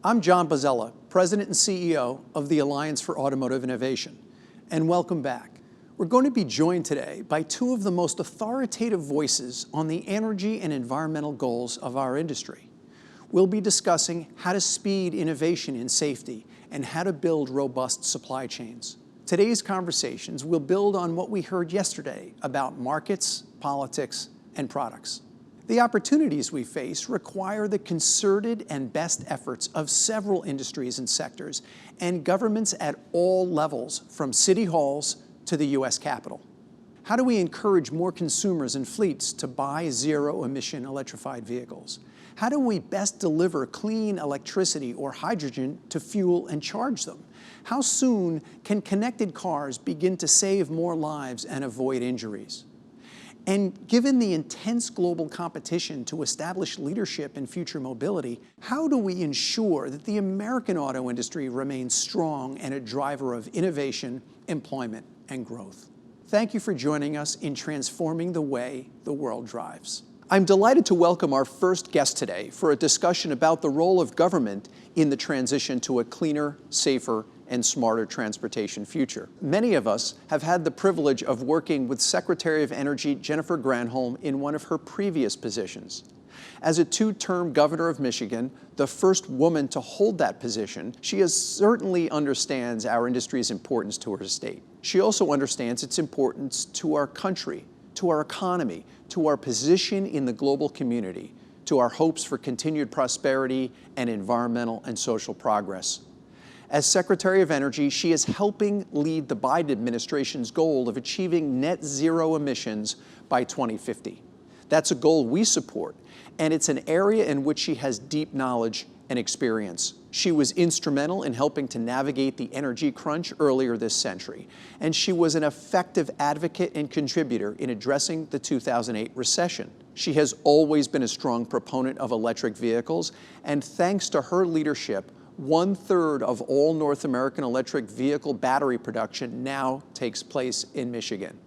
I'm John Bozzella, President and CEO of the Alliance for Automotive Innovation, and welcome back. We're going to be joined today by two of the most authoritative voices on the energy and environmental goals of our industry. We'll be discussing how to speed innovation in safety and how to build robust supply chains. Today's conversations will build on what we heard yesterday about markets, politics, and products. The opportunities we face require the concerted and best efforts of several industries and sectors and governments at all levels, from city halls to the U.S. Capitol. How do we encourage more consumers and fleets to buy zero-emission electrified vehicles? How do we best deliver clean electricity or hydrogen to fuel and charge them? How soon can connected cars begin to save more lives and avoid injuries? And given the intense global competition to establish leadership in future mobility, how do we ensure that the American auto industry remains strong and a driver of innovation, employment, and growth? Thank you for joining us in transforming the way the world drives. I'm delighted to welcome our first guest today for a discussion about the role of government in the transition to a cleaner, safer, and smarter transportation future. Many of us have had the privilege of working with Secretary of Energy Jennifer Granholm in one of her previous positions. As a two-term governor of Michigan, the first woman to hold that position, she certainly understands our industry's importance to her state. She also understands its importance to our country, to our economy, to our position in the global community, to our hopes for continued prosperity and environmental and social progress. As Secretary of Energy, she is helping lead the Bide administration's goal of achieving net zero emissions by 2050. That's a goal we support, and it's an area in which she has deep knowledge and experience. She was instrumental in helping to navigate the energy crunch earlier this century, and she was an effective advocate and contributor in addressing the 2008 recession. She has always been a strong proponent of electric vehicles, and thanks to her leadership, 1/3 of all North American electric vehicle battery production now takes place in Michigan.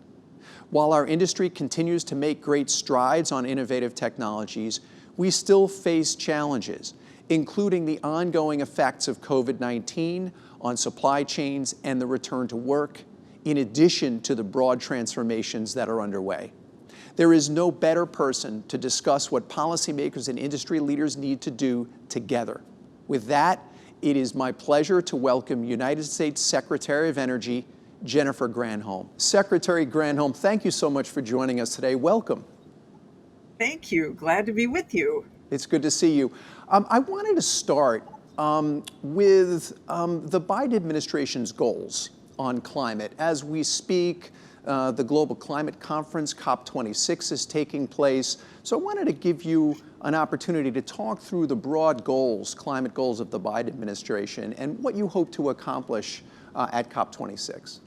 While our industry continues to make great strides on innovative technologies, we still face challenges, including the ongoing effects of COVID-19 on supply chains and the return to work, in addition to the broad transformations that are underway. There is no better person to discuss what policymakers and industry leaders need to do together. With that, it is my pleasure to welcome United States Secretary of Energy, Jennifer Granholm. Secretary Granholm, thank you so much for joining us today. Welcome. Thank you. Glad to be with you. It's good to see you. I wanted to start with the Biden administration's goals on climate. As we speak, the Global Climate Conference, COP26, is taking place. So I wanted to give you an opportunity to talk through the broad goals, climate goals of the Biden administration, and what you hope to accomplish at COP26.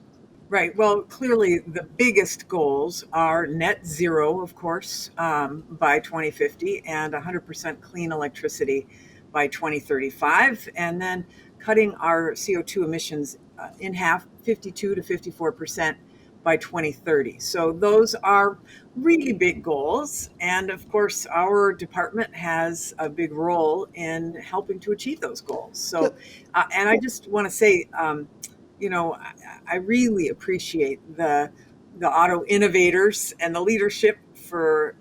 Right. Well, clearly the biggest goals are net zero, of course, by 2050 and 100% clean electricity by 2035, and then cutting our CO2 emissions in half, 52 to 54% by 2030. So those are really big goals. And of course, our department has a big role in helping to achieve those goals. So, and I just want to say, I really appreciate the auto innovators and the leadership for,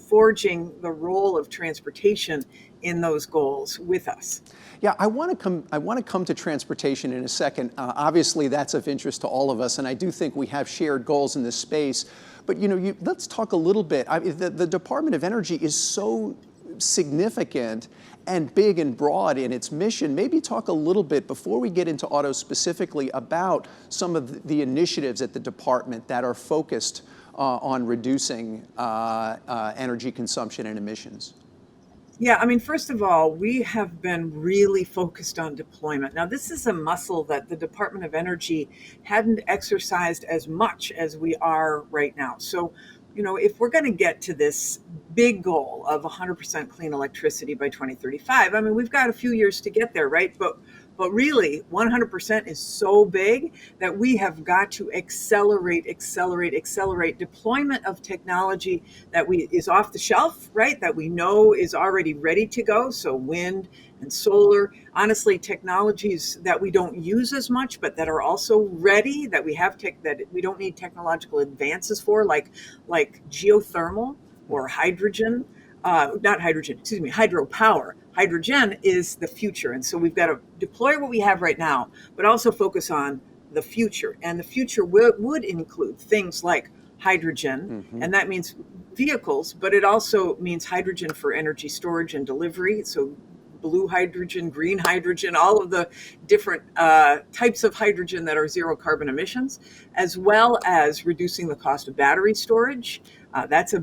forging the role of transportation in those goals with us. Yeah, I want to come to transportation in a second. Obviously, that's of interest to all of us, and I do think we have shared goals in this space. But let's talk a little bit. The Department of Energy is so significant and big and broad in its mission. Maybe talk a little bit, before we get into auto specifically, about some of the initiatives at the department that are focused on reducing energy consumption and emissions. Yeah, first of all, we have been really focused on deployment. Now, this is a muscle that the Department of Energy hadn't exercised as much as we are right now. So, if we're going to get to this big goal of 100% clean electricity by 2035, we've got a few years to get there, right? But really, 100% is so big that we have got to accelerate deployment of technology that is off the shelf, right? That we know is already ready to go. So wind and solar. Honestly, technologies that we don't use as much, but that are also ready, that we have that we don't need technological advances for, like geothermal or hydrogen. Not hydrogen, excuse me, hydropower. Hydrogen is the future. And so we've got to deploy what we have right now, but also focus on the future. And the future would include things like hydrogen, and that means vehicles, but it also means hydrogen for energy storage and delivery. So blue hydrogen, green hydrogen, all of the different types of hydrogen that are zero carbon emissions, as well as reducing the cost of battery storage. That's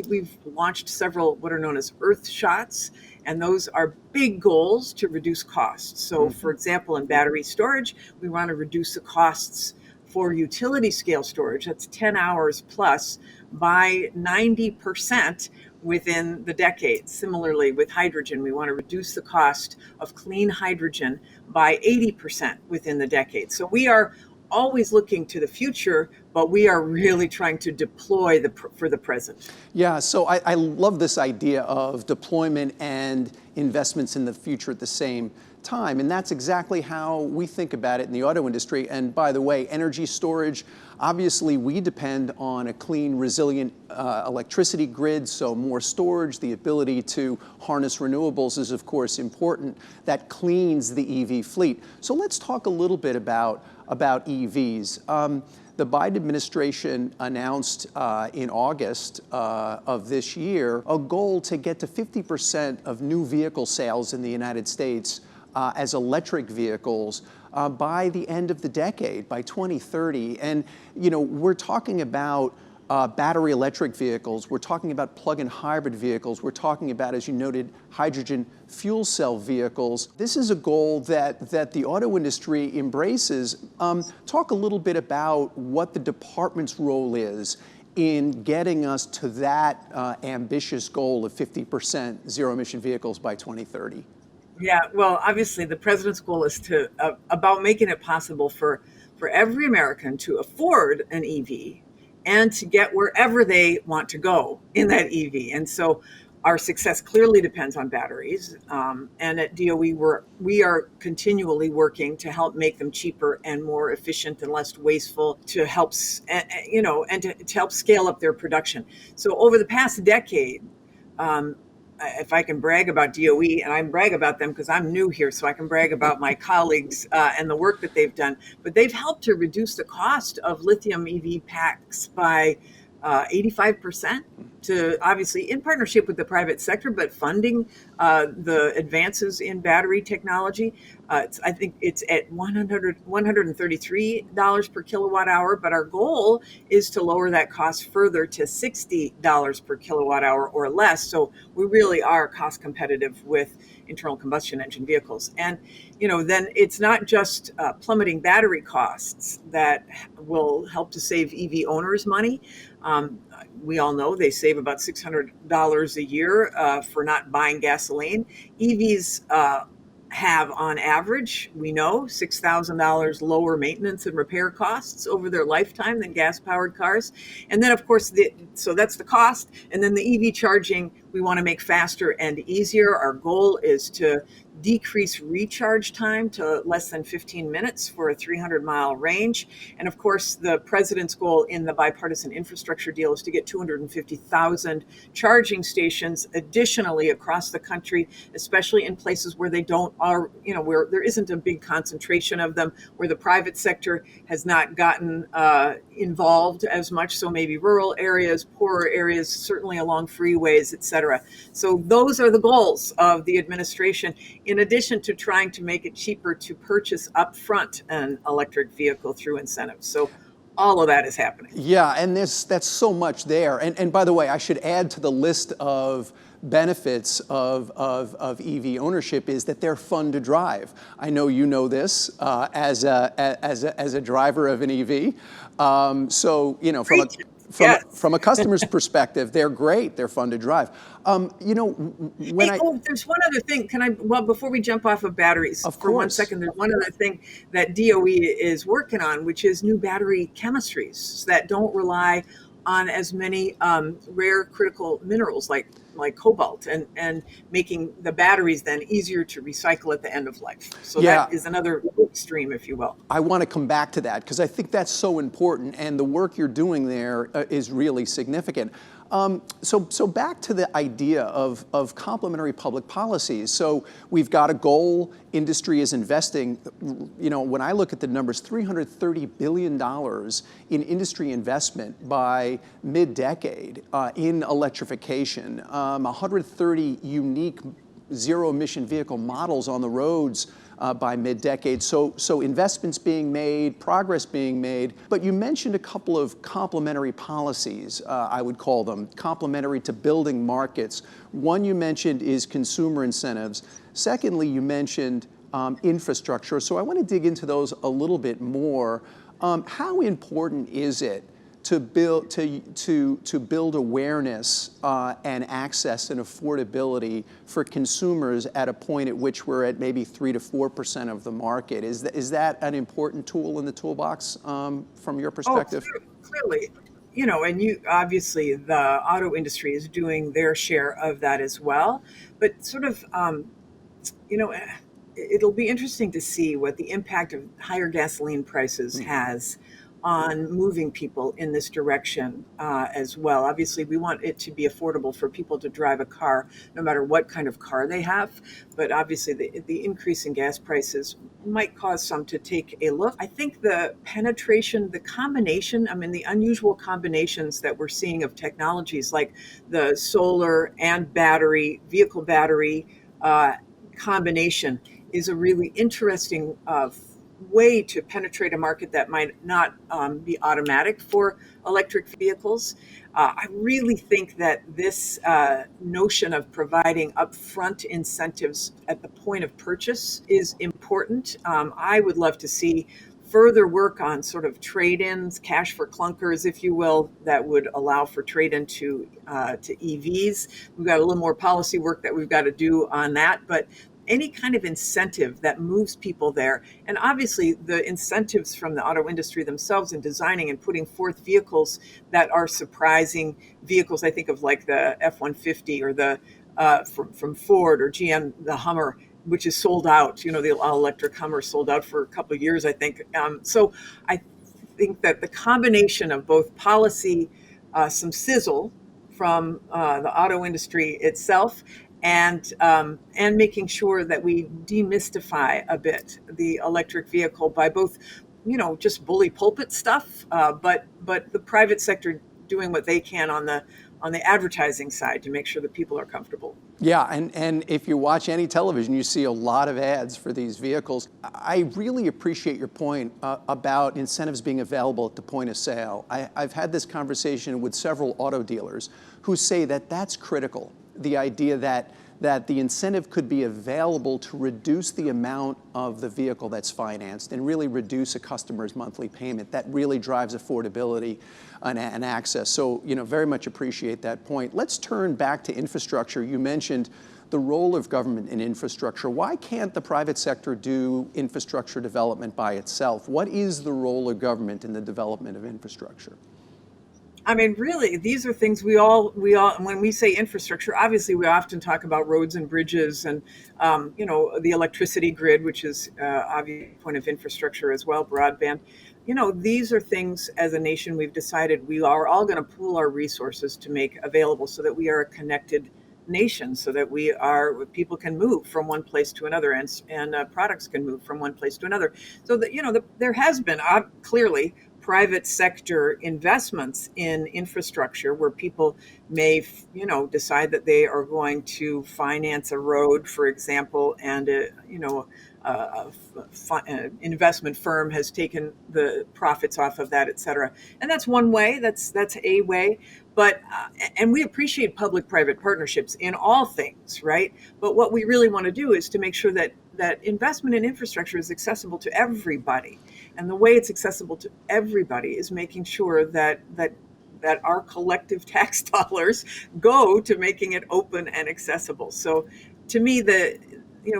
we've launched several what are known as Earth shots, and those are big goals to reduce costs. So for example, in battery storage, we want to reduce the costs for utility scale storage, that's 10 hours plus, by 90% within the decade. Similarly, with hydrogen, we want to reduce the cost of clean hydrogen by 80% within the decade. So we are always looking to the future, but we are really trying to deploy for the present. Yeah, so I love this idea of deployment and investments in the future at the same time, and that's exactly how we think about it in the auto industry. And by the way, energy storage, obviously we depend on a clean, resilient electricity grid, so more storage, the ability to harness renewables is of course important. That cleans the EV fleet. So let's talk a little bit about EVs. The Bide administration announced in August of this year a goal to get to 50% of new vehicle sales in the United States as electric vehicles by the end of the decade, by 2030. And we're talking about battery electric vehicles, we're talking about plug-in hybrid vehicles, we're talking about, as you noted, hydrogen fuel cell vehicles. This is a goal that the auto industry embraces. Talk a little bit about what the department's role is in getting us to that ambitious goal of 50% zero-emission vehicles by 2030. Yeah, well, obviously the president's goal is about making it possible for every American to afford an EV and to get wherever they want to go in that EV. And so our success clearly depends on batteries. And at DOE, we are continually working to help make them cheaper and more efficient and less wasteful, to help, and to help scale up their production. So over the past decade, if I can brag about DOE, and I brag about them because I'm new here, so I can brag about my colleagues and the work that they've done, but they've helped to reduce the cost of lithium EV packs by 85%, to obviously in partnership with the private sector, but funding the advances in battery technology. I think it's at $133 per kilowatt hour, but our goal is to lower that cost further to $60 per kilowatt hour or less. So we really are cost competitive with internal combustion engine vehicles. And, then it's not just plummeting battery costs that will help to save EV owners money. We all know they save about $600 a year for not buying gasoline. EVs have, on average, we know, $6,000 lower maintenance and repair costs over their lifetime than gas-powered cars. And then, of course, so that's the cost. And then the EV charging, we want to make faster and easier. Our goal is to decrease recharge time to less than 15 minutes for a 300-mile range. And of course, the president's goal in the bipartisan infrastructure deal is to get 250,000 charging stations additionally across the country, especially in places where where there isn't a big concentration of them, where the private sector has not gotten involved as much. So maybe rural areas, poorer areas, certainly along freeways, et cetera. So those are the goals of the administration, in addition to trying to make it cheaper to purchase upfront an electric vehicle through incentives. So all of that is happening. Yeah, and that's so much there. And by the way, I should add to the list of benefits of EV ownership is that they're fun to drive. I know you know this as a driver of an EV. From a customer's perspective, they're great. They're fun to drive. There's one other thing. Before we jump off of batteries, for 1 second, there's one other thing that DOE is working on, which is new battery chemistries that don't rely on as many rare critical minerals like cobalt, and making the batteries then easier to recycle at the end of life. So Yeah, that is another stream, if you will. I want to come back to that because I think that's so important, and the work you're doing there is really significant. So back to the idea of complementary public policies. So we've got a goal. Industry is investing. When I look at the numbers, $330 billion in industry investment by mid-decade in electrification, 130 unique zero-emission vehicle models on the roads by mid-decade. So investments being made, progress being made. But you mentioned a couple of complementary policies, I would call them, complementary to building markets. One you mentioned is consumer incentives. Secondly, you mentioned infrastructure. So I want to dig into those a little bit more. How important is it to build awareness and access and affordability for consumers at a point at which we're at maybe 3 to 4% of the market? Is that an important tool in the toolbox from your perspective? Oh, clearly. And you obviously the auto industry is doing their share of that as well. But sort of, you know, it'll be interesting to see what the impact of higher gasoline prices has on moving people in this direction as well. Obviously, we want it to be affordable for people to drive a car, no matter what kind of car they have. But obviously, the increase in gas prices might cause some to take a look. I think the penetration, the combination, the unusual combinations that we're seeing of technologies like the solar and vehicle battery combination is a really interesting way to penetrate a market that might not be automatic for electric vehicles. I really think that this notion of providing upfront incentives at the point of purchase is important. I would love to see further work on sort of trade-ins, cash for clunkers, if you will, that would allow for trade-in to EVs. We've got a little more policy work that we've got to do on that, but any kind of incentive that moves people there. And obviously the incentives from the auto industry themselves in designing and putting forth vehicles that are surprising vehicles. I think of like the F-150 or the from Ford or GM, the Hummer, which is sold out. The all-electric Hummer sold out for a couple of years, I think. So I think that the combination of both policy, some sizzle from the auto industry itself, and making sure that we demystify a bit the electric vehicle by both, just bully pulpit stuff, but the private sector doing what they can on the advertising side to make sure that people are comfortable. Yeah, and if you watch any television, you see a lot of ads for these vehicles. I really appreciate your point about incentives being available at the point of sale. I've had this conversation with several auto dealers who say that that's critical. The idea that the incentive could be available to reduce the amount of the vehicle that's financed and really reduce a customer's monthly payment. That really drives affordability and access. So, very much appreciate that point. Let's turn back to infrastructure. You mentioned the role of government in infrastructure. Why can't the private sector do infrastructure development by itself? What is the role of government in the development of infrastructure? Really, these are things we all, when we say infrastructure, obviously we often talk about roads and bridges and, the electricity grid, which is obviously a point of infrastructure as well, broadband. These are things as a nation we've decided we are all going to pool our resources to make available so that we are a connected nation, so that people can move from one place to another, and products can move from one place to another. So that, there has been clearly private sector investments in infrastructure where people may, decide that they are going to finance a road, for example, and an investment firm has taken the profits off of that, et cetera. And that's one way. That's a way. But and we appreciate public-private partnerships in all things, right? But what we really want to do is to make sure that investment in infrastructure is accessible to everybody. And the way it's accessible to everybody is making sure that our collective tax dollars go to making it open and accessible. So to me,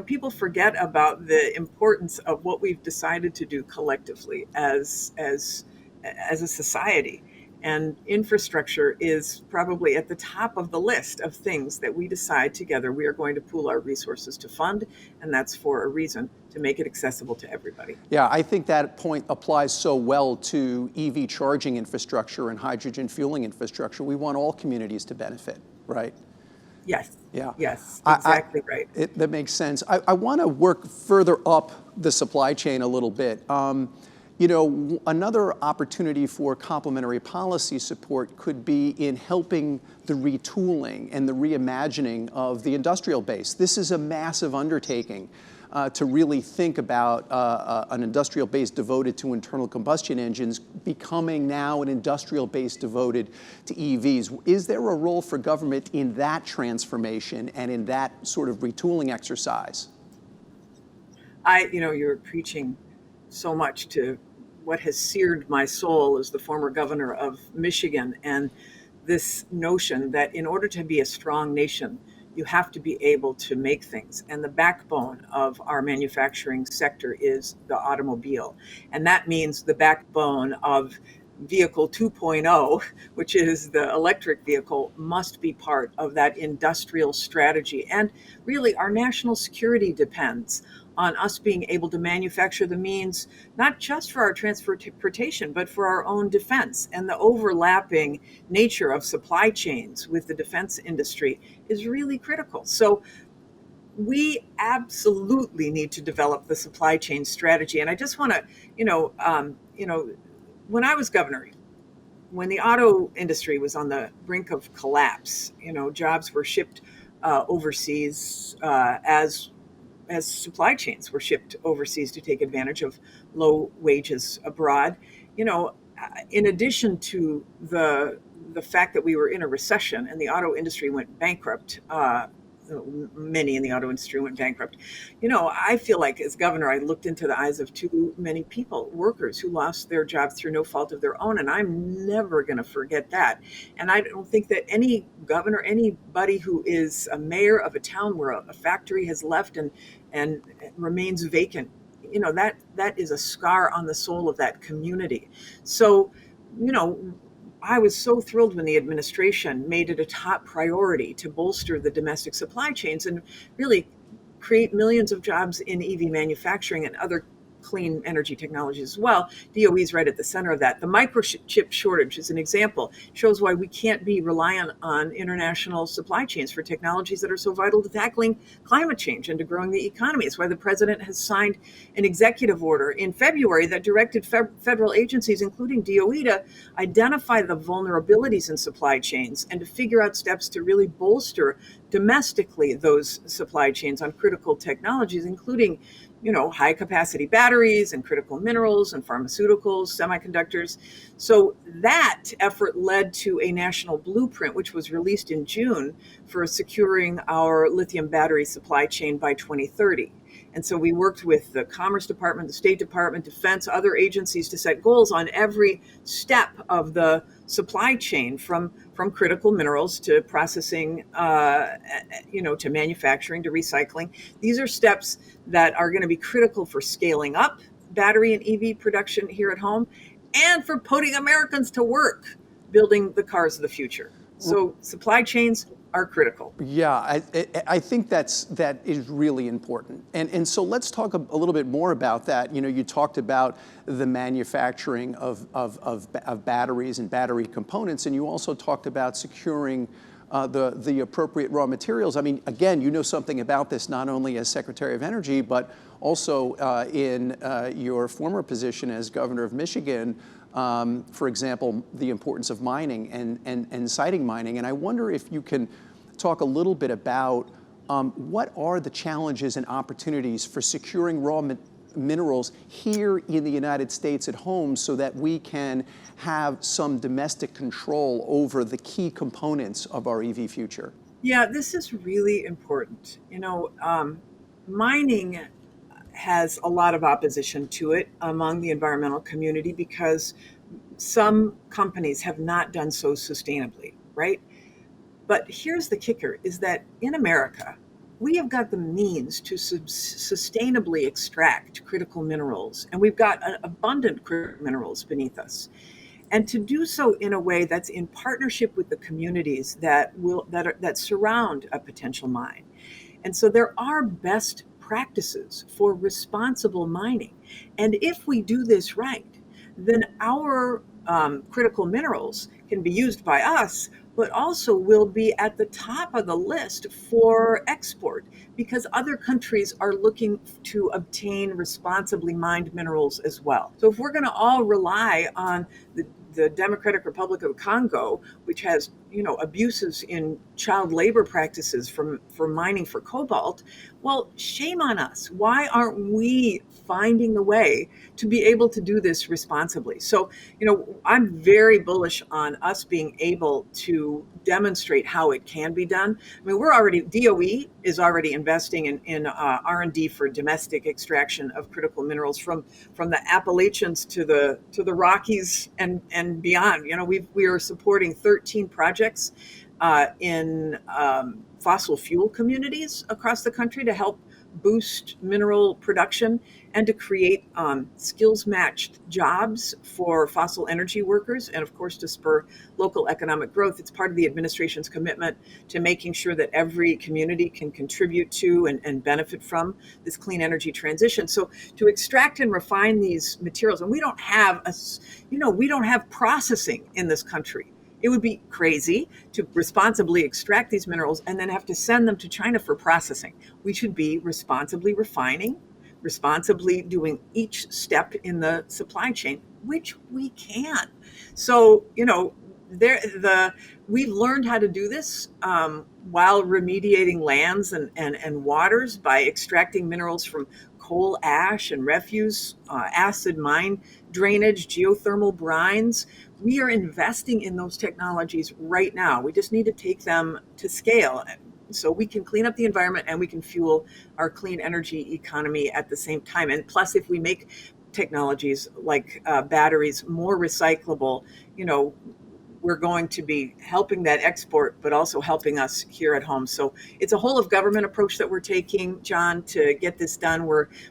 people forget about the importance of what we've decided to do collectively as a society. And infrastructure is probably at the top of the list of things that we decide together we are going to pool our resources to fund, and that's for a reason, to make it accessible to everybody. Yeah, I think that point applies so well to EV charging infrastructure and hydrogen fueling infrastructure. We want all communities to benefit, right? Yes, Yeah. yes, I, exactly right. that makes sense. I want to work further up the supply chain a little bit. Another opportunity for complementary policy support could be in helping the retooling and the reimagining of the industrial base. This is a massive undertaking to really think about an industrial base devoted to internal combustion engines becoming now an industrial base devoted to EVs. Is there a role for government in that transformation and in that sort of retooling exercise? You're preaching so much to what has seared my soul as the former governor of Michigan, and this notion that in order to be a strong nation, you have to be able to make things. And the backbone of our manufacturing sector is the automobile. And that means the backbone of vehicle 2.0, which is the electric vehicle, must be part of that industrial strategy. And really, our national security depends on us being able to manufacture the means, not just for our transportation, but for our own defense. And the overlapping nature of supply chains with the defense industry is really critical. So we absolutely need to develop the supply chain strategy. And I just want to, when I was governor, when the auto industry was on the brink of collapse, jobs were shipped overseas as supply chains were shipped overseas to take advantage of low wages abroad. In addition to the fact that we were in a recession and the auto industry went bankrupt, many in the auto industry went bankrupt. I feel like as governor, I looked into the eyes of too many people, workers who lost their jobs through no fault of their own. And I'm never going to forget that. And I don't think that any governor, anybody who is a mayor of a town where a factory has left and remains vacant, that is a scar on the soul of that community. So, I was so thrilled when the administration made it a top priority to bolster the domestic supply chains and really create millions of jobs in EV manufacturing and other clean energy technologies as well. DOE is right at the center of that. The microchip shortage is an example, shows why we can't be reliant on international supply chains for technologies that are so vital to tackling climate change and to growing the economy. It's why the president has signed an executive order in February that directed federal agencies, including DOE, to identify the vulnerabilities in supply chains and to figure out steps to really bolster domestically those supply chains on critical technologies, including high capacity batteries and critical minerals and pharmaceuticals, semiconductors. So that effort led to a national blueprint, which was released in June, for securing our lithium battery supply chain by 2030. And so we worked with the Commerce Department, the State Department, Defense, other agencies to set goals on every step of the supply chain, from critical minerals to processing, to manufacturing, to recycling. These are steps that are going to be critical for scaling up battery and EV production here at home and for putting Americans to work building the cars of the future. So supply chains are critical. Yeah, I think that is really important. And so let's talk a little bit more about that. You talked about the manufacturing of batteries and battery components, and you also talked about securing the appropriate raw materials. I mean, again, you know something about this not only as Secretary of Energy, but also in your former position as Governor of Michigan. For example, the importance of mining and siting mining. And I wonder if you can talk a little bit about what are the challenges and opportunities for securing raw minerals here in the United States at home so that we can have some domestic control over the key components of our EV future? Yeah, this is really important. Mining has a lot of opposition to it among the environmental community because some companies have not done so sustainably, right? But here's the kicker, is that in America, we have got the means to sustainably extract critical minerals, and we've got abundant critical minerals beneath us. and to do so in a way that's in partnership with the communities that surround a potential mine. And so there are best practices for responsible mining. And if we do this right, then our critical minerals can be used by us, but also will be at the top of the list for export because other countries are looking to obtain responsibly mined minerals as well. So if we're going to all rely on the Democratic Republic of Congo, which has abuses in child labor practices for mining for cobalt, well, shame on us. Why aren't we finding the way to be able to do this responsibly? So, I'm very bullish on us being able to demonstrate how it can be done. I mean, DOE is already investing in R&D for domestic extraction of critical minerals from the Appalachians to the Rockies and beyond. We are supporting 13 projects in fossil fuel communities across the country to help boost mineral production and to create skills matched jobs for fossil energy workers, and of course to spur local economic growth. It's part of the administration's commitment to making sure that every community can contribute to and benefit from this clean energy transition. So to extract and refine these materials, and we don't have processing in this country. It would be crazy to responsibly extract these minerals and then have to send them to China for processing. We should be responsibly refining, responsibly doing each step in the supply chain, which we can. So, we've learned how to do this while remediating lands and waters by extracting minerals from coal ash and refuse, acid mine drainage, geothermal brines. We are investing in those technologies right now. We just need to take them to scale so we can clean up the environment and we can fuel our clean energy economy at the same time. And plus, if we make technologies like batteries more recyclable, we're going to be helping that export, but also helping us here at home. So it's a whole of government approach that we're taking, John, to get this done.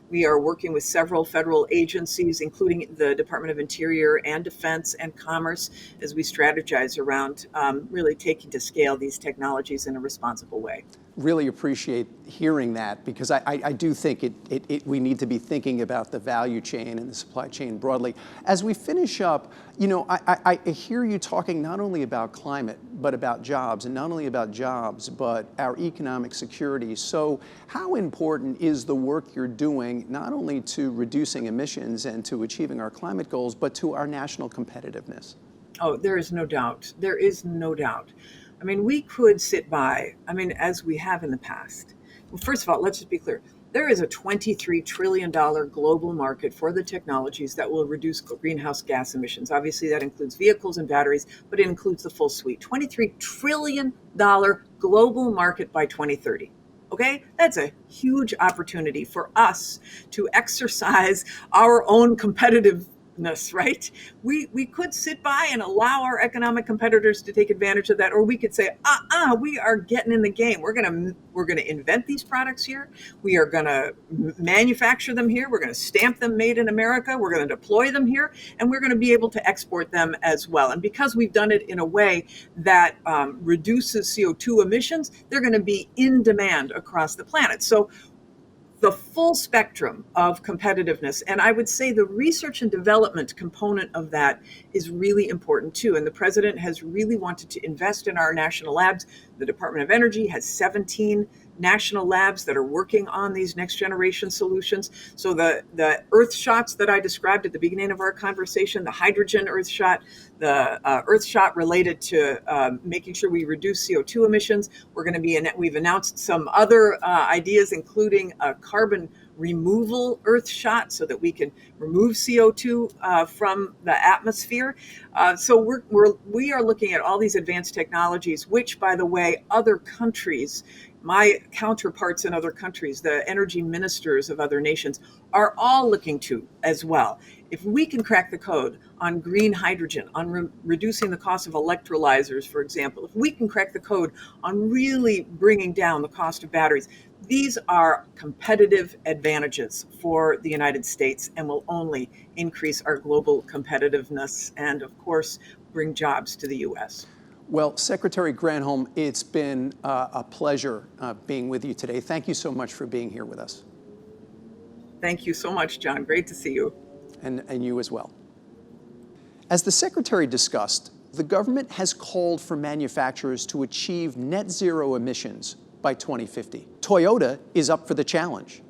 We are working with several federal agencies, including the Department of Interior and Defense and Commerce, as we strategize around really taking to scale these technologies in a responsible way. Really appreciate hearing that, because I do think we need to be thinking about the value chain and the supply chain broadly. As we finish up, I hear you talking not only about climate, but about jobs, and not only about jobs, but our economic security. So how important is the work you're doing, not only to reducing emissions and to achieving our climate goals, but to our national competitiveness? Oh, there is no doubt. There is no doubt. I mean, we could sit by, as we have in the past. Well, first of all, let's just be clear. There is a $23 trillion global market for the technologies that will reduce greenhouse gas emissions. Obviously, that includes vehicles and batteries, but it includes the full suite. $23 trillion global market by 2030. Okay, that's a huge opportunity for us to exercise our own competitiveness, right? We could sit by and allow our economic competitors to take advantage of that, or we could say, we are getting in the game. We're gonna invent these products here. We are gonna manufacture them here. We're gonna stamp them made in America. We're gonna deploy them here, and we're gonna be able to export them as well. And because we've done it in a way that reduces CO2 emissions, they're gonna be in demand across the planet. So the full spectrum of competitiveness. And I would say the research and development component of that is really important too. And the president has really wanted to invest in our national labs. The Department of Energy has 17 national labs that are working on these next generation solutions. So the earth shots that I described at the beginning of our conversation, the hydrogen earth shot, the earth shot related to making sure we reduce CO2 emissions. We've announced some other ideas, including a carbon removal earth shot so that we can remove CO2 from the atmosphere. So we are looking at all these advanced technologies, which, by the way, other countries, my counterparts in other countries, the energy ministers of other nations, are all looking to as well. If we can crack the code on green hydrogen, on reducing the cost of electrolyzers, for example, if we can crack the code on really bringing down the cost of batteries, These are competitive advantages for the United States and will only increase our global competitiveness and, of course, bring jobs to the U.S. Well, Secretary Granholm, it's been a pleasure being with you today. Thank you so much for being here with us. Thank you so much, John. Great to see you. And you as well. As the Secretary discussed, the government has called for manufacturers to achieve net zero emissions by 2050. Toyota is up for the challenge.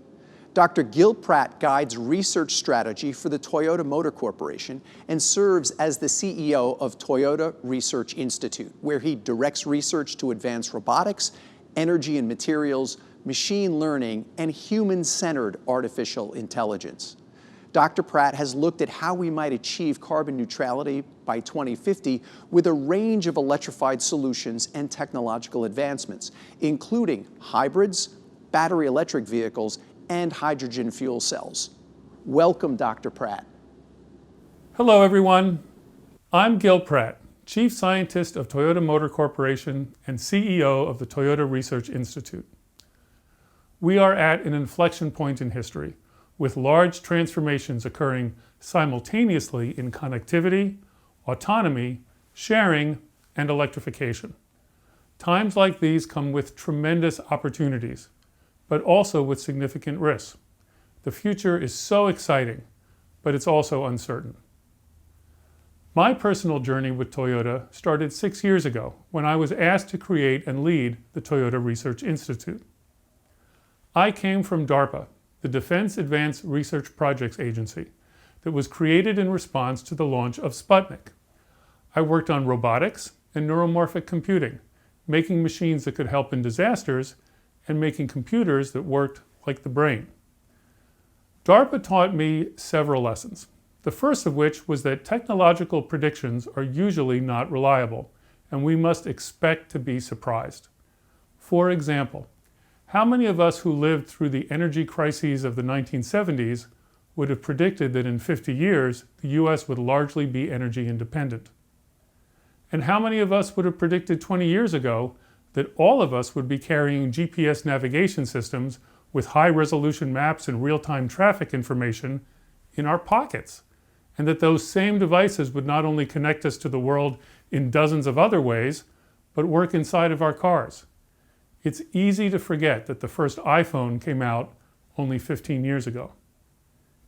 Dr. Gil Pratt guides research strategy for the Toyota Motor Corporation and serves as the CEO of Toyota Research Institute, where he directs research to advance robotics, energy and materials, machine learning, and human-centered artificial intelligence. Dr. Pratt has looked at how we might achieve carbon neutrality by 2050 with a range of electrified solutions and technological advancements, including hybrids, battery electric vehicles, and hydrogen fuel cells. Welcome, Dr. Pratt. Hello, everyone. I'm Gil Pratt, Chief Scientist of Toyota Motor Corporation and CEO of the Toyota Research Institute. We are at an inflection point in history, with large transformations occurring simultaneously in connectivity, autonomy, sharing, and electrification. Times like these come with tremendous opportunities, but also with significant risks. The future is so exciting, but it's also uncertain. My personal journey with Toyota started 6 years ago when I was asked to create and lead the Toyota Research Institute. I came from DARPA, the Defense Advanced Research Projects Agency, that was created in response to the launch of Sputnik. I worked on robotics and neuromorphic computing, making machines that could help in disasters and making computers that worked like the brain. DARPA taught me several lessons, the first of which was that technological predictions are usually not reliable, and we must expect to be surprised. For example, how many of us who lived through the energy crises of the 1970s would have predicted that in 50 years, the US would largely be energy independent? And how many of us would have predicted 20 years ago that all of us would be carrying GPS navigation systems with high-resolution maps and real-time traffic information in our pockets, and that those same devices would not only connect us to the world in dozens of other ways, but work inside of our cars? It's easy to forget that the first iPhone came out only 15 years ago.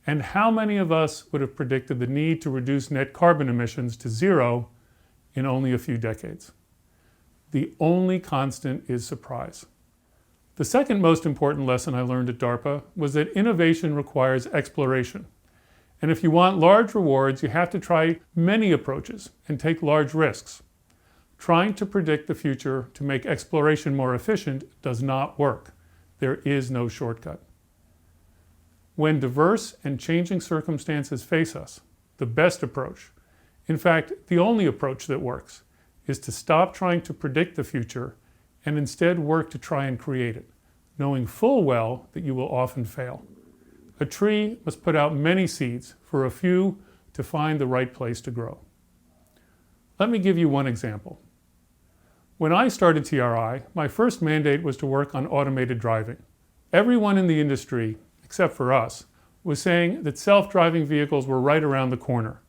And how many of us would have predicted the need to reduce net carbon emissions to zero in only a few decades? The only constant is surprise. The second most important lesson I learned at DARPA was that innovation requires exploration. And if you want large rewards, you have to try many approaches and take large risks. Trying to predict the future to make exploration more efficient does not work. There is no shortcut. When diverse and changing circumstances face us, the best approach, in fact, the only approach that works, is to stop trying to predict the future and instead work to try and create it, knowing full well that you will often fail. A tree must put out many seeds for a few to find the right place to grow. Let me give you one example. When I started TRI, my first mandate was to work on automated driving. Everyone in the industry, except for us, was saying that self-driving vehicles were right around the corner,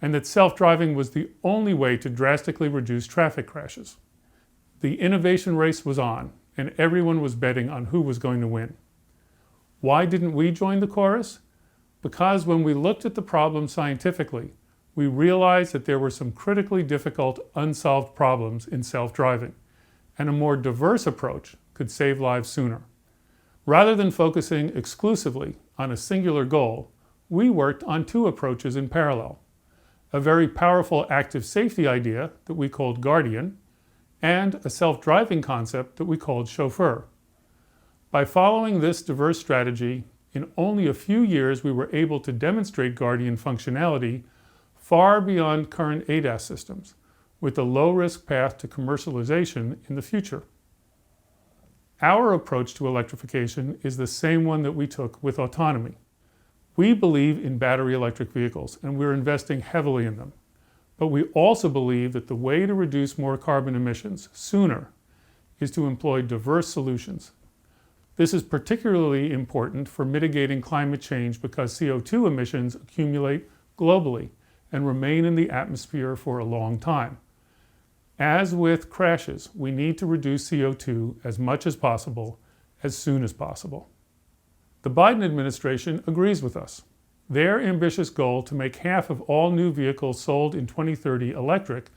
and that self-driving was the only way to drastically reduce traffic crashes. The innovation race was on, and everyone was betting on who was going to win. Why didn't we join the chorus? Because when we looked at the problem scientifically, we realized that there were some critically difficult unsolved problems in self-driving, and a more diverse approach could save lives sooner. Rather than focusing exclusively on a singular goal, we worked on two approaches in parallel: a very powerful active safety idea that we called Guardian, and a self-driving concept that we called Chauffeur. By following this diverse strategy, in only a few years we were able to demonstrate Guardian functionality far beyond current ADAS systems, with a low-risk path to commercialization in the future. Our approach to electrification is the same one that we took with autonomy. We believe in battery electric vehicles, and we're investing heavily in them. But we also believe that the way to reduce more carbon emissions sooner is to employ diverse solutions. This is particularly important for mitigating climate change because CO2 emissions accumulate globally and remain in the atmosphere for a long time. As with crashes, we need to reduce CO2 as much as possible, as soon as possible. The Biden administration agrees with us. Their ambitious goal to make half of all new vehicles sold in 2030 electric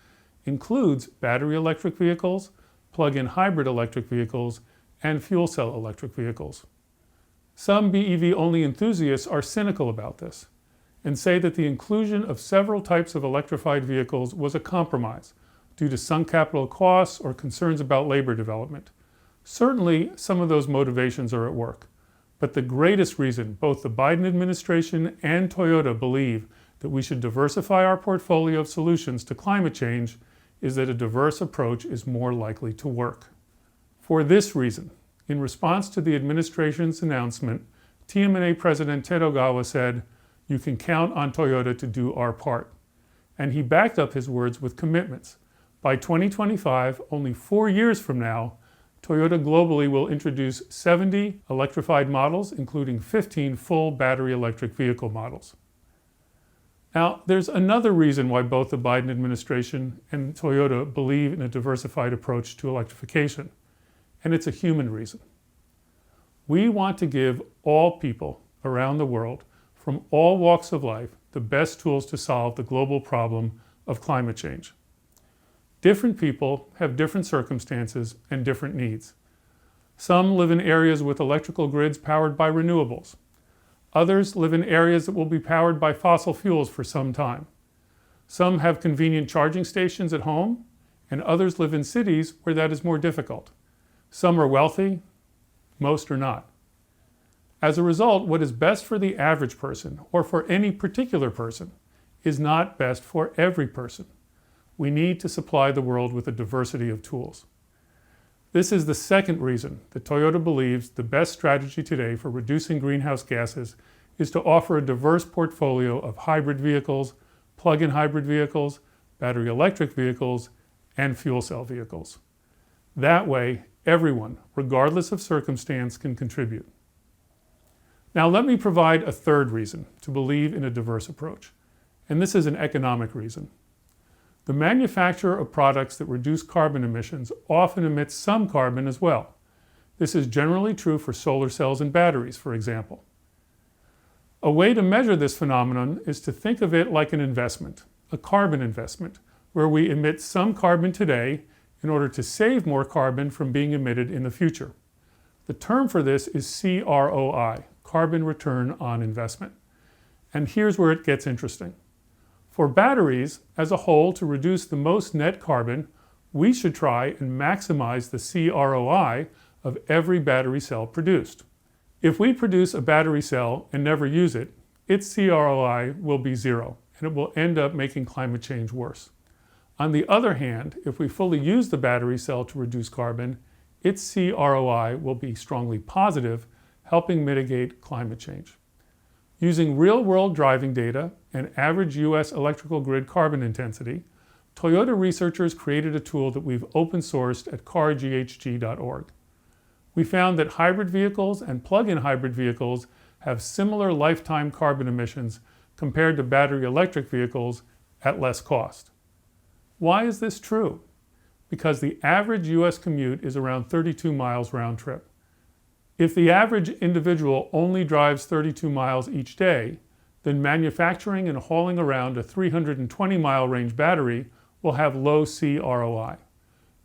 includes battery electric vehicles, plug-in hybrid electric vehicles, and fuel cell electric vehicles. Some BEV-only enthusiasts are cynical about this and say that the inclusion of several types of electrified vehicles was a compromise due to sunk capital costs or concerns about labor development. Certainly, some of those motivations are at work. But the greatest reason both the Biden administration and Toyota believe that we should diversify our portfolio of solutions to climate change is that a diverse approach is more likely to work. For this reason, in response to the administration's announcement, TMNA President Ted Ogawa said, "You can count on Toyota to do our part." And he backed up his words with commitments. By 2025, only 4 years from now, Toyota globally will introduce 70 electrified models, including 15 full battery electric vehicle models. Now, there's another reason why both the Biden administration and Toyota believe in a diversified approach to electrification, and it's a human reason. We want to give all people around the world, from all walks of life, the best tools to solve the global problem of climate change. Different people have different circumstances and different needs. Some live in areas with electrical grids powered by renewables. Others live in areas that will be powered by fossil fuels for some time. Some have convenient charging stations at home, and others live in cities where that is more difficult. Some are wealthy, most are not. As a result, what is best for the average person, or for any particular person, is not best for every person. We need to supply the world with a diversity of tools. This is the second reason that Toyota believes the best strategy today for reducing greenhouse gases is to offer a diverse portfolio of hybrid vehicles, plug-in hybrid vehicles, battery electric vehicles, and fuel cell vehicles. That way, everyone, regardless of circumstance, can contribute. Now let me provide a third reason to believe in a diverse approach, and this is an economic reason. The manufacture of products that reduce carbon emissions often emits some carbon as well. This is generally true for solar cells and batteries, for example. A way to measure this phenomenon is to think of it like an investment, a carbon investment, where we emit some carbon today in order to save more carbon from being emitted in the future. The term for this is CROI, carbon return on investment. And here's where it gets interesting. For batteries, as a whole, to reduce the most net carbon, we should try and maximize the CROI of every battery cell produced. If we produce a battery cell and never use it, its CROI will be zero, and it will end up making climate change worse. On the other hand, if we fully use the battery cell to reduce carbon, its CROI will be strongly positive, helping mitigate climate change. Using real-world driving data and average US electrical grid carbon intensity, Toyota researchers created a tool that we've open-sourced at carghg.org. We found that hybrid vehicles and plug-in hybrid vehicles have similar lifetime carbon emissions compared to battery electric vehicles at less cost. Why is this true? Because the average US commute is around 32 miles round trip. If the average individual only drives 32 miles each day, then manufacturing and hauling around a 320-mile range battery will have low CROI.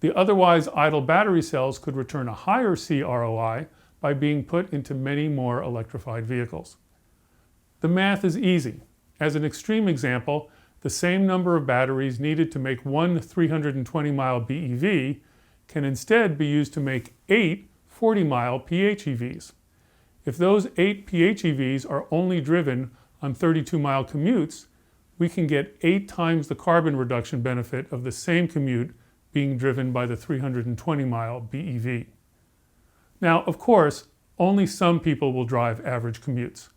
The otherwise idle battery cells could return a higher CROI by being put into many more electrified vehicles. The math is easy. As an extreme example, the same number of batteries needed to make one 320-mile BEV can instead be used to make 8 40-mile PHEVs. If those 8 PHEVs are only driven on 32-mile commutes, we can get 8 times the carbon reduction benefit of the same commute being driven by the 320-mile BEV. Now, of course, only some people will drive average commutes.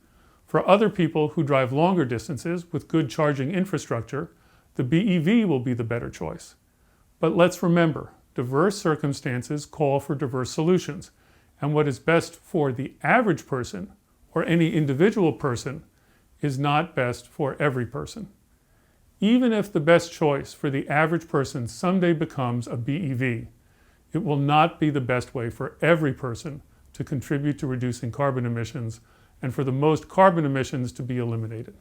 For other people who drive longer distances with good charging infrastructure, the BEV will be the better choice. But let's remember, diverse circumstances call for diverse solutions, and what is best for the average person or any individual person is not best for every person. Even if the best choice for the average person someday becomes a BEV, it will not be the best way for every person to contribute to reducing carbon emissions and for the most carbon emissions to be eliminated.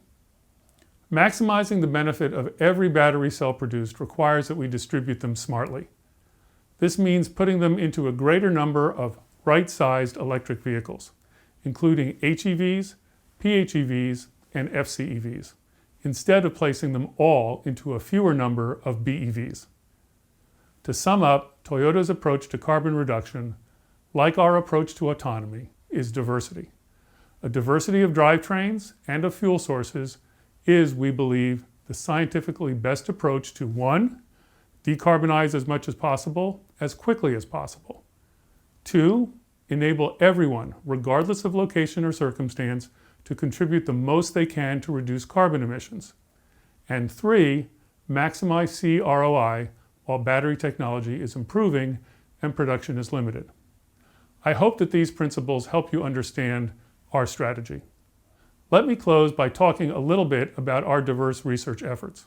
Maximizing the benefit of every battery cell produced requires that we distribute them smartly. This means putting them into a greater number of right-sized electric vehicles, including HEVs, PHEVs, and FCEVs, instead of placing them all into a fewer number of BEVs. To sum up, Toyota's approach to carbon reduction, like our approach to autonomy, is diversity. A diversity of drivetrains and of fuel sources is, we believe, the scientifically best approach to 1, decarbonize as much as possible, as quickly as possible. 2, enable everyone, regardless of location or circumstance, to contribute the most they can to reduce carbon emissions. And 3, maximize CROI while battery technology is improving and production is limited. I hope that these principles help you understand our strategy. Let me close by talking a little bit about our diverse research efforts.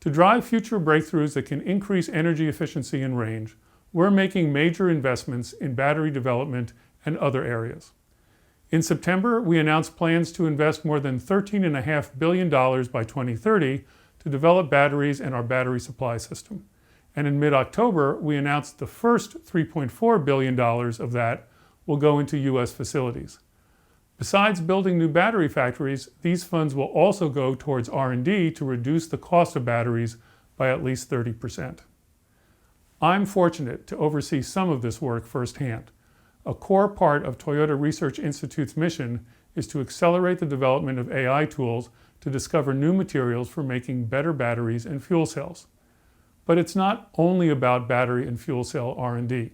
To drive future breakthroughs that can increase energy efficiency and range, we're making major investments in battery development and other areas. In September, we announced plans to invest more than $13.5 billion by 2030 to develop batteries and our battery supply system. And in mid-October, we announced the first $3.4 billion of that will go into U.S. facilities. Besides building new battery factories, these funds will also go towards R&D to reduce the cost of batteries by at least 30%. I'm fortunate to oversee some of this work firsthand. A core part of Toyota Research Institute's mission is to accelerate the development of AI tools to discover new materials for making better batteries and fuel cells. But it's not only about battery and fuel cell R&D.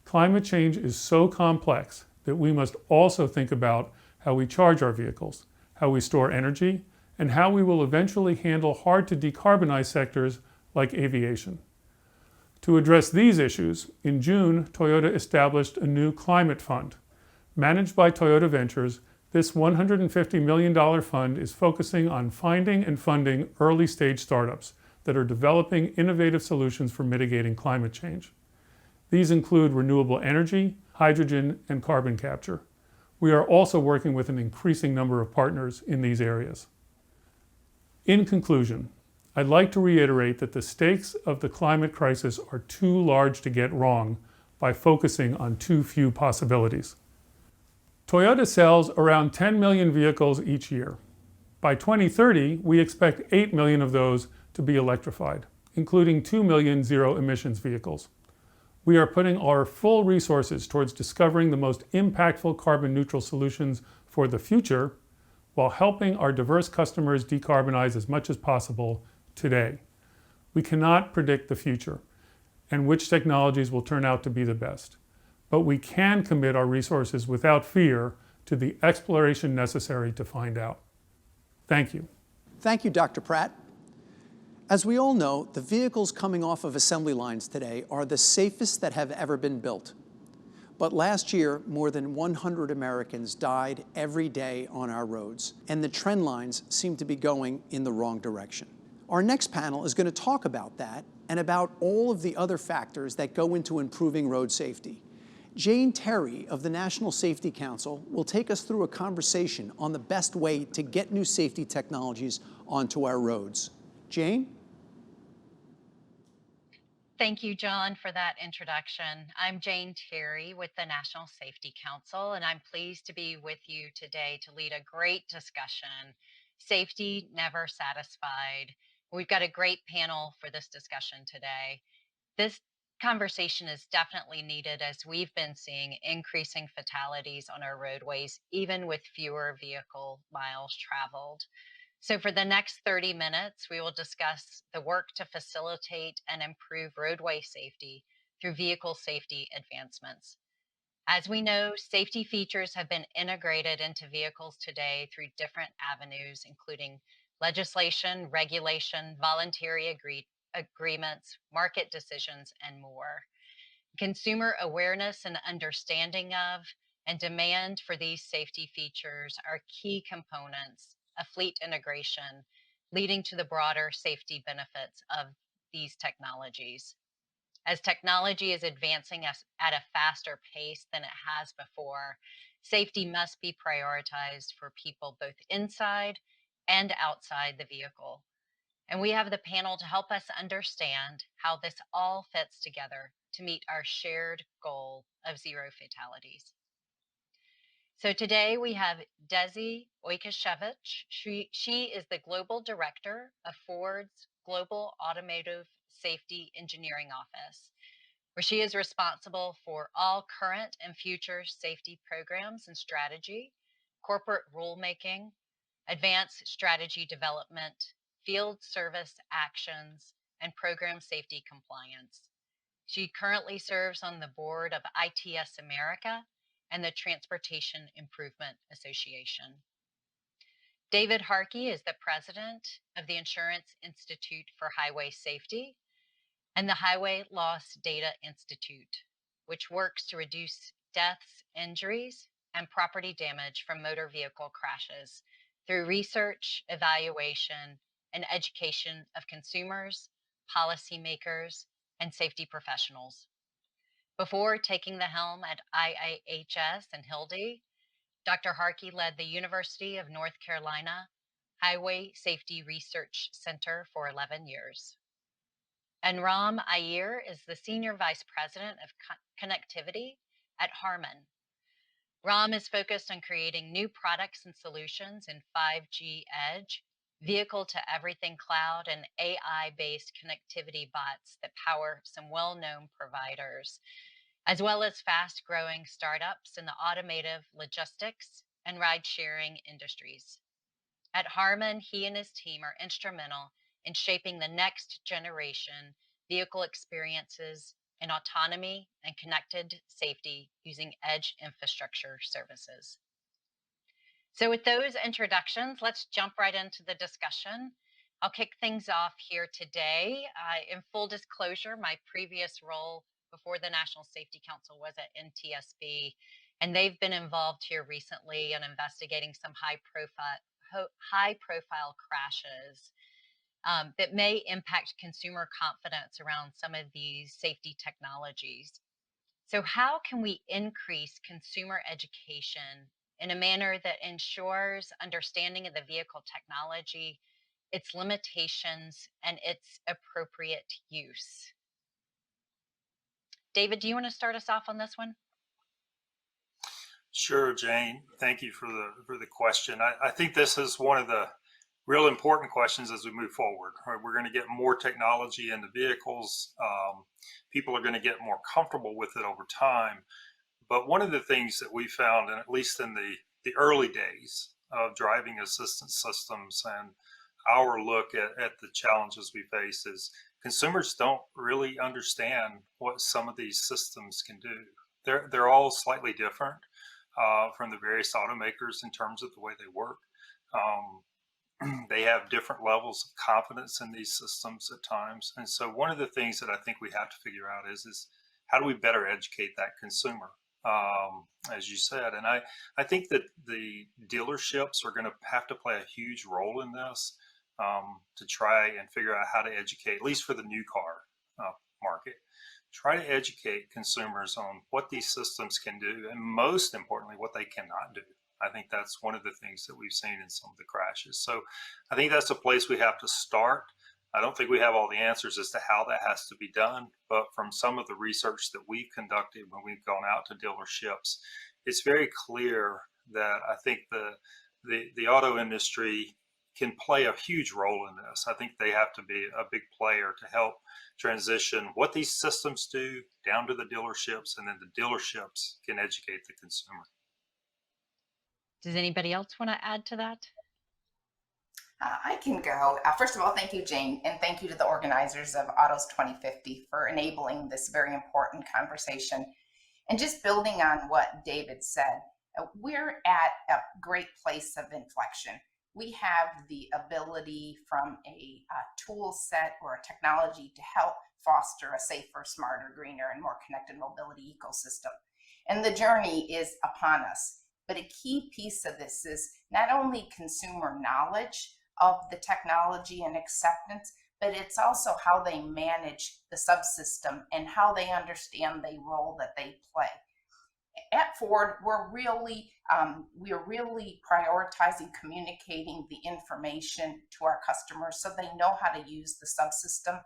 Climate change is so complex that we must also think about how we charge our vehicles, how we store energy, and how we will eventually handle hard-to-decarbonize sectors like aviation. To address these issues, in June, Toyota established a new climate fund. Managed by Toyota Ventures, this $150 million fund is focusing on finding and funding early-stage startups that are developing innovative solutions for mitigating climate change. These include renewable energy, hydrogen, and carbon capture. We are also working with an increasing number of partners in these areas. In conclusion, I'd like to reiterate that the stakes of the climate crisis are too large to get wrong by focusing on too few possibilities. Toyota sells around 10 million vehicles each year. By 2030, we expect 8 million of those to be electrified, including 2 million zero-emissions vehicles. We are putting our full resources towards discovering the most impactful carbon-neutral solutions for the future while helping our diverse customers decarbonize as much as possible today. We cannot predict the future and which technologies will turn out to be the best, but we can commit our resources without fear to the exploration necessary to find out. Thank you. Thank you, Dr. Pratt. As we all know, the vehicles coming off of assembly lines today are the safest that have ever been built. But last year, more than 100 Americans died every day on our roads, and the trend lines seem to be going in the wrong direction. Our next panel is going to talk about that and about all of the other factors that go into improving road safety. Jane Terry of the National Safety Council will take us through a conversation on the best way to get new safety technologies onto our roads. Jane? Thank you, John, for that introduction. I'm Jane Terry with the National Safety Council, and I'm pleased to be with you today to lead a great discussion, Safety Never Satisfied. We've got a great panel for this discussion today. This conversation is definitely needed as we've been seeing increasing fatalities on our roadways, even with fewer vehicle miles traveled. So for the next 30 minutes, we will discuss the work to facilitate and improve roadway safety through vehicle safety advancements. As we know, safety features have been integrated into vehicles today through different avenues, including legislation, regulation, voluntary agreements, market decisions, and more. Consumer awareness and understanding of and demand for these safety features are key components of fleet integration, leading to the broader safety benefits of these technologies. As technology is advancing at a faster pace than it has before, safety must be prioritized for people both inside and outside the vehicle. And we have the panel to help us understand how this all fits together to meet our shared goal of zero fatalities. So today we have Desi Oikashevich. She is the Global Director of Ford's Global Automotive Safety Engineering Office, where she is responsible for all current and future safety programs and strategy, corporate rulemaking, advanced strategy development, field service actions, and program safety compliance. She currently serves on the board of IHS America and the Transportation Improvement Association. David Harkey is the president of the Insurance Institute for Highway Safety and the Highway Loss Data Institute, which works to reduce deaths, injuries, and property damage from motor vehicle crashes through research, evaluation, and education of consumers, policymakers, and safety professionals. Before taking the helm at IIHS and Hildy, Dr. Harkey led the University of North Carolina Highway Safety Research Center for 11 years. And Ram Iyer is the Senior Vice President of Connectivity at Harman. Ram is focused on creating new products and solutions in 5G Edge, vehicle-to-everything cloud, and AI-based connectivity bots that power some well-known providers, as well as fast-growing startups in the automotive, logistics, and ride-sharing industries. At Harman, he and his team are instrumental in shaping the next generation vehicle experiences in autonomy and connected safety using edge infrastructure services. So with those introductions, let's jump right into the discussion. I'll kick things off here today. In full disclosure, my previous role before the National Safety Council was at NTSB, and they've been involved here recently in investigating some high-profile crashes that may impact consumer confidence around some of these safety technologies. So how can we increase consumer education in a manner that ensures understanding of the vehicle technology, its limitations, and its appropriate use? David, do you want to start us off on this one? Sure, Jane. Thank you for the question. I think this is one of the real important questions as we move forward. Right? We're going to get more technology in the vehicles. People are going to get more comfortable with it over time. But one of the things that we found, and at least in the early days of driving assistance systems and our look at the challenges we face, is consumers don't really understand what some of these systems can do. They're all slightly different from the various automakers in terms of the way they work. They have different levels of confidence in these systems at times. And so one of the things that I think we have to figure out is how do we better educate that consumer, as you said. And I think that the dealerships are going to have to play a huge role in this to try and figure out how to educate, at least for the new car market. Try to educate consumers on what these systems can do, and most importantly, what they cannot do. I think that's one of the things that we've seen in some of the crashes. So I think that's a place we have to start. I don't think we have all the answers as to how that has to be done, but from some of the research that we've conducted when we've gone out to dealerships, it's very clear that I think the auto industry can play a huge role in this. I think they have to be a big player to help transition what these systems do down to the dealerships, and then the dealerships can educate the consumer. Does anybody else want to add to that? I can go. First of all, thank you, Jane, and thank you to the organizers of Autos 2050 for enabling this very important conversation. And just building on what David said, we're at a great place of inflection. We have the ability from a tool set or a technology to help foster a safer, smarter, greener, and more connected mobility ecosystem. And the journey is upon us. But a key piece of this is not only consumer knowledge of the technology and acceptance, but it's also how they manage the subsystem and how they understand the role that they play. At Ford, we're really prioritizing communicating the information to our customers so they know how to use the subsystem.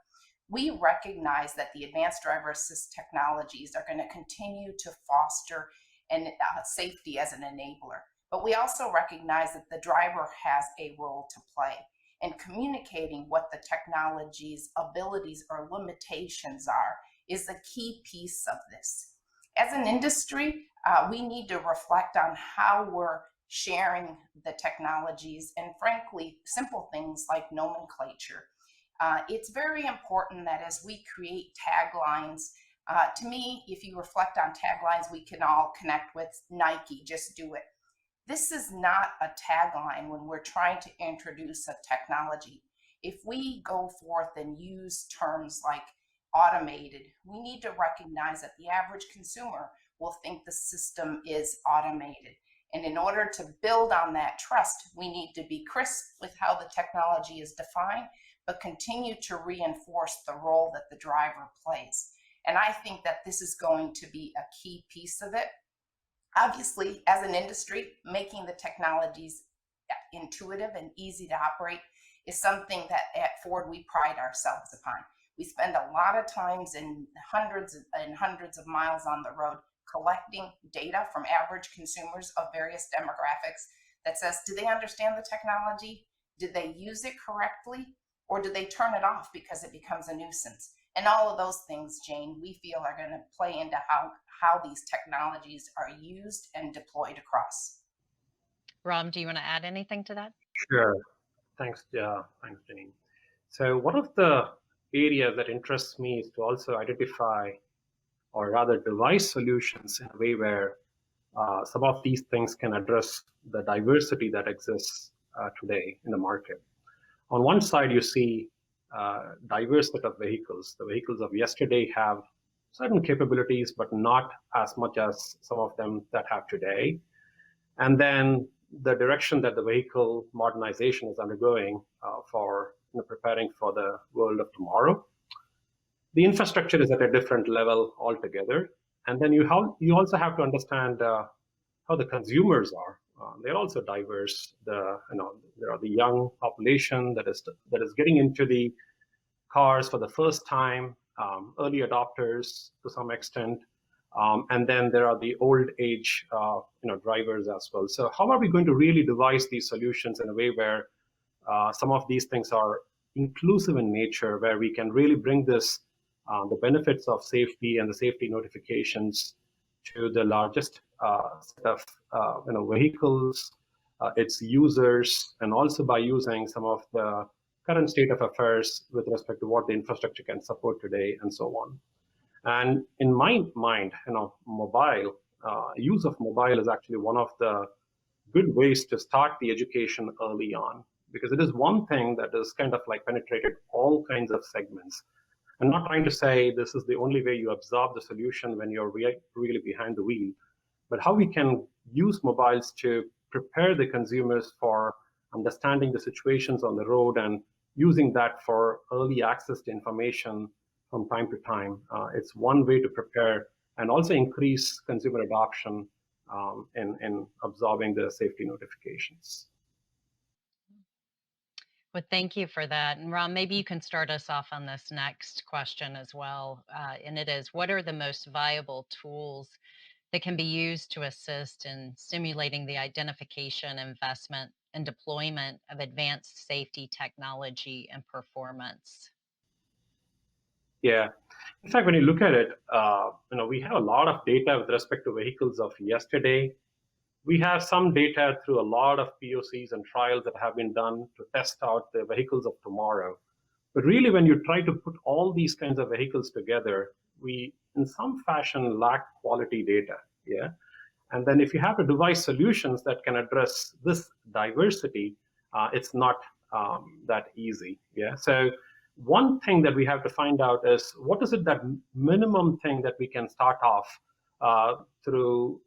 We recognize that the advanced driver assist technologies are going to continue to foster and safety as an enabler. But we also recognize that the driver has a role to play, and communicating what the technology's abilities or limitations are is a key piece of this. As an industry, we need to reflect on how we're sharing the technologies and, frankly, simple things like nomenclature. It's very important that as we create taglines, to me, if you reflect on taglines, we can all connect with Nike, just do it. This is not a tagline when we're trying to introduce a technology. If we go forth and use terms like automated, we need to recognize that the average consumer will think the system is automated. And in order to build on that trust, we need to be crisp with how the technology is defined, but continue to reinforce the role that the driver plays. And I think that this is going to be a key piece of it. Obviously, as an industry, making the technologies intuitive and easy to operate is something that at Ford we pride ourselves upon. We spend a lot of times and hundreds of miles on the road collecting data from average consumers of various demographics that says, do they understand the technology? Did they use it correctly? Or do they turn it off because it becomes a nuisance? And all of those things, Jane, we feel are going to play into how these technologies are used and deployed across. Ram, do you want to add anything to that? Sure. Thanks, Jane. So one of the areas that interests me is to also identify, or rather devise solutions in a way where some of these things can address the diversity that exists today in the market. On one side, you see diverse set of vehicles. The vehicles of yesterday have certain capabilities, but not as much as some of them that have today. And then the direction that the vehicle modernization is undergoing for preparing for the world of tomorrow. The infrastructure is at a different level altogether. And then you also have to understand how the consumers are. They're also diverse. There are the young population that is getting into the cars for the first time, early adopters to some extent, and then there are the old age drivers as well. So how are we going to really devise these solutions in a way where some of these things are inclusive in nature, where we can really bring this the benefits of safety and the safety notifications to the largest set of vehicles, its users, and also by using some of the current state of affairs with respect to what the infrastructure can support today and so on. And in my mind, mobile use of mobile is actually one of the good ways to start the education early on, because it is one thing that is kind of like penetrated all kinds of segments. I'm not trying to say this is the only way you absorb the solution when you're really behind the wheel, but how we can use mobiles to prepare the consumers for understanding the situations on the road and using that for early access to information from time to time. It's one way to prepare and also increase consumer adoption in absorbing the safety notifications. Well, thank you for that. And Ram, maybe you can start us off on this next question as well. And it is, what are the most viable tools that can be used to assist in stimulating the identification, investment, and deployment of advanced safety technology and performance? Yeah. In fact, when you look at it, we have a lot of data with respect to vehicles of yesterday. We have some data through a lot of POCs and trials that have been done to test out the vehicles of tomorrow. But really, when you try to put all these kinds of vehicles together, we, in some fashion, lack quality data. Yeah. And then if you have to devise solutions that can address this diversity, it's not that easy. Yeah. So One thing that we have to find out is what is it that minimum thing that we can start off through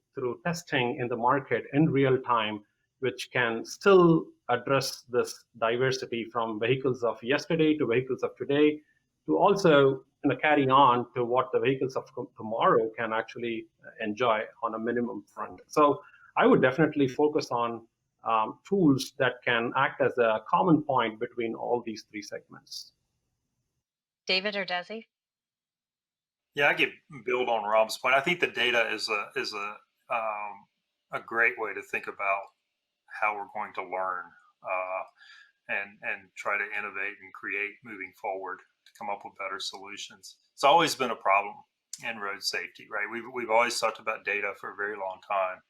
testing in the market in real time, which can still address this diversity from vehicles of yesterday to vehicles of today, to also carry on to what the vehicles of tomorrow can actually enjoy on a minimum front. So I would definitely focus on tools that can act as a common point between all these three segments. David or Desi? Yeah, I could build on Rob's point. I think the data is a great way to think about how we're going to learn and try to innovate and create moving forward to come up with better solutions. It's always been a problem in road safety, right? We've always talked about data for a very long time.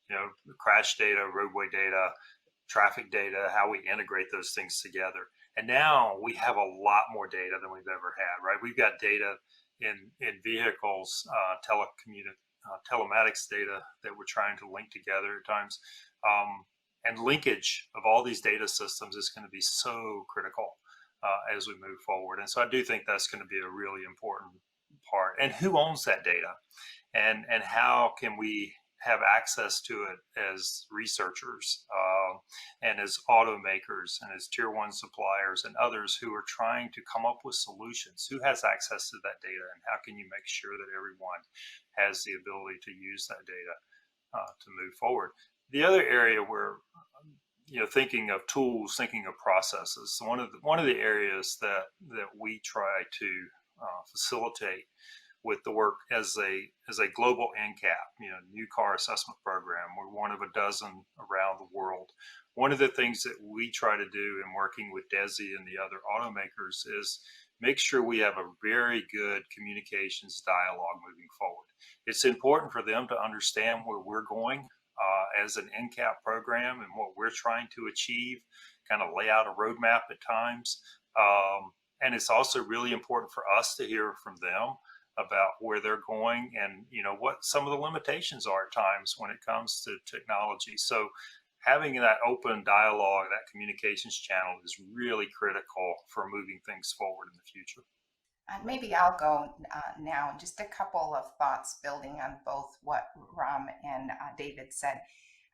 You know, crash data, roadway data, traffic data, how we integrate those things together. And now we have a lot more data than we've ever had, right? We've got data in vehicles, telematics data that we're trying to link together at times. And linkage of all these data systems is going to be so critical as we move forward. And so I do think that's going to be a really important part. And who owns that data? And how can we have access to it as researchers and as automakers and as tier one suppliers and others who are trying to come up with solutions? Who has access to that data, and how can you make sure that everyone has the ability to use that data to move forward? The other area where, you know, thinking of tools, thinking of processes, one of the areas that we try to facilitate with the work as a global NCAP, you know, new car assessment program. We're one of a dozen around the world. One of the things that we try to do in working with DESI and the other automakers is make sure we have a very good communications dialogue moving forward. It's important for them to understand where we're going as an NCAP program and what we're trying to achieve, kind of lay out a roadmap at times. And it's also really important for us to hear from them about where they're going and, you know, what some of the limitations are at times when it comes to technology. So having that open dialogue, that communications channel is really critical for moving things forward in the future. Maybe I'll go now. Just a couple of thoughts building on both what Ram and David said.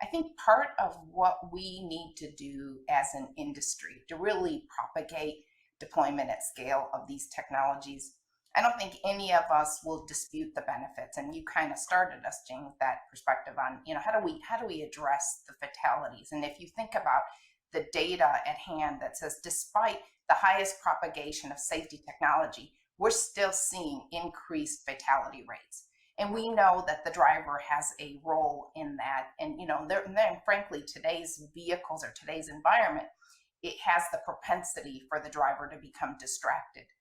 I think part of what we need to do as an industry to really propagate deployment at scale of these technologies, I don't think any of us will dispute the benefits. And you kind of started us, Jane, with that perspective on, you know, how do we address the fatalities? And if you think about the data at hand that says, despite the highest propagation of safety technology, we're still seeing increased fatality rates. And we know that the driver has a role in that. And, you know, frankly, today's vehicles or today's environment, it has the propensity for the driver to become distracted.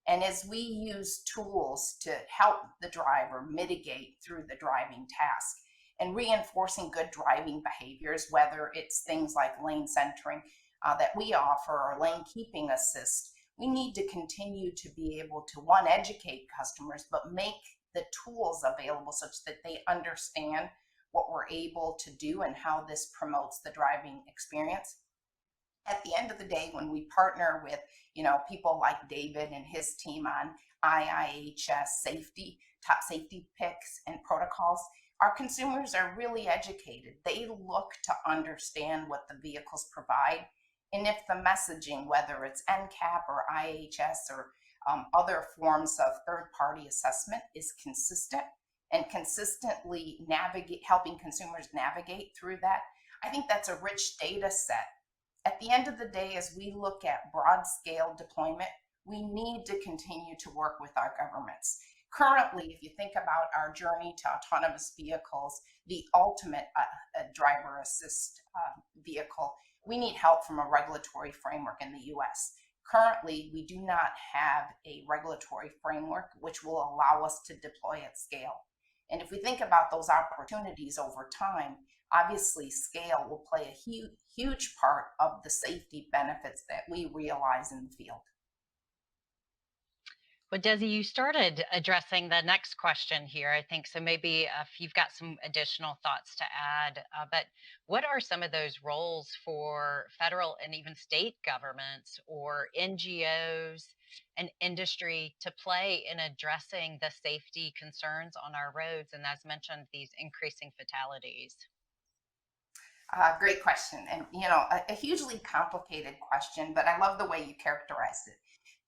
And as we use tools to help the driver mitigate through the driving task and reinforcing good driving behaviors, whether it's things like lane centering that we offer or lane keeping assist, we need to continue to be able to, one, educate customers, but make the tools available such that they understand what we're able to do and how this promotes the driving experience. At the end of the day, when we partner with, you know, people like David and his team on IHS safety, top safety picks and protocols, our consumers are really educated. They look to understand what the vehicles provide. And if the messaging, whether it's NCAP or IHS or other forms of third-party assessment, is consistent and consistently helping consumers navigate through that, I think that's a rich data set. At the end of the day, as we look at broad-scale deployment, we need to continue to work with our governments. Currently, if you think about our journey to autonomous vehicles, the ultimate driver assist vehicle, we need help from a regulatory framework in the US. Currently, we do not have a regulatory framework which will allow us to deploy at scale. And if we think about those opportunities over time, obviously scale will play a huge part of the safety benefits that we realize in the field. Well, Desi, you started addressing the next question here, I think. So maybe if you've got some additional thoughts to add, but what are some of those roles for federal and even state governments or NGOs and industry to play in addressing the safety concerns on our roads? And as mentioned, these increasing fatalities. Great question. And, a hugely complicated question, but I love the way you characterized it.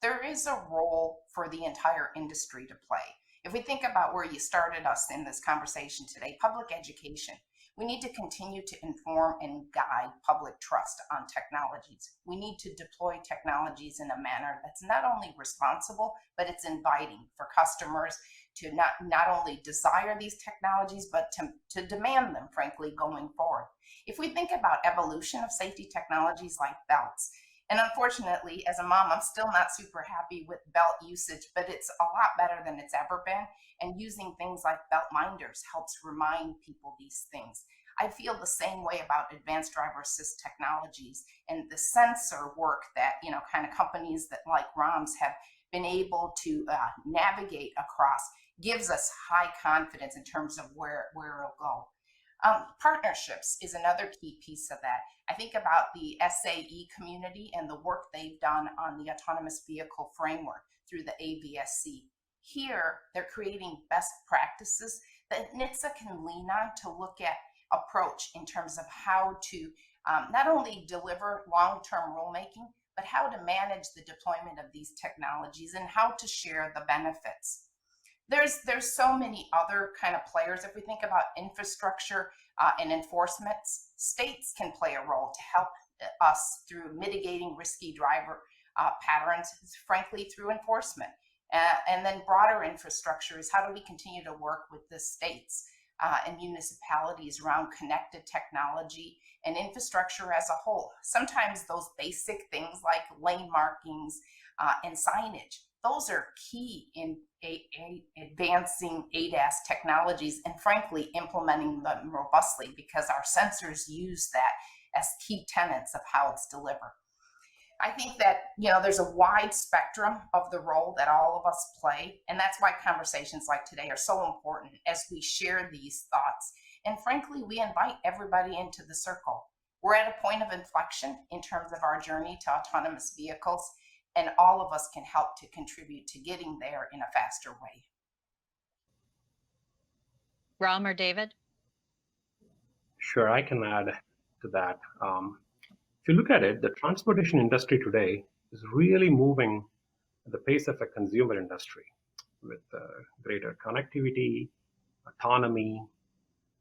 There is a role for the entire industry to play. If we think about where you started us in this conversation today, public education, we need to continue to inform and guide public trust on technologies. We need to deploy technologies in a manner that's not only responsible, but it's inviting for customers to not only desire these technologies, but to demand them, frankly, going forward. If we think about evolution of safety technologies like belts, and unfortunately, as a mom, I'm still not super happy with belt usage, but it's a lot better than it's ever been. And using things like belt minders helps remind people these things. I feel the same way about advanced driver assist technologies and the sensor work that, kind of companies that like ROMs have been able to navigate across gives us high confidence in terms of where it'll go. Partnerships is another key piece of that. I think about the SAE community and the work they've done on the autonomous vehicle framework through the AVSC. Here, they're creating best practices that NHTSA can lean on to look at approach in terms of how to not only deliver long-term rulemaking, but how to manage the deployment of these technologies and how to share the benefits. There's so many other kind of players. If we think about infrastructure and enforcement, states can play a role to help us through mitigating risky driver patterns, frankly, through enforcement. And then broader infrastructure is how do we continue to work with the states and municipalities around connected technology and infrastructure as a whole. Sometimes those basic things like lane markings and signage, those are key in advancing ADAS technologies and frankly implementing them robustly because our sensors use that as key tenets of how it's delivered. I think that there's a wide spectrum of the role that all of us play, and that's why conversations like today are so important as we share these thoughts. And frankly, we invite everybody into the circle. We're at a point of inflection in terms of our journey to autonomous vehicles, and all of us can help to contribute to getting there in a faster way. Ram or David? Sure, I can add to that. If you look at it, the transportation industry today is really moving at the pace of a consumer industry with greater connectivity, autonomy,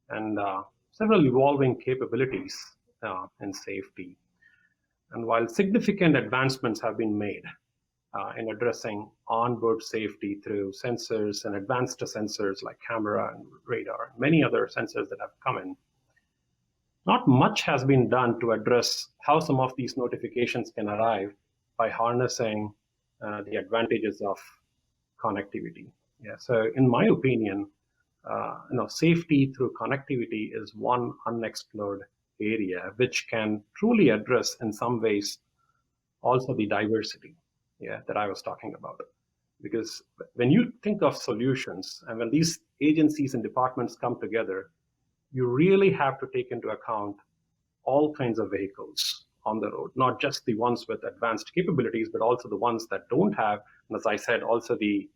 and several evolving capabilities in safety. And while significant advancements have been made in addressing onboard safety through sensors and advanced sensors like camera and radar, and many other sensors that have come in, not much has been done to address how some of these notifications can arrive by harnessing the advantages of connectivity. Yeah. So, in my opinion, safety through connectivity is one unexplored area which can truly address, in some ways, also the diversity, that I was talking about. Because when you think of solutions and when these agencies and departments come together, you really have to take into account all kinds of vehicles on the road, not just the ones with advanced capabilities, but also the ones that don't have, and as I said, also the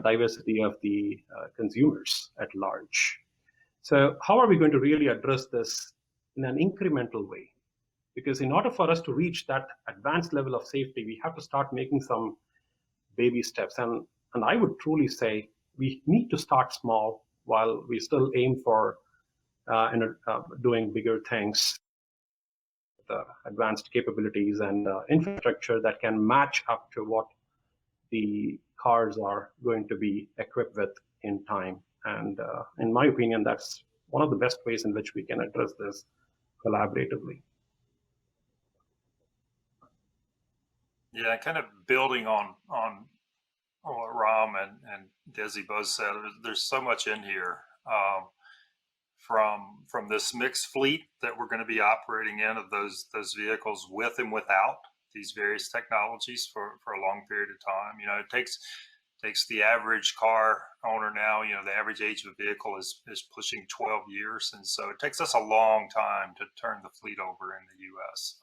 diversity of the consumers at large. So how are we going to really address this in an incremental way? Because in order for us to reach that advanced level of safety, we have to start making some baby steps. And I would truly say we need to start small while we still aim for doing bigger things, the advanced capabilities and infrastructure that can match up to what the cars are going to be equipped with in time. And in my opinion, that's one of the best ways in which we can address this collaboratively. Yeah, kind of building on what Ram and Desi both said, there's so much in here. From this mixed fleet that we're going to be operating in of those vehicles with and without these various technologies for a long period of time. It takes Takes the average car owner now, the average age of a vehicle is pushing 12 years. And so it takes us a long time to turn the fleet over in the US.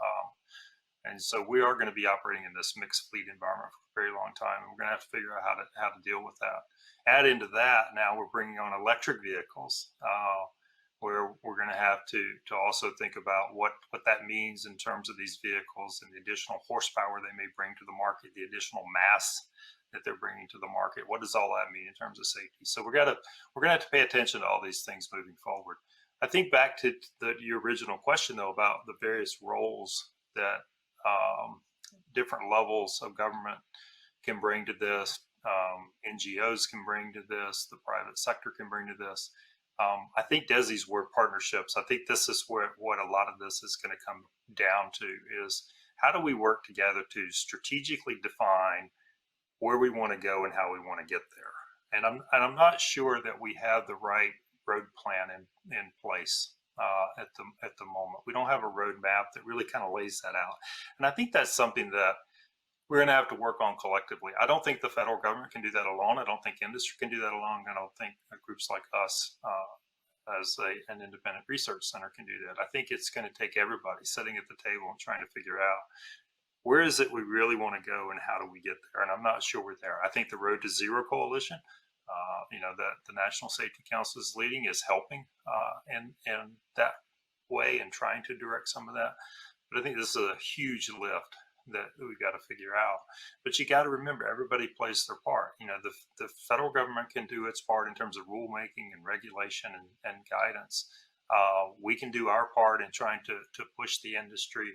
And so we are going to be operating in this mixed fleet environment for a very long time. And we're going to have to figure out how to deal with that. Add into that, now we're bringing on electric vehicles, where we're going to have to also think about what that means in terms of these vehicles and the additional horsepower they may bring to the market, the additional mass that they're bringing to the market. What does all that mean in terms of safety? So we're gonna have to pay attention to all these things moving forward. I think back to your original question though about the various roles that different levels of government can bring to this, NGOs can bring to this, the private sector can bring to this. I think Desi's word partnerships. I think this is what a lot of this is going to come down to is how do we work together to strategically define where we want to go and how we want to get there. And I'm not sure that we have the right road plan in place at the moment. We don't have a roadmap that really kind of lays that out. And I think that's something that we're going to have to work on collectively. I don't think the federal government can do that alone. I don't think industry can do that alone. I don't think groups like us as an independent research center can do that. I think it's going to take everybody sitting at the table and trying to figure out where is it we really want to go and how do we get there? And I'm not sure we're there. I think the Road to Zero Coalition, that the National Safety Council is leading, is helping in that way and trying to direct some of that. But I think this is a huge lift that we've got to figure out. But you got to remember, everybody plays their part. The federal government can do its part in terms of rulemaking and regulation and guidance. We can do our part in trying to push the industry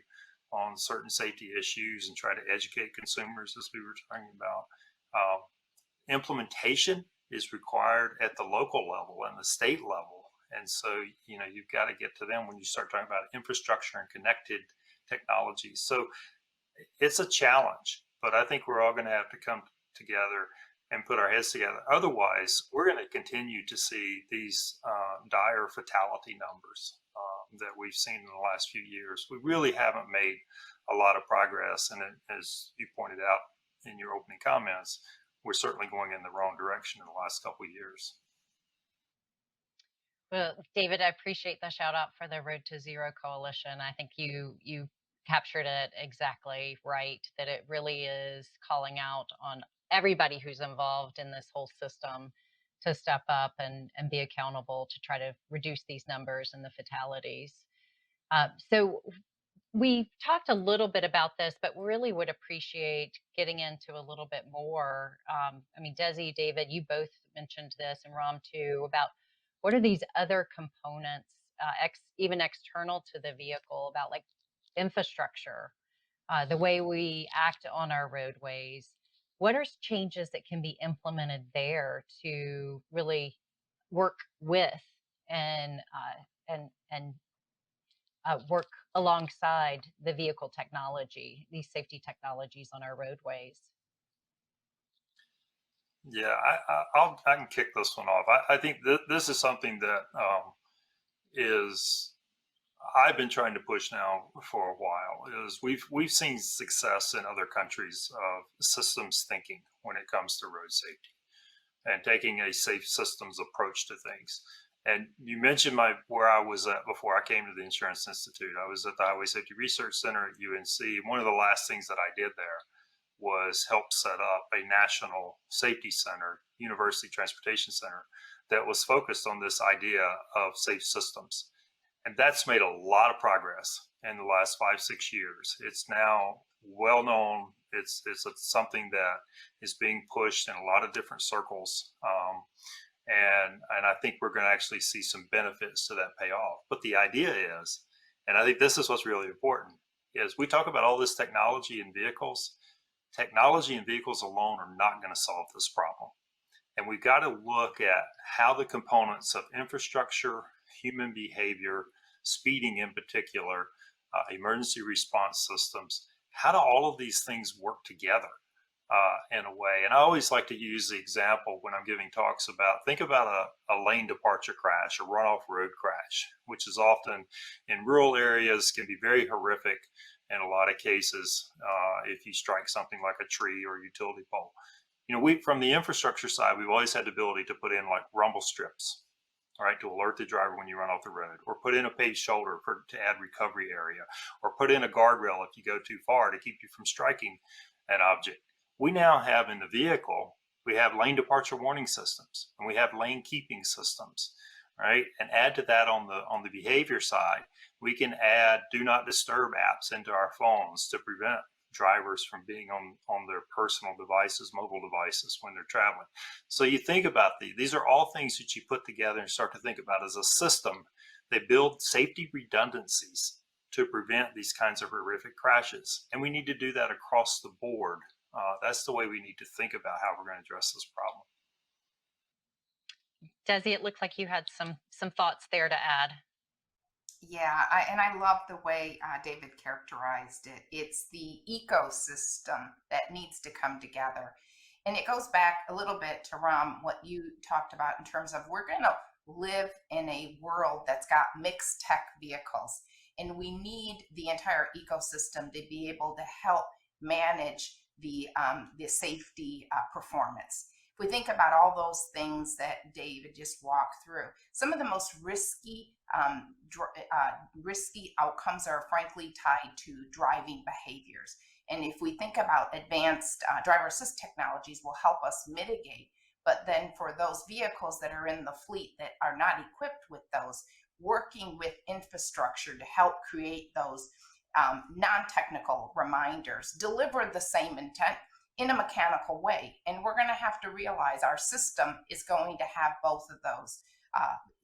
on certain safety issues and try to educate consumers, as we were talking about. Implementation is required at the local level and the state level. And so, you've got to get to them when you start talking about infrastructure and connected technologies. So it's a challenge, but I think we're all going to have to come together and put our heads together. Otherwise, we're going to continue to see these dire fatality numbers that we've seen in the last few years. We really haven't made a lot of progress. And as you pointed out in your opening comments, we're certainly going in the wrong direction in the last couple of years. Well, David, I appreciate the shout out for the Road to Zero Coalition. I think you captured it exactly right, that it really is calling out on everybody who's involved in this whole system to step up and be accountable to try to reduce these numbers and the fatalities. So we talked a little bit about this, but really would appreciate getting into a little bit more. Desi, David, you both mentioned this, and Ram too, about what are these other components, even external to the vehicle, about like infrastructure, the way we act on our roadways. What are changes that can be implemented there to really work with and work alongside the vehicle technology, these safety technologies on our roadways? Yeah, I can kick this one off. I think this is something that I've been trying to push now for a while. Is we've seen success in other countries of systems thinking when it comes to road safety and taking a safe systems approach to things. And you mentioned where I was at before I came to the Insurance Institute. I was at the Highway Safety Research Center at UNC. One of the last things that I did there was help set up a national safety center, University Transportation Center, that was focused on this idea of safe systems. And that's made a lot of progress in the last 5-6 years. It's now well known. It's something that is being pushed in a lot of different circles. And I think we're going to actually see some benefits to that pay off. But the idea is, and I think this is what's really important, is we talk about all this technology in vehicles. Technology in vehicles alone are not going to solve this problem. And we've got to look at how the components of infrastructure, human behavior, speeding in particular, emergency response systems, how do all of these things work together in a way? And I always like to use the example when I'm giving talks about, think about a lane departure crash, a runoff road crash, which is often in rural areas can be very horrific in a lot of cases if you strike something like a tree or a utility pole. we from the infrastructure side, we've always had the ability to put in like rumble strips, all right, to alert the driver when you run off the road, or put in a paved shoulder to add recovery area, or put in a guardrail if you go too far to keep you from striking an object. We now have in the vehicle, we have lane departure warning systems, and we have lane keeping systems, right? And add to that on the behavior side, we can add do not disturb apps into our phones to prevent drivers from being on their personal devices, mobile devices when they're traveling. So you think about these are all things that you put together and start to think about as a system. They build safety redundancies to prevent these kinds of horrific crashes. And we need to do that across the board. That's the way we need to think about how we're going to address this problem. Desi, it looked like you had some thoughts there to add. Yeah, I love the way David characterized it. It's the ecosystem that needs to come together. And it goes back a little bit to Ram, what you talked about in terms of we're going to live in a world that's got mixed tech vehicles. And we need the entire ecosystem to be able to help manage the safety performance. If we think about all those things that David just walked through, some of the most risky outcomes are frankly tied to driving behaviors. And if we think about advanced driver assist technologies will help us mitigate, but then for those vehicles that are in the fleet that are not equipped with those, working with infrastructure to help create those non-technical reminders, deliver the same intent in a mechanical way. And we're going to have to realize our system is going to have both of those,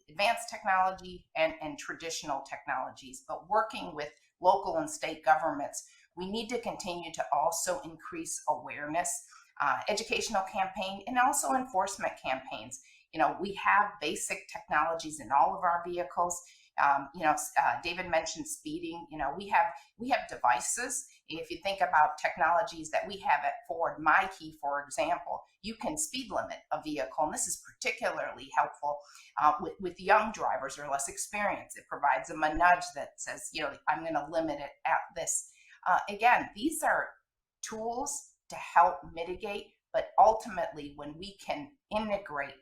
advanced technology and traditional technologies. But working with local and state governments, we need to continue to also increase awareness, educational campaign, and also enforcement campaigns. We have basic technologies in all of our vehicles. David mentioned speeding. We have devices. If you think about technologies that we have at Ford, MyKey, for example, you can speed limit a vehicle, and this is particularly helpful with young drivers or less experienced. It provides them a nudge that says, I'm going to limit it at this. Again, these are tools to help mitigate, but ultimately, when we can integrate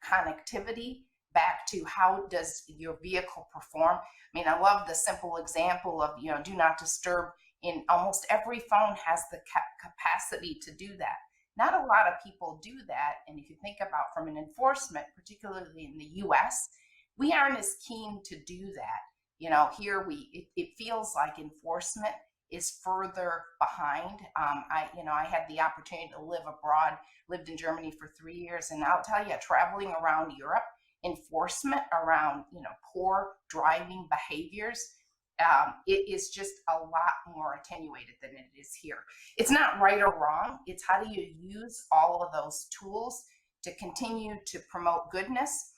connectivity back to how does your vehicle perform. I love the simple example of, do not disturb. In almost every phone has the capacity to do that. Not a lot of people do that. And if you think about from an enforcement, particularly in the US, we aren't as keen to do that. Here it feels like enforcement is further behind. I had the opportunity to live abroad, lived in Germany for 3 years. And I'll tell you, traveling around Europe, enforcement around, poor driving behaviors, it is just a lot more attenuated than it is here. It's not right or wrong. It's how do you use all of those tools to continue to promote goodness.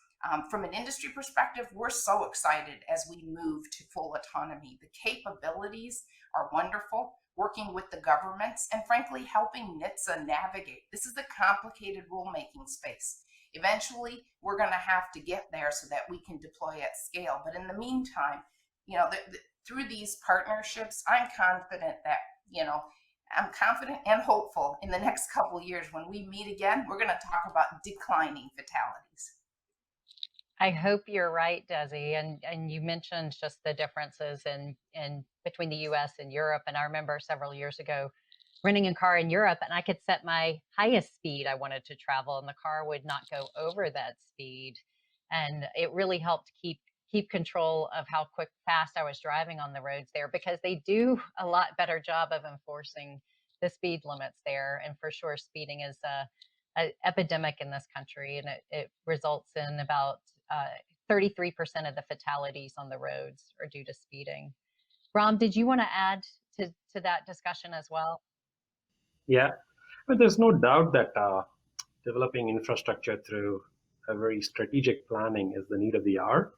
From an industry perspective, we're so excited as we move to full autonomy. The capabilities are wonderful, working with the governments and frankly, helping NHTSA navigate. This is a complicated rulemaking space. Eventually, we're going to have to get there so that we can deploy at scale. But in the meantime, through these partnerships, I'm confident that, I'm confident and hopeful in the next couple of years when we meet again, we're going to talk about declining fatalities. I hope you're right, Desi. And you mentioned just the differences in between the US and Europe. And I remember several years ago renting a car in Europe, and I could set my highest speed I wanted to travel, and the car would not go over that speed. And it really helped keep control of how fast I was driving on the roads there, because they do a lot better job of enforcing the speed limits there. And for sure, speeding is an epidemic in this country, and it results in about 33% of the fatalities on the roads are due to speeding. Ram, did you want to add to that discussion as well? Yeah, but there's no doubt that developing infrastructure through a very strategic planning is the need of the hour.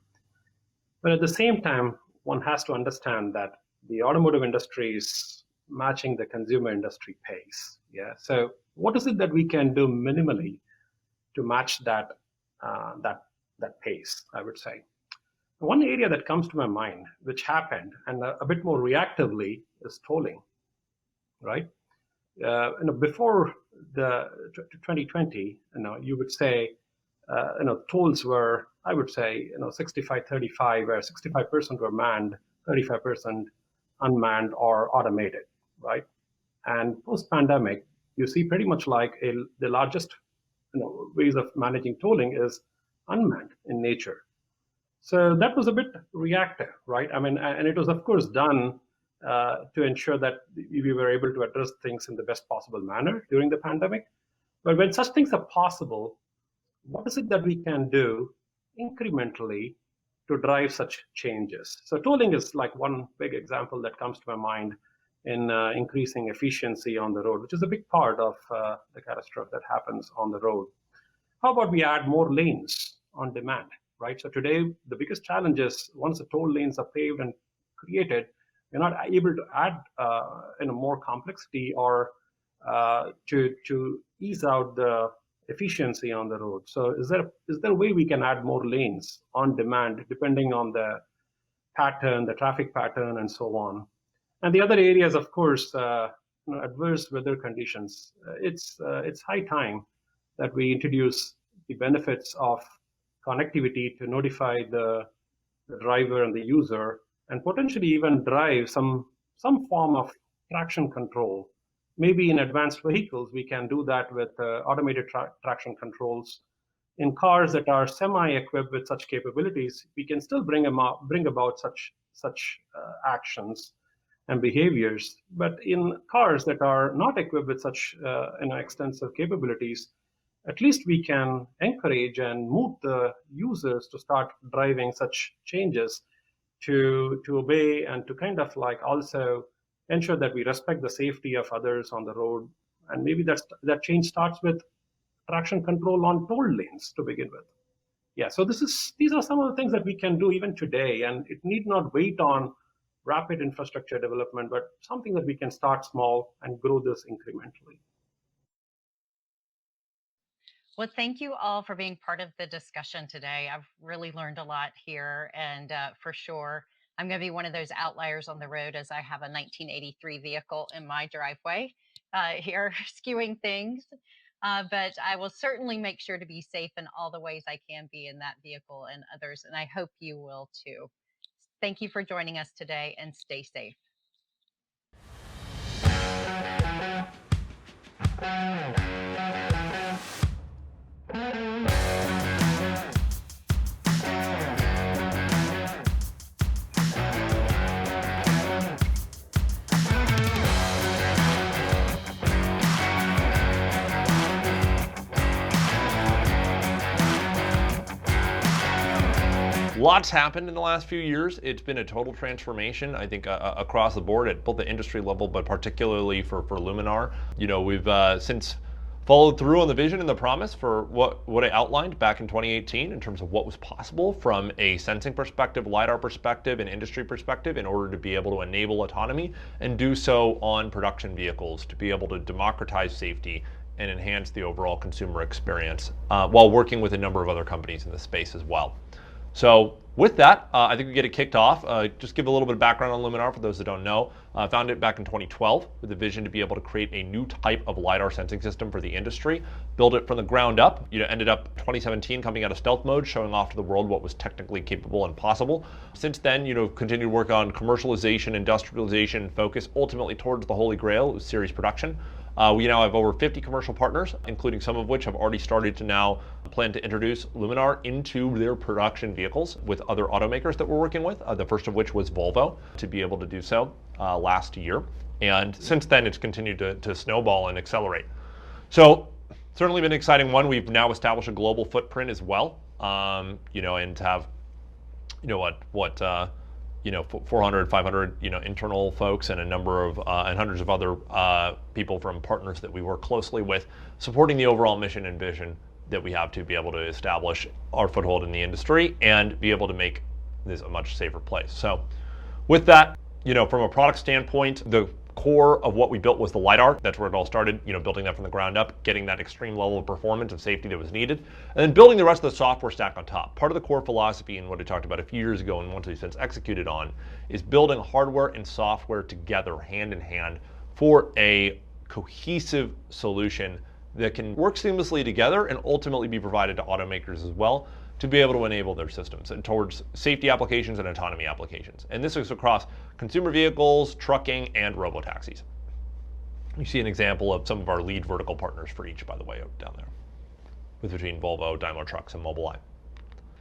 But at the same time, one has to understand that the automotive industry is matching the consumer industry pace. Yeah. So what is it that we can do minimally to match that pace, I would say? One area that comes to my mind, which happened, and a bit more reactively, is tolling, right? Before the 2020, you would say, tolls were, I would say, 65-35, where 65% were manned, 35% unmanned or automated, right? And post-pandemic, you see pretty much like the largest ways of managing tolling is unmanned in nature. So that was a bit reactive, right? I mean, and it was of course done to ensure that we were able to address things in the best possible manner during the pandemic. But when such things are possible, what is it that we can do incrementally to drive such changes? So tolling is like one big example that comes to my mind in increasing efficiency on the road, which is a big part of the catastrophe that happens on the road. How about we add more lanes on demand, right? So today, the biggest challenge is once the toll lanes are paved and created, you're not able to add more complexity or to ease out the efficiency on the road. So is there a way we can add more lanes on demand depending on the pattern, the traffic pattern, and so on? And the other areas, of course, adverse weather conditions. It's high time that we introduce the benefits of connectivity to notify the driver and the user, and potentially even drive some form of traction control. Maybe in advanced vehicles, we can do that with automated traction controls. In cars that are semi-equipped with such capabilities, we can still bring about such actions and behaviors. But in cars that are not equipped with such extensive capabilities, at least we can encourage and move the users to start driving such changes to obey and to kind of like also ensure that we respect the safety of others on the road. And maybe that change starts with traction control on toll lanes to begin with. Yeah, so these are some of the things that we can do even today, and it need not wait on rapid infrastructure development, but something that we can start small and grow this incrementally. Well, thank you all for being part of the discussion today. I've really learned a lot here, and for sure, I'm going to be one of those outliers on the road as I have a 1983 vehicle in my driveway here, skewing things. But I will certainly make sure to be safe in all the ways I can be in that vehicle and others, and I hope you will too. Thank you for joining us today, and stay safe. Lots happened in the last few years. It's been a total transformation, I think, across the board at both the industry level, but particularly for Luminar. We've since followed through on the vision and the promise for what I outlined back in 2018 in terms of what was possible from a sensing perspective, LiDAR perspective, and industry perspective in order to be able to enable autonomy and do so on production vehicles to be able to democratize safety and enhance the overall consumer experience while working with a number of other companies in the space as well. So with that, I think we get it kicked off. Just give a little bit of background on Luminar for those that don't know. Founded it back in 2012 with a vision to be able to create a new type of LiDAR sensing system for the industry. Build it from the ground up. Ended up 2017 coming out of stealth mode, showing off to the world what was technically capable and possible. Since then, continued to work on commercialization, industrialization, focus ultimately towards the holy grail, series production. We now have over 50 commercial partners, including some of which have already started to now plan to introduce Luminar into their production vehicles with other automakers that we're working with, the first of which was Volvo, to be able to do so last year. And since then, it's continued to snowball and accelerate. So certainly been an exciting one. We've now established a global footprint as well, and have, 400, 500, internal folks and a number of and hundreds of other people from partners that we work closely with, supporting the overall mission and vision that we have to be able to establish our foothold in the industry and be able to make this a much safer place. So with that, from a product standpoint, the core of what we built was the LiDAR. That's where it all started, building that from the ground up, getting that extreme level of performance and safety that was needed, and then building the rest of the software stack on top. Part of the core philosophy and what I talked about a few years ago and once we've since executed on is building hardware and software together hand in hand for a cohesive solution that can work seamlessly together and ultimately be provided to automakers as well to be able to enable their systems and towards safety applications and autonomy applications. And this is across consumer vehicles, trucking, and robotaxis. You see an example of some of our lead vertical partners for each, by the way, down there, with between Volvo, Daimler Trucks, and Mobileye.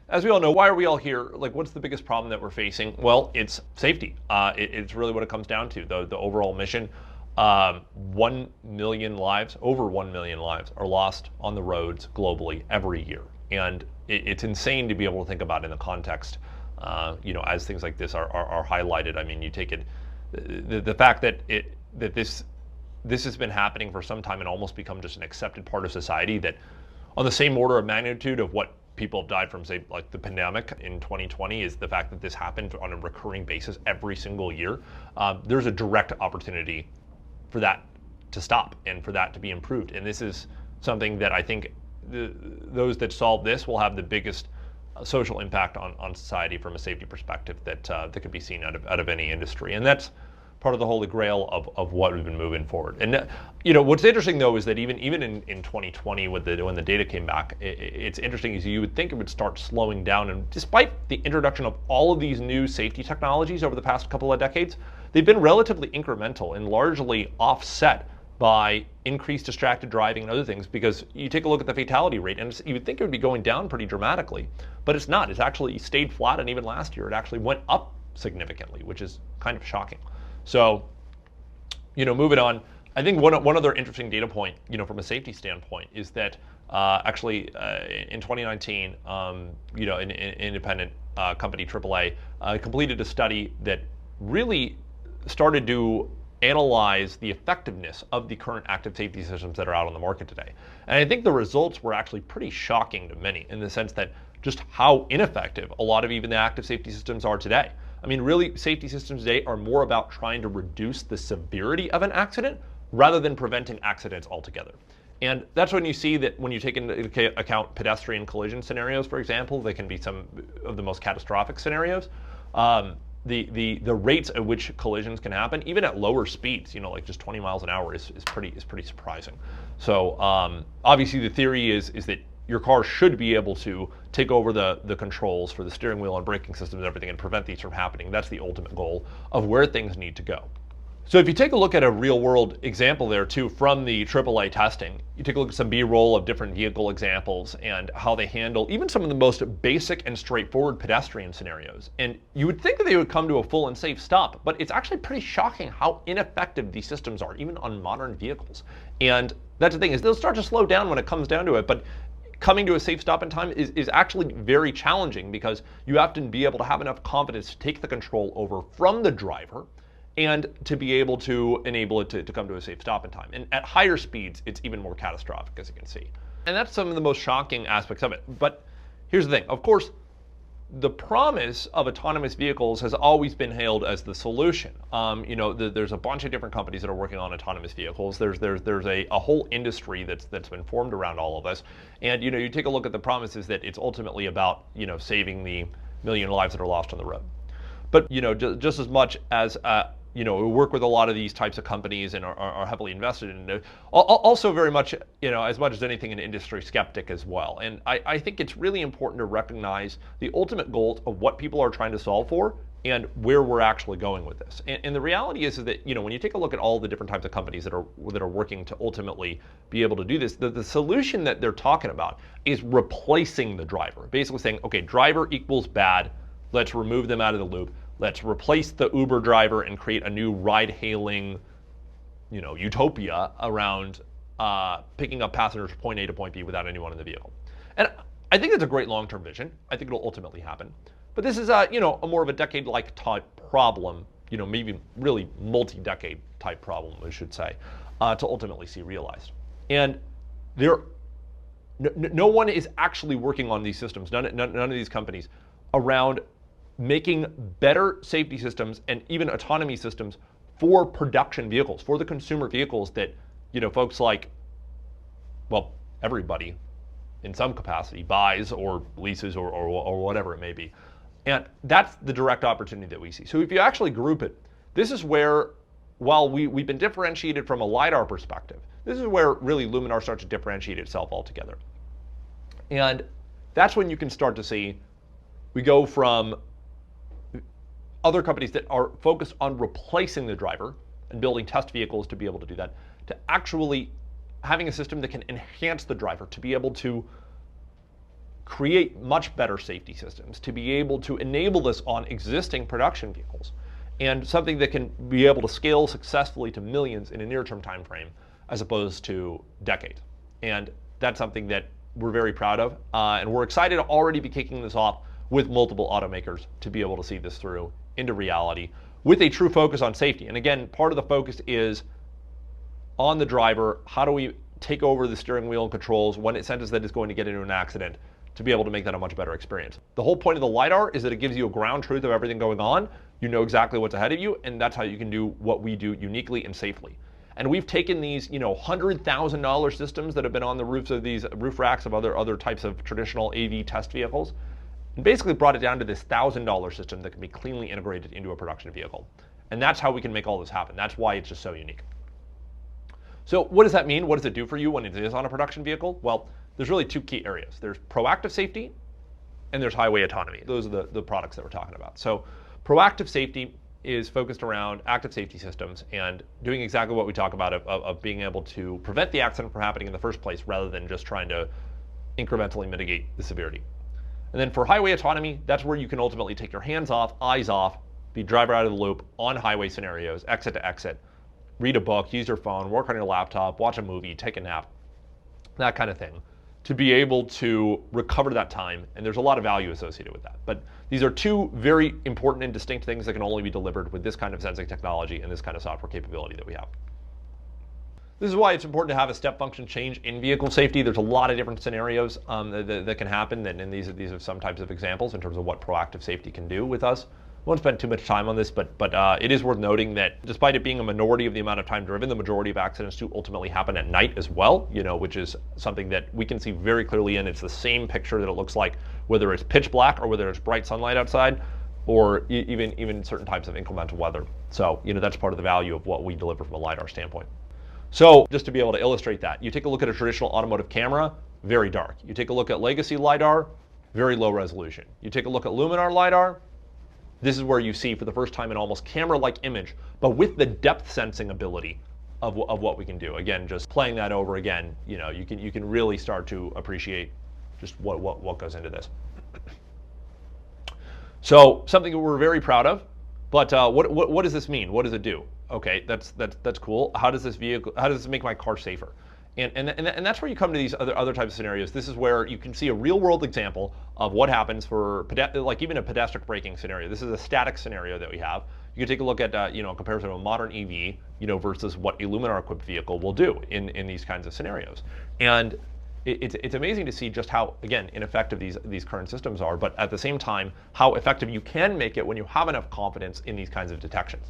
As we all know, why are we all here? Like, what's the biggest problem that we're facing? Well, it's safety. It's really what it comes down to. The overall mission, 1 million lives, over 1 million lives are lost on the roads globally every year. And it's insane to be able to think about in the context, as things like this are highlighted. I mean, you take it, the fact that this has been happening for some time and almost become just an accepted part of society, that on the same order of magnitude of what people have died from, say, like the pandemic in 2020, is the fact that this happened on a recurring basis every single year. There's a direct opportunity for that to stop and for that to be improved. And this is something that I think those that solve this will have the biggest social impact on society from a safety perspective that could be seen out of any industry. And that's part of the holy grail of what we've been moving forward. And what's interesting though is that even in 2020 when the data came back, it's interesting is you would think it would start slowing down. And despite the introduction of all of these new safety technologies over the past couple of decades, they've been relatively incremental and largely offset by increased distracted driving and other things, because you take a look at the fatality rate and you would think it would be going down pretty dramatically, but it's not. It's actually stayed flat, and even last year it actually went up significantly, which is kind of shocking. So, moving on, I think one other interesting data point, from a safety standpoint, is that in 2019, an independent company, AAA, completed a study that really started to analyze the effectiveness of the current active safety systems that are out on the market today. And I think the results were actually pretty shocking to many, in the sense that just how ineffective a lot of even the active safety systems are today. I mean, really, safety systems today are more about trying to reduce the severity of an accident rather than preventing accidents altogether. And that's when you see that when you take into account pedestrian collision scenarios, for example, they can be some of the most catastrophic scenarios. The rates at which collisions can happen, even at lower speeds, like just 20 miles an hour, is pretty surprising. So obviously the theory is that your car should be able to take over the controls for the steering wheel and braking systems and everything and prevent these from happening. That's the ultimate goal of where things need to go. So if you take a look at a real world example there too from the AAA testing, you take a look at some B-roll of different vehicle examples and how they handle even some of the most basic and straightforward pedestrian scenarios. And you would think that they would come to a full and safe stop, but it's actually pretty shocking how ineffective these systems are, even on modern vehicles. And that's the thing, is they'll start to slow down when it comes down to it, but coming to a safe stop in time is actually very challenging, because you have to be able to have enough confidence to take the control over from the driver and to be able to enable it to come to a safe stop in time. And at higher speeds, it's even more catastrophic, as you can see. And that's some of the most shocking aspects of it. But here's the thing. Of course, the promise of autonomous vehicles has always been hailed as the solution. There's a bunch of different companies that are working on autonomous vehicles. There's a whole industry that's been formed around all of this. And you take a look at the promises that it's ultimately about saving the million lives that are lost on the road. But just as much as we work with a lot of these types of companies and are heavily invested in it. Also very much, as much as anything, an industry skeptic as well. And I think it's really important to recognize the ultimate goals of what people are trying to solve for and where we're actually going with this. And the reality is that, when you take a look at all the different types of companies that are working to ultimately be able to do this, the solution that they're talking about is replacing the driver. Basically saying, okay, driver equals bad, let's remove them out of the loop. Let's replace the Uber driver and create a new ride-hailing, utopia around picking up passengers from point A to point B without anyone in the vehicle. And I think it's a great long-term vision. I think it'll ultimately happen. But this is a more of a decade-like type problem, maybe really multi-decade type problem, I should say, to ultimately see realized. And no one is actually working on these systems, none of these companies, around making better safety systems and even autonomy systems for production vehicles, for the consumer vehicles that, folks like, well, everybody in some capacity buys or leases or whatever it may be. And that's the direct opportunity that we see. So if you actually group it, this is where, while we've been differentiated from a LiDAR perspective, This is where really Luminar starts to differentiate itself altogether. And that's when you can start to see we go from other companies that are focused on replacing the driver and building test vehicles to be able to do that, to actually having a system that can enhance the driver, to be able to create much better safety systems, to be able to enable this on existing production vehicles, and something that can be able to scale successfully to millions in a near-term time frame as opposed to decades. And that's something that we're very proud of, and we're excited to already be kicking this off with multiple automakers to be able to see this through into reality with a true focus on safety. And again, part of the focus is on the driver. How do we take over the steering wheel and controls when it senses that it's going to get into an accident to be able to make that a much better experience? The whole point of the LiDAR is that it gives you a ground truth of everything going on. You know exactly what's ahead of you, and that's how you can do what we do uniquely and safely. And we've taken these, $100,000 systems that have been on the roofs of these roof racks of other types of traditional AV test vehicles, and basically brought it down to this $1,000 system that can be cleanly integrated into a production vehicle. And that's how we can make all this happen. That's why it's just so unique. So what does that mean? What does it do for you when it is on a production vehicle? Well, there's really two key areas. There's proactive safety and there's highway autonomy. Those are the products that we're talking about. So proactive safety is focused around active safety systems and doing exactly what we talk about of being able to prevent the accident from happening in the first place rather than just trying to incrementally mitigate the severity. And then for highway autonomy, that's where you can ultimately take your hands off, eyes off, be driver out of the loop on highway scenarios, exit to exit, read a book, use your phone, work on your laptop, watch a movie, take a nap, that kind of thing, to be able to recover that time. And there's a lot of value associated with that. But these are two very important and distinct things that can only be delivered with this kind of sensing technology and this kind of software capability that we have. This is why it's important to have a step function change in vehicle safety. There's a lot of different scenarios that can happen, and these are some types of examples in terms of what proactive safety can do with us. I won't spend too much time on this, but it is worth noting that despite it being a minority of the amount of time driven, the majority of accidents do ultimately happen at night as well, which is something that we can see very clearly in. It's the same picture that it looks like, whether it's pitch black or whether it's bright sunlight outside, or even certain types of inclement weather. So, that's part of the value of what we deliver from a LiDAR standpoint. So just to be able to illustrate that, you take a look at a traditional automotive camera, very dark. You take a look at legacy LiDAR, very low resolution. You take a look at Luminar LiDAR, this is where you see for the first time an almost camera-like image, but with the depth sensing ability of what we can do. Again, just playing that over again, you can really start to appreciate just what goes into this. So something that we're very proud of, but what does this mean? What does it do? Okay, that's cool. How does this make my car safer? And that's where you come to these other types of scenarios. This is where you can see a real world example of what happens for like even a pedestrian braking scenario. This is a static scenario that we have. You can take a look at a comparison of a modern EV, versus what a Luminar equipped vehicle will do in these kinds of scenarios. And it's amazing to see just how, again, ineffective these current systems are, but at the same time, how effective you can make it when you have enough confidence in these kinds of detections.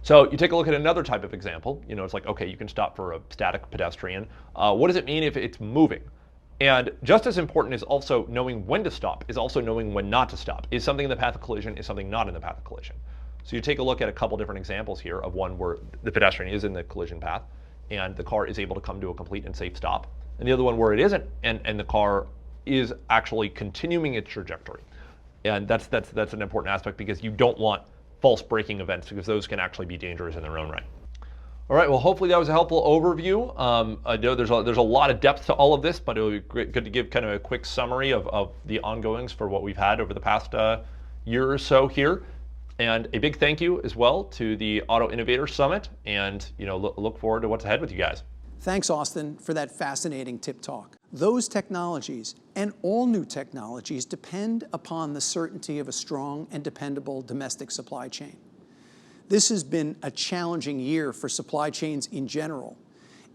So you take a look at another type of example. It's like, okay, you can stop for a static pedestrian. What does it mean if it's moving? And just as important is also knowing when to stop, is also knowing when not to stop. Is something in the path of collision, is something not in the path of collision? So you take a look at a couple different examples here of one where the pedestrian is in the collision path and the car is able to come to a complete and safe stop. And the other one where it isn't, and the car is actually continuing its trajectory. And that's an important aspect because you don't want false braking events because those can actually be dangerous in their own right. All right, well, hopefully that was a helpful overview. I know there's a lot of depth to all of this, but it would be good to give kind of a quick summary of the ongoings for what we've had over the past year or so here. And a big thank you as well to the Auto Innovators Summit, and look forward to what's ahead with you guys. Thanks, Austin, for that fascinating tip talk. Those technologies and all new technologies depend upon the certainty of a strong and dependable domestic supply chain. This has been a challenging year for supply chains in general.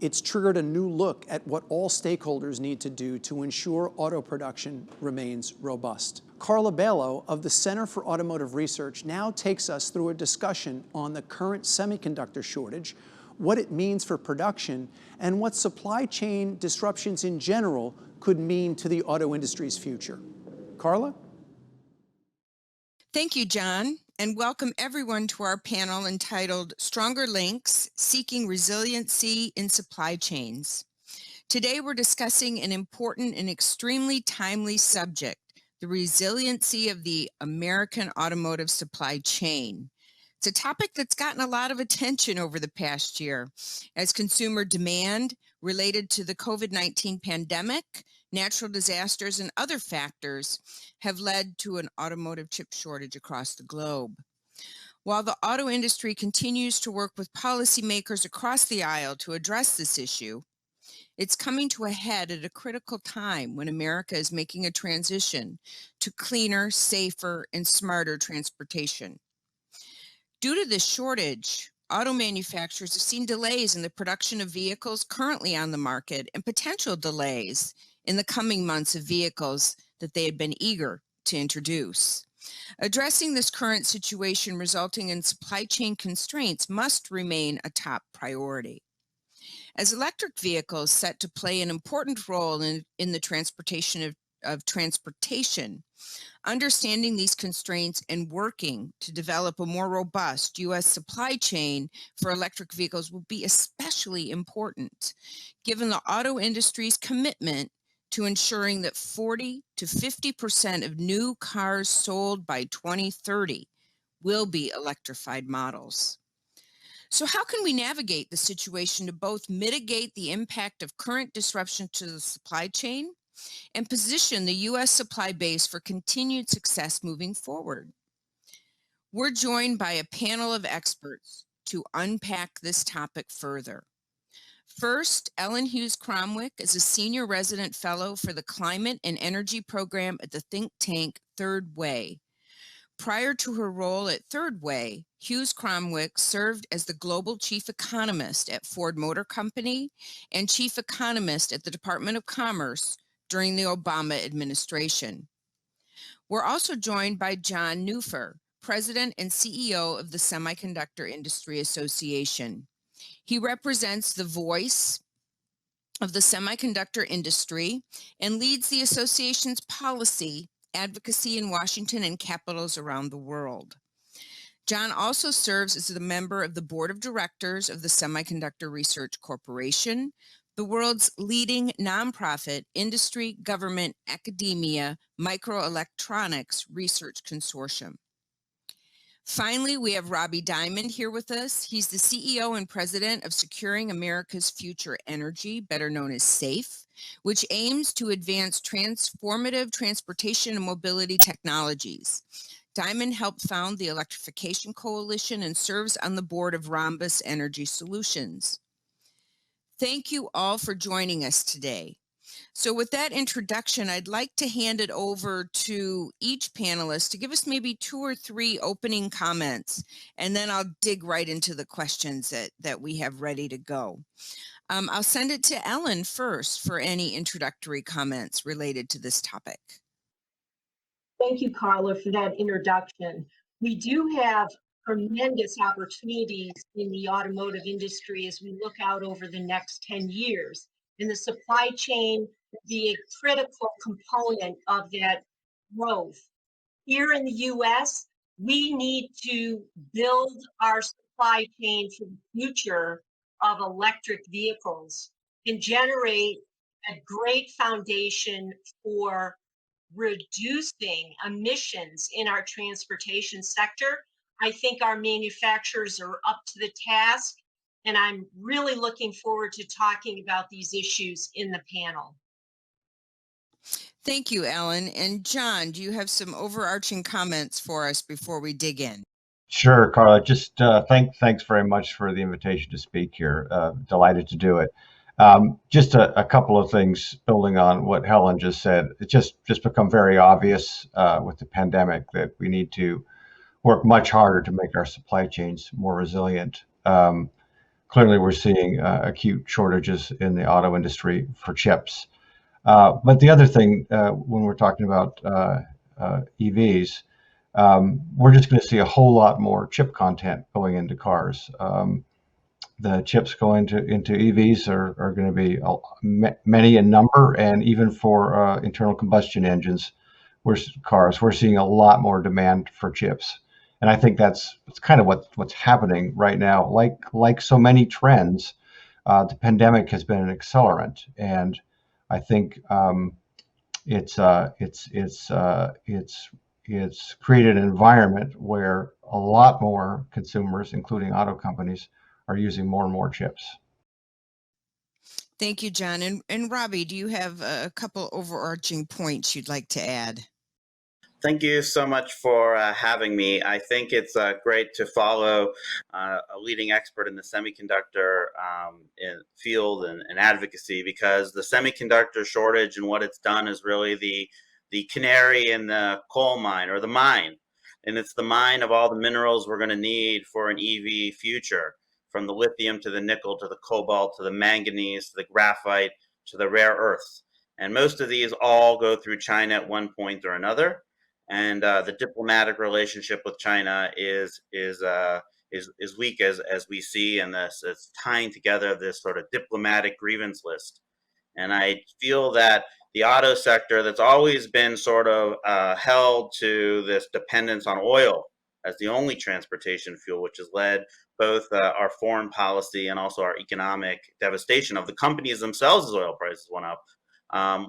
It's triggered a new look at what all stakeholders need to do to ensure auto production remains robust. Carla Bello of the Center for Automotive Research now takes us through a discussion on the current semiconductor shortage, what it means for production, and what supply chain disruptions in general could mean to the auto industry's future. Carla? Thank you, John. and welcome everyone to our panel entitled Stronger Links, Seeking Resiliency in Supply Chains. Today we're discussing an important and extremely timely subject, the resiliency of the American automotive supply chain. It's a topic that's gotten a lot of attention over the past year as consumer demand related to the COVID-19 pandemic, natural disasters, and other factors have led to an automotive chip shortage across the globe. While the auto industry continues to work with policymakers across the aisle to address this issue, it's coming to a head at a critical time when America is making a transition to cleaner, safer, and smarter transportation. Due to this shortage, auto manufacturers have seen delays in the production of vehicles currently on the market and potential delays in the coming months of vehicles that they had been eager to introduce. Addressing this current situation resulting in supply chain constraints must remain a top priority. As electric vehicles set to play an important role in the transportation of transportation, understanding these constraints and working to develop a more robust U.S. supply chain for electric vehicles will be especially important, given the auto industry's commitment to ensuring that 40 to 50% of new cars sold by 2030 will be electrified models. So how can we navigate the situation to both mitigate the impact of current disruption to the supply chain and position the U.S. supply base for continued success moving forward? We're joined by a panel of experts to unpack this topic further. First, Ellen Hughes Cromwick is a senior resident fellow for the Climate and Energy Program at the think tank Third Way. Prior to her role at Third Way, Hughes Cromwick served as the global chief economist at Ford Motor Company and chief economist at the Department of Commerce during the Obama administration. We're also joined by John Neufer, president and CEO of the Semiconductor Industry Association. He represents the voice of the semiconductor industry and leads the association's policy advocacy in Washington and capitals around the world. John also serves as a member of the board of directors of the Semiconductor Research Corporation, the world's leading nonprofit industry, government, academia, microelectronics research consortium. Finally, we have Robbie Diamond here with us. He's the CEO and president of Securing America's Future Energy, better known as SAFE, which aims to advance transformative transportation and mobility technologies. Diamond helped found the Electrification Coalition and serves on the board of Rhombus Energy Solutions. Thank you all for joining us today. So with that introduction, I'd like to hand it over to each panelist to give us maybe 2 or 3 opening comments, and then I'll dig right into the questions that we have ready to go. I'll send it to Ellen first for any introductory comments related to this topic. Thank you, Carla, for that introduction. We do have tremendous opportunities in the automotive industry as we look out over the next 10 years. And the supply chain will be a critical component of that growth. Here in the US, we need to build our supply chain for the future of electric vehicles and generate a great foundation for reducing emissions in our transportation sector. I think our manufacturers are up to the task, and I'm really looking forward to talking about these issues in the panel. Thank you, Ellen. And John, do you have some overarching comments for us before we dig in? Sure, Carla. Just thanks very much for the invitation to speak here. Delighted to do it. Just a couple of things building on what Helen just said. It just become very obvious with the pandemic that we need to work much harder to make our supply chains more resilient. Clearly, we're seeing acute shortages in the auto industry for chips. But the other thing, when we're talking about EVs, we're just going to see a whole lot more chip content going into cars. The chips going into EVs are going to be many in number, and even for internal combustion engines, we're seeing a lot more demand for chips. And I think that's kind of what's happening right now. Like so many trends, the pandemic has been an accelerant, and I think it's created an environment where a lot more consumers, including auto companies, are using more and more chips. Thank you, John. And Robbie, do you have a couple overarching points you'd like to add? Thank you so much for having me. I think it's great to follow a leading expert in the semiconductor field and advocacy, because the semiconductor shortage and what it's done is really the canary in the coal mine, or the mine. And it's the mine of all the minerals we're going to need for an EV future, from the lithium to the nickel to the cobalt to the manganese to the graphite to the rare earths. And most of these all go through China at one point or another. And the diplomatic relationship with China is weak, as we see, and it's tying together this sort of diplomatic grievance list. And I feel that the auto sector, that's always been sort of held to this dependence on oil as the only transportation fuel, which has led both our foreign policy and also our economic devastation of the companies themselves as oil prices went up.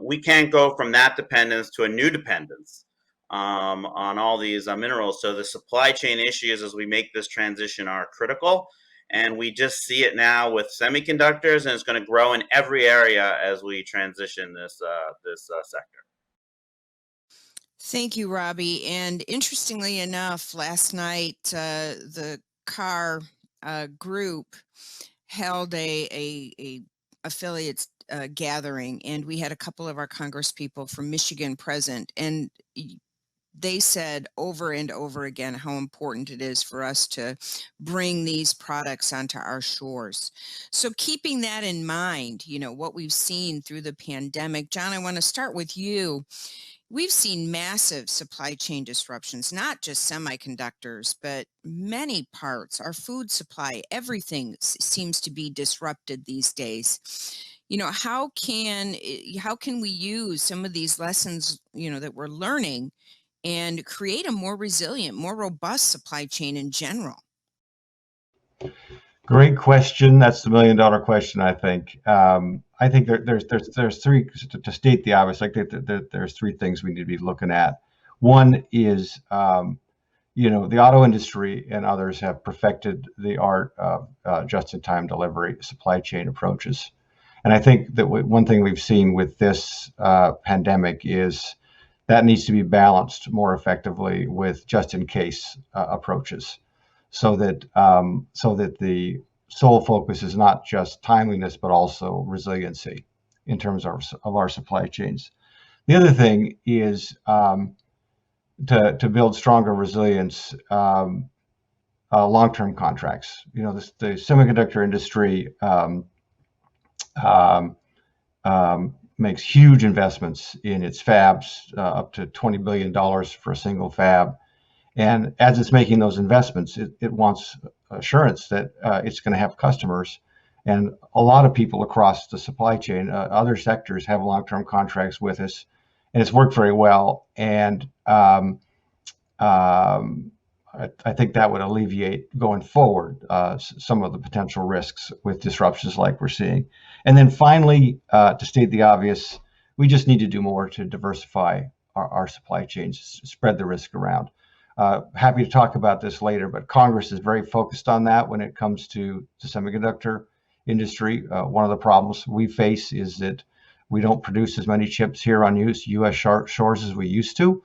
We can't go from that dependence to a new dependence on all these minerals. So the supply chain issues as we make this transition are critical. And we just see it now with semiconductors, and it's going to grow in every area as we transition this sector. Thank you, Robbie. And interestingly enough, last night, the CAR group held a affiliates gathering, and we had a couple of our congresspeople from Michigan present, and they said over and over again how important it is for us to bring these products onto our shores. So keeping that in mind, what we've seen through the pandemic, John, I want to start with you. We've seen massive supply chain disruptions, not just semiconductors, but many parts, our food supply, everything seems to be disrupted these days. How can we use some of these lessons, that we're learning and create a more resilient, more robust supply chain in general? Great question. That's the $1 million question, I think. I think there's three, to state the obvious, I think that there's three things we need to be looking at. One is, the auto industry and others have perfected the art of just-in-time delivery supply chain approaches. And I think that one thing we've seen with this pandemic is that needs to be balanced more effectively with just-in-case approaches, so that the sole focus is not just timeliness, but also resiliency in terms of our supply chains. The other thing is to build stronger resilience, long-term contracts. The semiconductor industry makes huge investments in its fabs, up to $20 billion for a single fab. And as it's making those investments, it wants assurance that it's going to have customers. And a lot of people across the supply chain, other sectors, have long-term contracts with us, and it's worked very well. And I think that would alleviate going forward some of the potential risks with disruptions like we're seeing. And then finally, to state the obvious, we just need to do more to diversify our supply chains, spread the risk around. Happy to talk about this later, but Congress is very focused on that when it comes to the semiconductor industry. One of the problems we face is that we don't produce as many chips here on U.S. shores as we used to.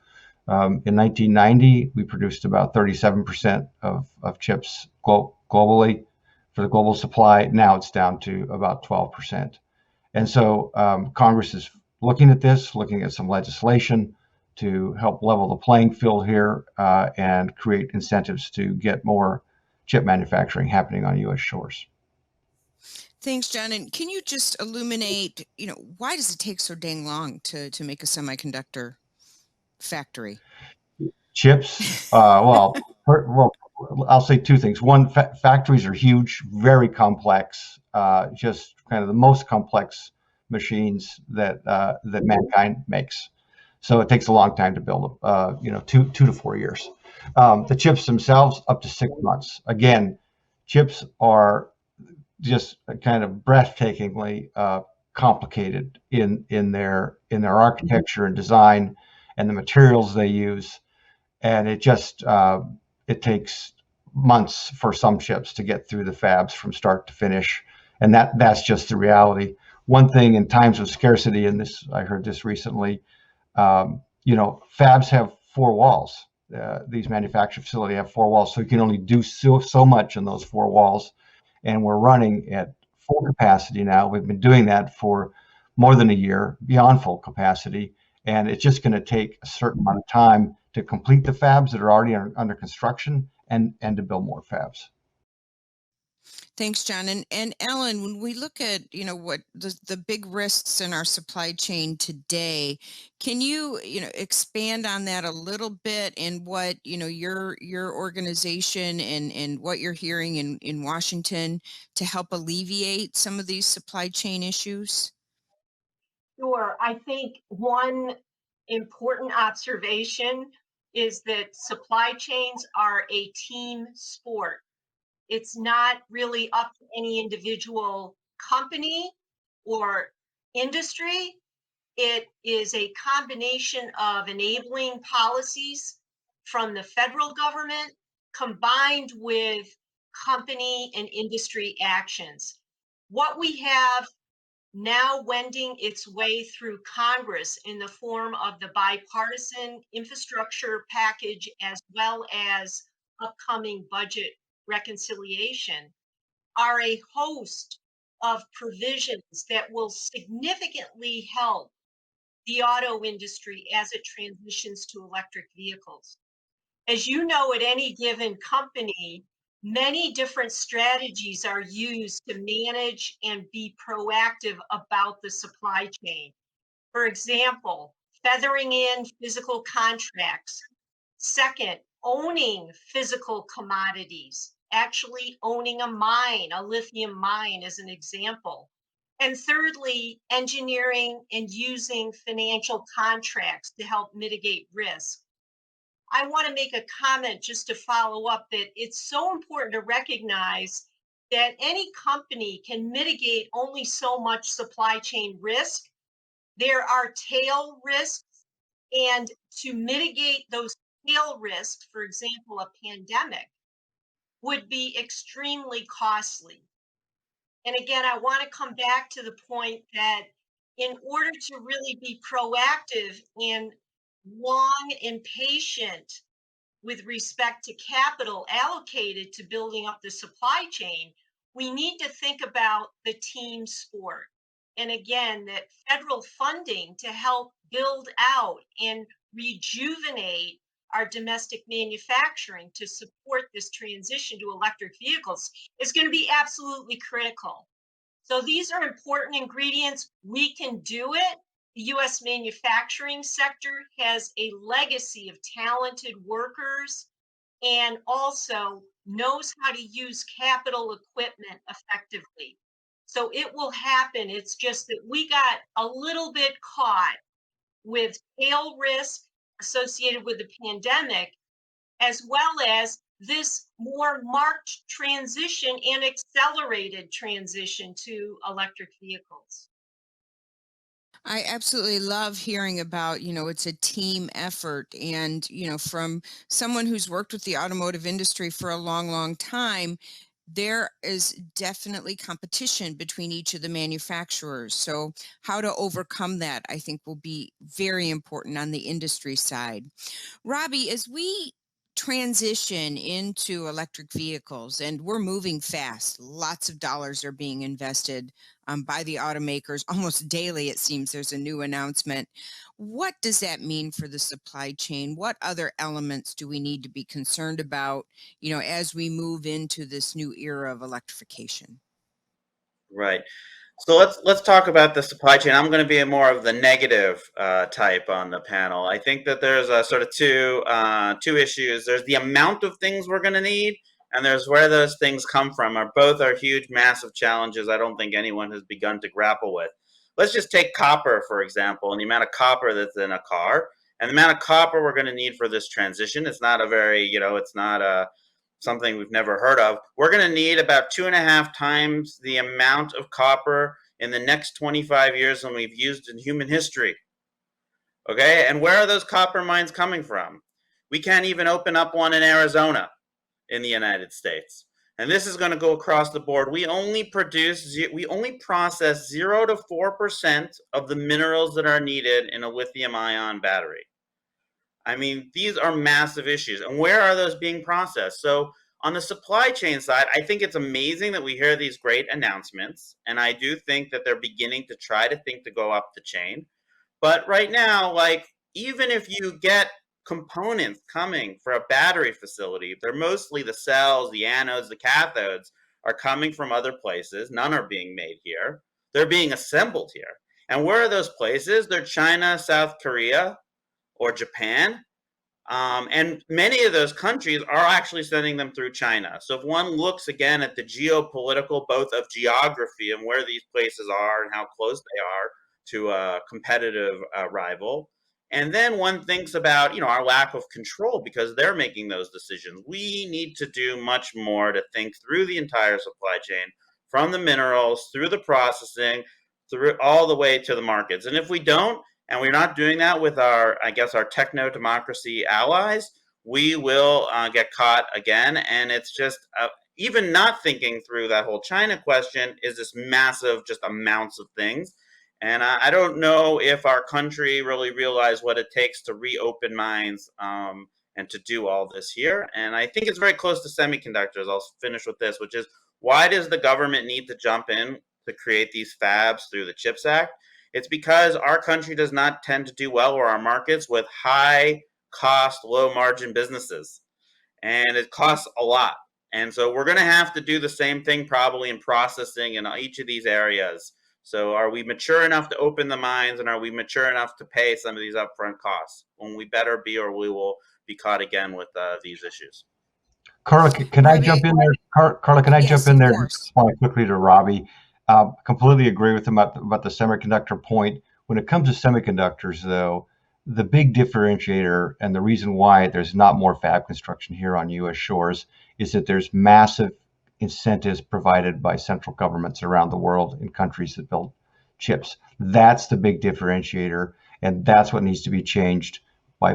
In 1990, we produced about 37% of chips globally for the global supply. Now it's down to about 12%. And so Congress is looking at this, looking at some legislation to help level the playing field here and create incentives to get more chip manufacturing happening on U.S. shores. Thanks, John. And can you just illuminate, why does it take so dang long to make a semiconductor factory? Chips, well, I'll say two things. One, factories are huge, very complex, just kind of the most complex machines that mankind makes. So it takes a long time to build them, 2 to 4 years. The chips themselves, up to 6 months. Again, chips are just kind of breathtakingly complicated in their architecture and design and the materials they use, and it takes months for some chips to get through the fabs from start to finish, and that's just the reality. One thing in times of scarcity, and this I heard this recently, fabs have 4 walls. These manufacturing facilities have 4 walls, so you can only do so much in those 4 walls. And we're running at full capacity now. We've been doing that for more than a year, beyond full capacity, and it's just going to take a certain amount of time to complete the fabs that are already under construction and to build more fabs. Thanks, John. And Ellen, when we look at, what the big risks in our supply chain today, can you, expand on that a little bit and what, your organization and what you're hearing in Washington to help alleviate some of these supply chain issues? Sure. I think one important observation is that supply chains are a team sport. It's not really up to any individual company or industry. It is a combination of enabling policies from the federal government combined with company and industry actions. What we have now wending its way through Congress in the form of the bipartisan infrastructure package as well as upcoming budget reconciliation are a host of provisions that will significantly help the auto industry as it transitions to electric vehicles. As you know, at any given company, many different strategies are used to manage and be proactive about the supply chain. For example, feathering in physical contracts. Second, owning physical commodities, actually owning a mine, a lithium mine as an example. And thirdly, engineering and using financial contracts to help mitigate risk. I want to make a comment just to follow up that it's so important to recognize that any company can mitigate only so much supply chain risk. There are tail risks, and to mitigate those tail risks, for example, a pandemic, would be extremely costly. And again, I want to come back to the point that in order to really be proactive and long and patient with respect to capital allocated to building up the supply chain, we need to think about the team sport. And again, that federal funding to help build out and rejuvenate our domestic manufacturing to support this transition to electric vehicles is going to be absolutely critical. So these are important ingredients. We can do it. The US manufacturing sector has a legacy of talented workers and also knows how to use capital equipment effectively. So it will happen. It's just that we got a little bit caught with tail risk associated with the pandemic, as well as this more marked transition and accelerated transition to electric vehicles. I absolutely love hearing about, it's a team effort. And, from someone who's worked with the automotive industry for a long, long time, there is definitely competition between each of the manufacturers. So how to overcome that, I think, will be very important on the industry side. Robbie, as we transition into electric vehicles, and we're moving fast, lots of dollars are being invested by the automakers. Almost daily, it seems there's a new announcement. What does that mean for the supply chain? What other elements do we need to be concerned about, as we move into this new era of electrification? Right. So let's talk about the supply chain. I'm going to be more of the negative type on the panel. I think that there's a sort of two issues. There's the amount of things we're going to need, and there's where those things come from. Both are huge, massive challenges I don't think anyone has begun to grapple with. let's just take copper, for example, and the amount of copper that's in a car, and the amount of copper we're going to need for this transition. It's not a very, it's not something we've never heard of. We're going to need about 2.5 times the amount of copper in the next 25 years than we've used in human history. Okay, and where are those copper mines coming from? We can't even open up one in Arizona in the United States. And this is going to go across the board. We only process 0 to 4% of the minerals that are needed in a lithium-ion battery. I mean, these are massive issues. And where are those being processed? So on the supply chain side, I think it's amazing that we hear these great announcements. And I do think that they're beginning to try to think to go up the chain. But right now, like, even if you get components coming for a battery facility, they're mostly the cells, the anodes, the cathodes are coming from other places. None are being made here. They're being assembled here. And where are those places? They're China, South Korea, or Japan. And many of those countries are actually sending them through China. So if one looks again at the geopolitical, both of geography and where these places are and how close they are to a competitive rival, and then one thinks about, our lack of control because they're making those decisions. We need to do much more to think through the entire supply chain, from the minerals, through the processing, through all the way to the markets. And if we don't, and we're not doing that with our techno-democracy allies, we will get caught again. And it's just, even not thinking through that whole China question is this massive, just amounts of things. And I don't know if our country really realized what it takes to reopen mines and to do all this here. And I think it's very close to semiconductors. I'll finish with this, which is, why does the government need to jump in to create these fabs through the CHIPS Act? It's because our country does not tend to do well, or our markets, with high cost, low margin businesses. And it costs a lot. And so we're going to have to do the same thing probably in processing in each of these areas. So are we mature enough to open the mines, and are we mature enough to pay some of these upfront costs? When we better be, or we will be caught again with these issues. Carla, can I jump in there? Carla, can I jump in there and respond quickly to Robbie? Completely agree with him about the semiconductor point. When it comes to semiconductors, though, the big differentiator and the reason why there's not more fab construction here on U.S. shores is that there's massive incentives provided by central governments around the world in countries that build chips. That's the big differentiator, and that's what needs to be changed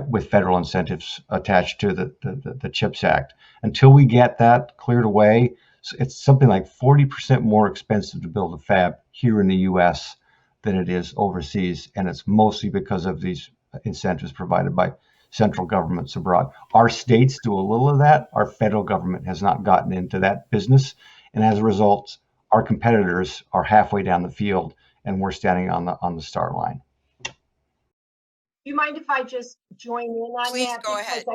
with federal incentives attached to the CHIPS Act. Until we get that cleared away, it's something like 40% more expensive to build a fab here in the U.S. than it is overseas, and it's mostly because of these incentives provided by central governments abroad. Our states do a little of that. Our federal government has not gotten into that business, and as a result, our competitors are halfway down the field, and we're standing on the start line. Do you mind if I just join in on Please that? go ahead.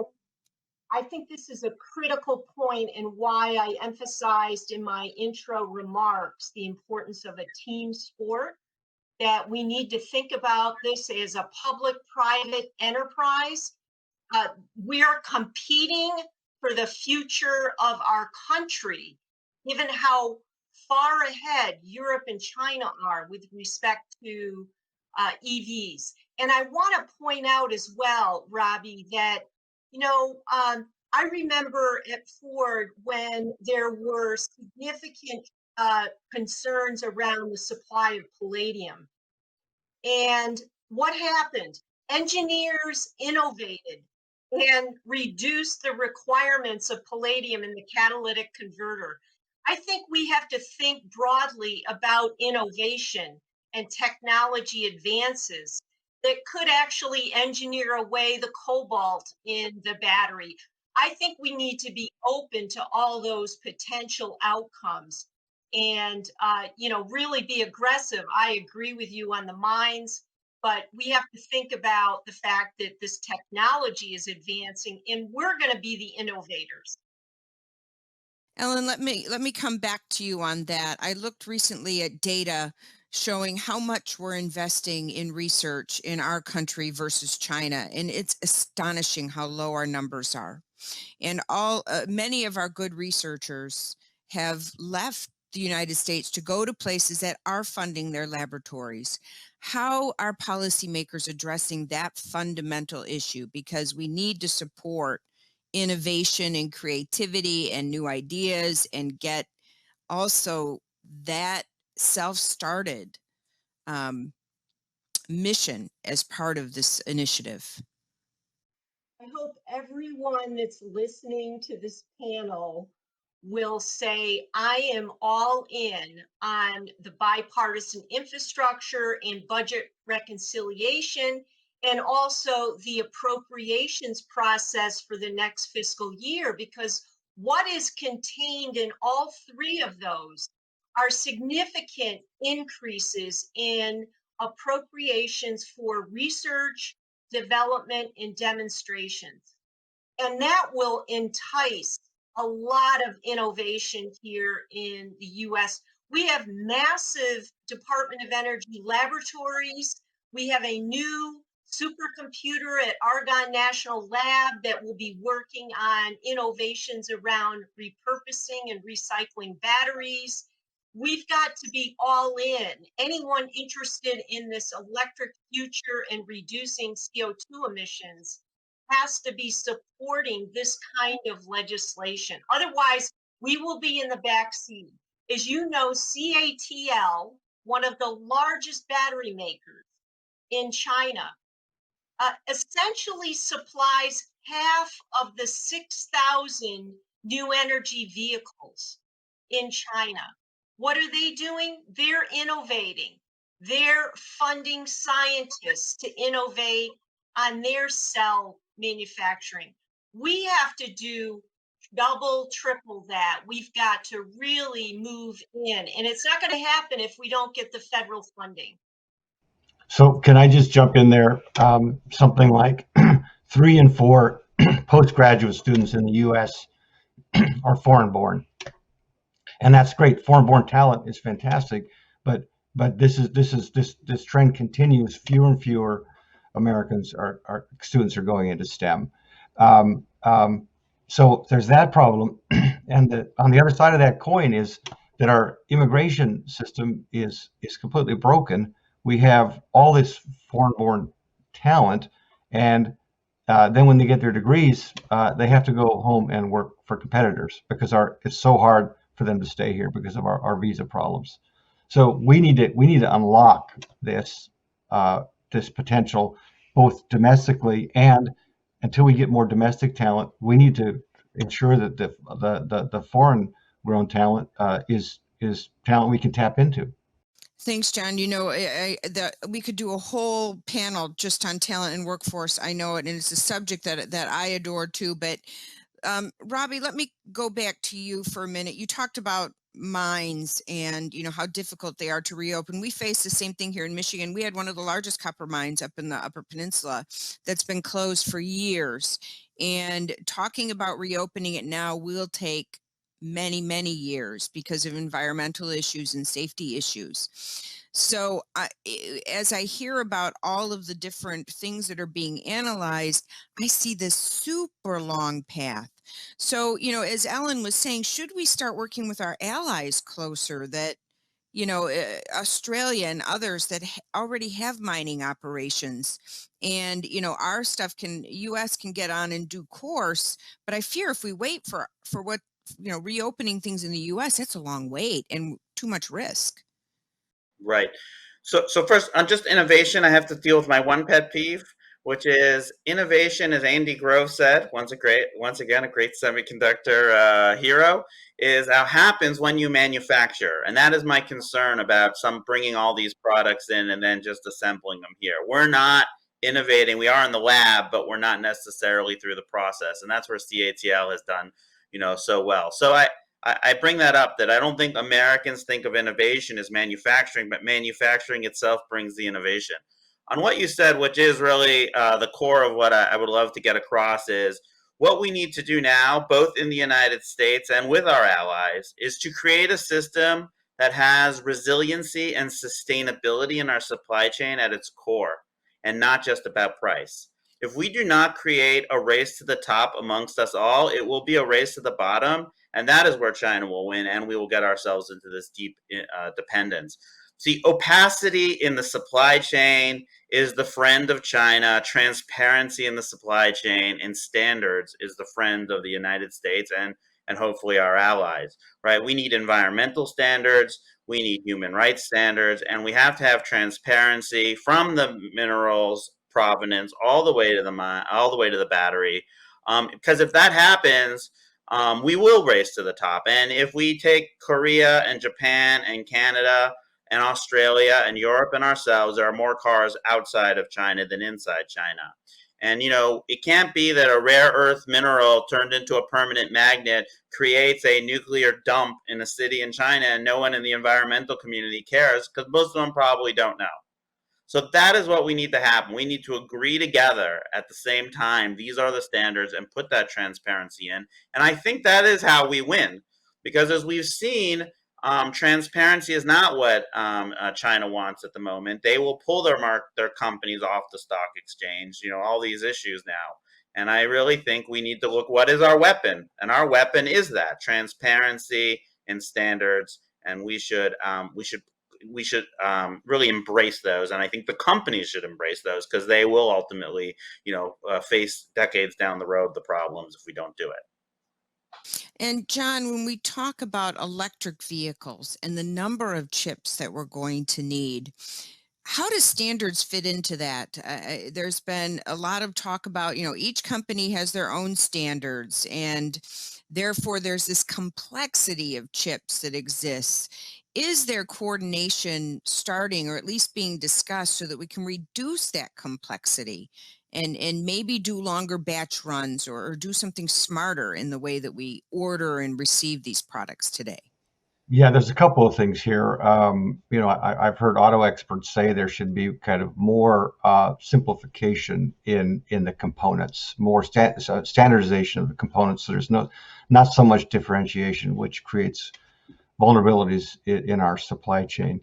I think this is a critical point, and why I emphasized in my intro remarks the importance of a team sport, that we need to think about this as a public-private enterprise. We are competing for the future of our country, given how far ahead Europe and China are with respect to EVs. And I want to point out as well, Robbie, that I remember at Ford when there were significant concerns around the supply of palladium. And what happened? Engineers innovated and reduced the requirements of palladium in the catalytic converter. I think we have to think broadly about innovation and technology advances that could actually engineer away the cobalt in the battery. I think we need to be open to all those potential outcomes and, really be aggressive. I agree with you on the mines, but we have to think about the fact that this technology is advancing and we're going to be the innovators. Ellen, let me come back to you on that. I looked recently at data showing how much we're investing in research in our country versus China, and it's astonishing how low our numbers are. And many of our good researchers have left the United States to go to places that are funding their laboratories. How are policymakers addressing that fundamental issue? Because we need to support innovation and creativity and new ideas and get also that self-started mission as part of this initiative. I hope everyone that's listening to this panel will say, I am all in on the bipartisan infrastructure and budget reconciliation, and also the appropriations process for the next fiscal year, because what is contained in all three of those are significant increases in appropriations for research, development, and demonstrations. And that will entice a lot of innovation here in the US. We have massive Department of Energy laboratories. We have a new supercomputer at Argonne National Lab that will be working on innovations around repurposing and recycling batteries. We've got to be all in. Anyone interested in this electric future and reducing CO2 emissions has to be supporting this kind of legislation. Otherwise, we will be in the back seat. As you know, CATL, one of the largest battery makers in China, essentially supplies half of the 6,000 new energy vehicles in China. What are they doing? They're innovating. They're funding scientists to innovate on their cell manufacturing. We have to do double, triple that. We've got to really move in. And it's not going to happen if we don't get the federal funding. So can I just jump in there? Something like 3 in 4 postgraduate students in the U.S. are foreign-born, and that's great. Foreign-born talent is fantastic, but this trend continues. Fewer and fewer Americans are students are going into STEM. So there's that problem, and on the other side of that coin is that our immigration system is completely broken. We have all this foreign-born talent, and then when they get their degrees, they have to go home and work for competitors because it's so hard for them to stay here because of our visa problems. So we need to unlock this potential both domestically, and until we get more domestic talent, we need to ensure that the foreign grown talent is talent we can tap into. Thanks, John. You know, we could do a whole panel just on talent and workforce. I know it, and it's a subject that I adore too. But Robbie, let me go back to you for a minute. You talked about mines and how difficult they are to reopen. We face the same thing here in Michigan. We had one of the largest copper mines up in the Upper Peninsula that's been closed for years. And talking about reopening it now will take many, many years because of environmental issues and safety issues. So as I hear about all of the different things that are being analyzed, I see this super long path. So, as Ellen was saying, should we start working with our allies closer that, Australia and others that already have mining operations, and, our stuff U.S. can get on and do course, but I fear if we wait for what, reopening things in the U.S., it's a long wait and too much risk. Right. So first, on just innovation, I have to deal with my one pet peeve, which is innovation, as Andy Grove said, once again, a great semiconductor hero, is how happens when you manufacture. And that is my concern about some bringing all these products in and then just assembling them here. We're not innovating. We are in the lab, but we're not necessarily through the process. And that's where CATL has done, so well. So I bring that up, that I don't think Americans think of innovation as manufacturing, but manufacturing itself brings the innovation. On what you said, which is really the core of what I would love to get across, is what we need to do now, both in the United States and with our allies, is to create a system that has resiliency and sustainability in our supply chain at its core, and not just about price. If we do not create a race to the top amongst us all, it will be a race to the bottom. And that is where China will win, and we will get ourselves into this deep dependence. See, opacity in the supply chain is the friend of China. Transparency in the supply chain and standards is the friend of the United States and hopefully our allies, right? We need environmental standards, we need human rights standards, and we have to have transparency from the minerals provenance all the way to the mine, all the way to the battery. Because if that happens, we will race to the top. And if we take Korea and Japan and Canada and Australia and Europe and ourselves, there are more cars outside of China than inside China. And, it can't be that a rare earth mineral turned into a permanent magnet creates a nuclear dump in a city in China and no one in the environmental community cares, because most of them probably don't know. So that is what we need to happen. We need to agree together at the same time. These are the standards, and put that transparency in. And I think that is how we win, because as we've seen, transparency is not what China wants at the moment. They will pull their companies off the stock exchange. All these issues now. And I really think we need to look, what is our weapon? And our weapon is that transparency and standards. And we should really embrace those, and I think the companies should embrace those, because they will ultimately, face decades down the road the problems if we don't do it. And John, when we talk about electric vehicles and the number of chips that we're going to need, how do standards fit into that? There's been a lot of talk about, each company has their own standards, and therefore there's this complexity of chips that exists. Is there coordination starting, or at least being discussed, so that we can reduce that complexity and maybe do longer batch runs, or do something smarter in the way that we order and receive these products today? Yeah, there's a couple of things here. I've heard auto experts say there should be kind of more simplification in the components, more standardization of the components. So there's not so much differentiation, which creates vulnerabilities in our supply chain.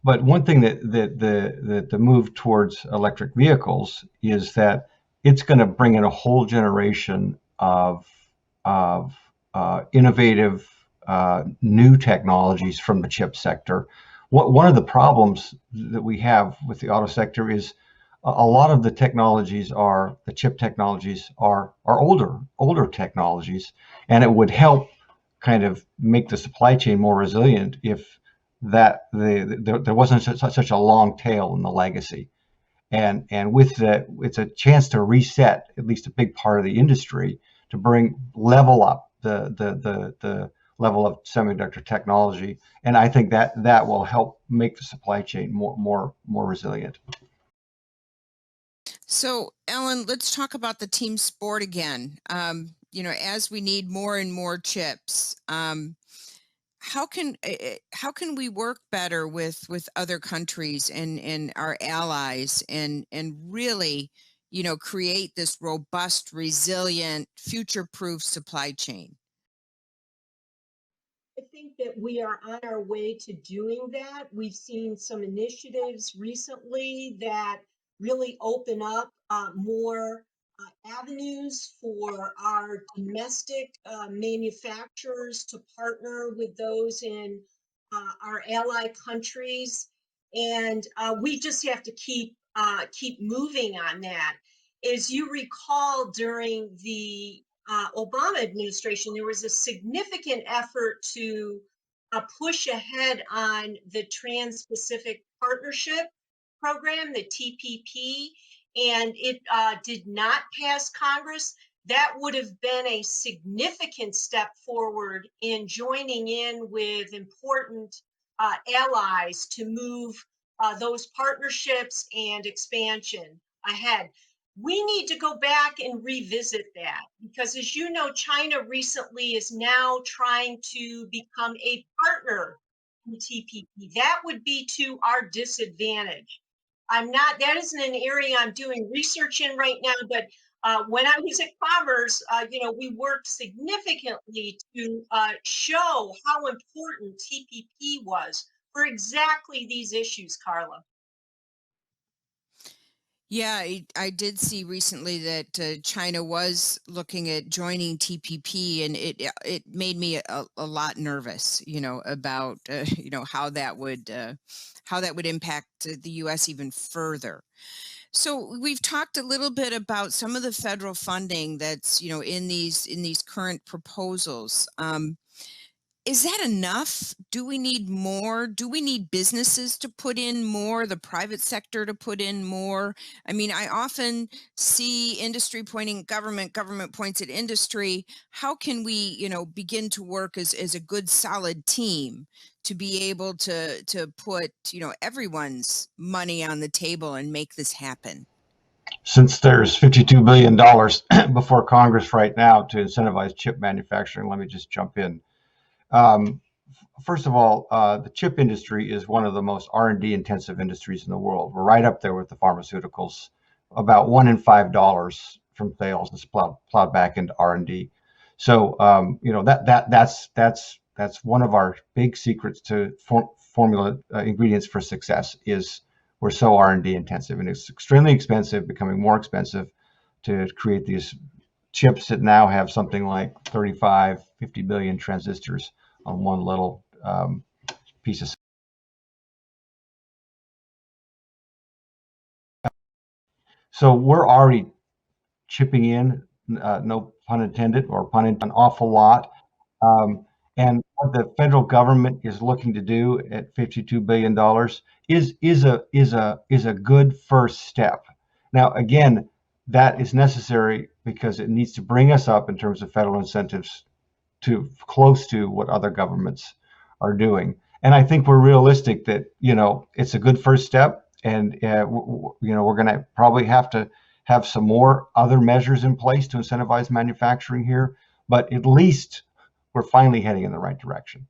But one thing that the move towards electric vehicles is that it's going to bring in a whole generation of innovative new technologies from the chip sector. One of the problems that we have with the auto sector is a lot of the chip technologies are older technologies, and it would help kind of make the supply chain more resilient if there wasn't such a long tail in the legacy. And with that, it's a chance to reset at least a big part of the industry, to level up the level of semiconductor technology. And I think that will help make the supply chain more resilient. So, Ellen, let's talk about the team sport again. As we need more and more chips, how can we work better with other countries and our allies, and really, create this robust, resilient, future-proof supply chain? I think that we are on our way to doing that. We've seen some initiatives recently that really open up more avenues for our domestic manufacturers to partner with those in our ally countries, and we just have to keep moving on that. As you recall, during the Obama administration, there was a significant effort to push ahead on the Trans-Pacific Partnership Program, the TPP, and it did not pass Congress. That would have been a significant step forward in joining in with important allies to move those partnerships and expansion ahead. We need to go back and revisit that, because, as you know, China recently is now trying to become a partner in TPP. That would be to our disadvantage. That isn't an area I'm doing research in right now, but when I was at Commerce, we worked significantly to show how important TPP was for exactly these issues, Carla. Yeah, I did see recently that China was looking at joining TPP, and it made me a lot nervous, about how that would impact the U.S. even further. So we've talked a little bit about some of the federal funding that's in these current proposals. Is that enough? Do we need more? Do we need businesses to put in more, the private sector to put in more? I mean, I often see industry pointing at government, government points at industry. How can we, begin to work as a good, solid team to be able to put, everyone's money on the table and make this happen? Since there's $52 billion before Congress right now to incentivize chip manufacturing, let me just jump in. First of all, the chip industry is one of the most R&D intensive industries in the world. We're right up there with the pharmaceuticals. About $1 in $5 from sales is plowed back into R&D. So that's one of our big secrets to formula ingredients for success is we're so R&D intensive, and it's extremely expensive, becoming more expensive to create these chips that now have something like 35, 50 billion transistors on one little piece of. So we're already chipping in, no pun intended, or pun intended, an awful lot. And what the federal government is looking to do at $52 billion is a good first step. Now, again, that is necessary because it needs to bring us up in terms of federal incentives to close to what other governments are doing. And I think we're realistic that, it's a good first step. And, we're going to probably have to have some more other measures in place to incentivize manufacturing here. But at least we're finally heading in the right direction.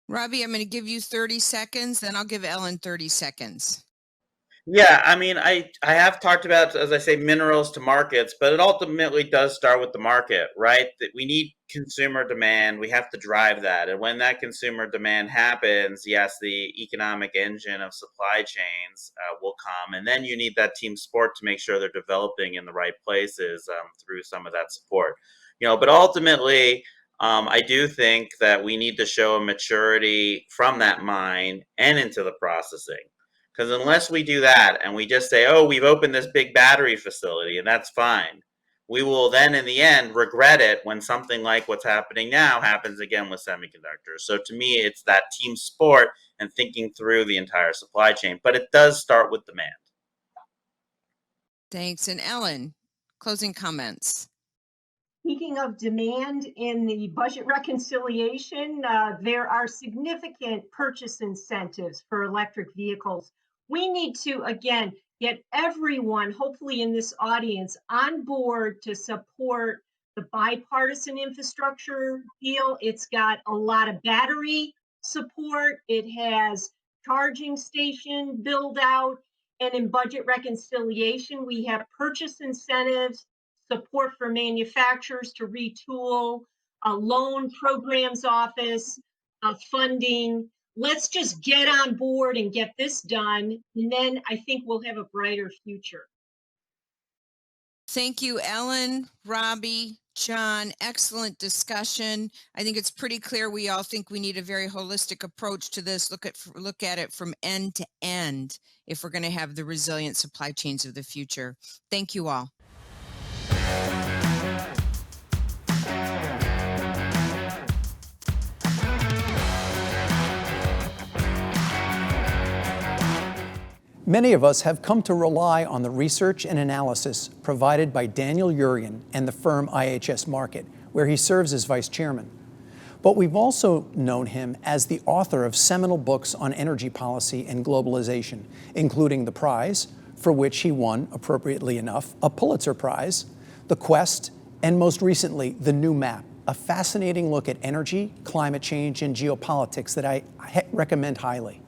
Robbie, I'm going to give you 30 seconds, then I'll give Ellen 30 seconds. Yeah, I mean, I have talked about, as I say, minerals to markets, but it ultimately does start with the market, right? That we need consumer demand. We have to drive that. And when that consumer demand happens, yes, the economic engine of supply chains will come. And then you need that team sport to make sure they're developing in the right places through some of that support. But ultimately, I do think that we need to show a maturity from that mine and into the processing. Because unless we do that and we just say, oh, we've opened this big battery facility and that's fine, we will then in the end regret it when something like what's happening now happens again with semiconductors. So to me, it's that team sport and thinking through the entire supply chain. But it does start with demand. Thanks. And Ellen, closing comments. Speaking of demand in the budget reconciliation, there are significant purchase incentives for electric vehicles. We need to, again, get everyone, hopefully in this audience, on board to support the bipartisan infrastructure deal. It's got a lot of battery support. It has charging station build out. And in budget reconciliation, we have purchase incentives, support for manufacturers to retool, a loan programs office, funding. Let's just get on board and get this done. And then I think we'll have a brighter future. Thank you, Ellen, Robbie, John. Excellent discussion. I think it's pretty clear we all think we need a very holistic approach to this. Look at it from end to end if we're going to have the resilient supply chains of the future. Thank you all. Many of us have come to rely on the research and analysis provided by Daniel Yergin and the firm IHS Markit, where he serves as vice chairman. But we've also known him as the author of seminal books on energy policy and globalization, including The Prize, for which he won, appropriately enough, a Pulitzer Prize, The Quest, and most recently, The New Map, a fascinating look at energy, climate change, and geopolitics that I recommend highly.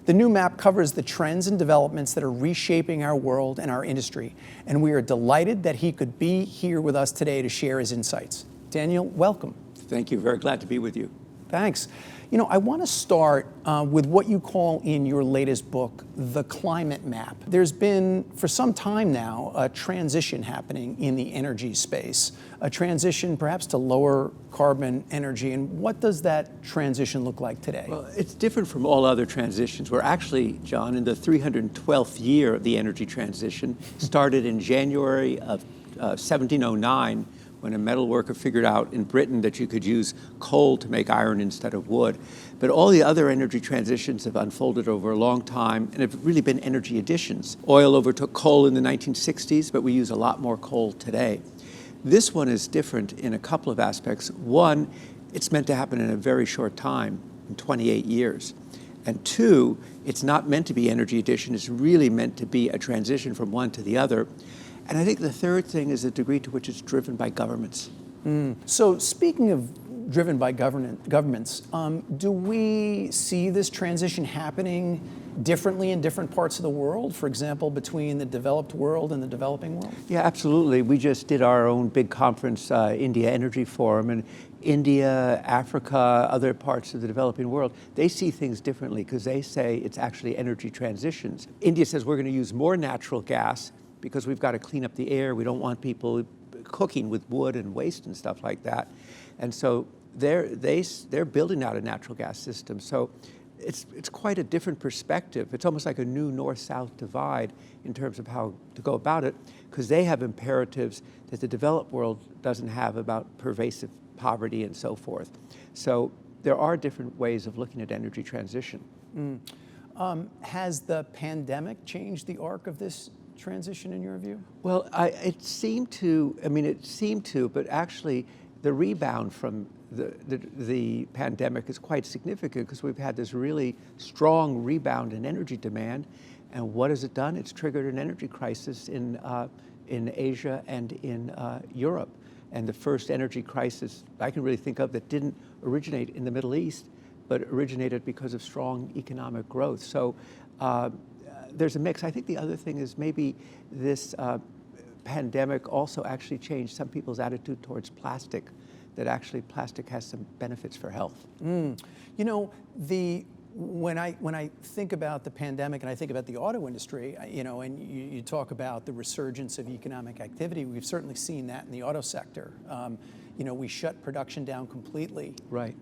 The New Map covers the trends and developments that are reshaping our world and our industry, and we are delighted that he could be here with us today to share his insights. Daniel, welcome. Thank you. Very glad to be with you. Thanks. You know, I want to start with what you call in your latest book, the climate map. There's been, for some time now, a transition happening in the energy space, a transition perhaps to lower carbon energy. And what does that transition look like today? Well, it's different from all other transitions. We're actually, John, in the 312th year of the energy transition, started in January of 1709, when a metal worker figured out in Britain that you could use coal to make iron instead of wood. But all the other energy transitions have unfolded over a long time and have really been energy additions. Oil overtook coal in the 1960s, but we use a lot more coal today. This one is different in a couple of aspects. One, it's meant to happen in a very short time, in 28 years. And two, it's not meant to be energy addition, it's really meant to be a transition from one to the other. And I think the third thing is the degree to which it's driven by governments. So speaking of driven by governments, do we see this transition happening differently in different parts of the world? For example, between the developed world and the developing world? Yeah, absolutely. We just did our own big conference, India Energy Forum, and India, Africa, other parts of the developing world, they see things differently because they say it's actually energy transitions. India says we're going to use more natural gas because we've got to clean up the air. We don't want people cooking with wood and waste and stuff like that. And so they're building out a natural gas system. So it's quite a different perspective. It's almost like a new north-south divide in terms of how to go about it, because they have imperatives that the developed world doesn't have about pervasive poverty and so forth. So there are different ways of looking at energy transition. Has the pandemic changed the arc of this transition in your view? Well, it seemed to, but actually the rebound from the pandemic is quite significant because we've had this really strong rebound in energy demand. And what has it done? It's triggered an energy crisis in Asia and in Europe. And the first energy crisis I can really think of that didn't originate in the Middle East, but originated because of strong economic growth. So there's a mix. I think the other thing is maybe this pandemic also actually changed some people's attitude towards plastic, that actually plastic has some benefits for health. You know, when I think about the pandemic and I think about the auto industry, you know, and you talk about the resurgence of economic activity, we've certainly seen that in the auto sector. You know, we shut production down completely. Right.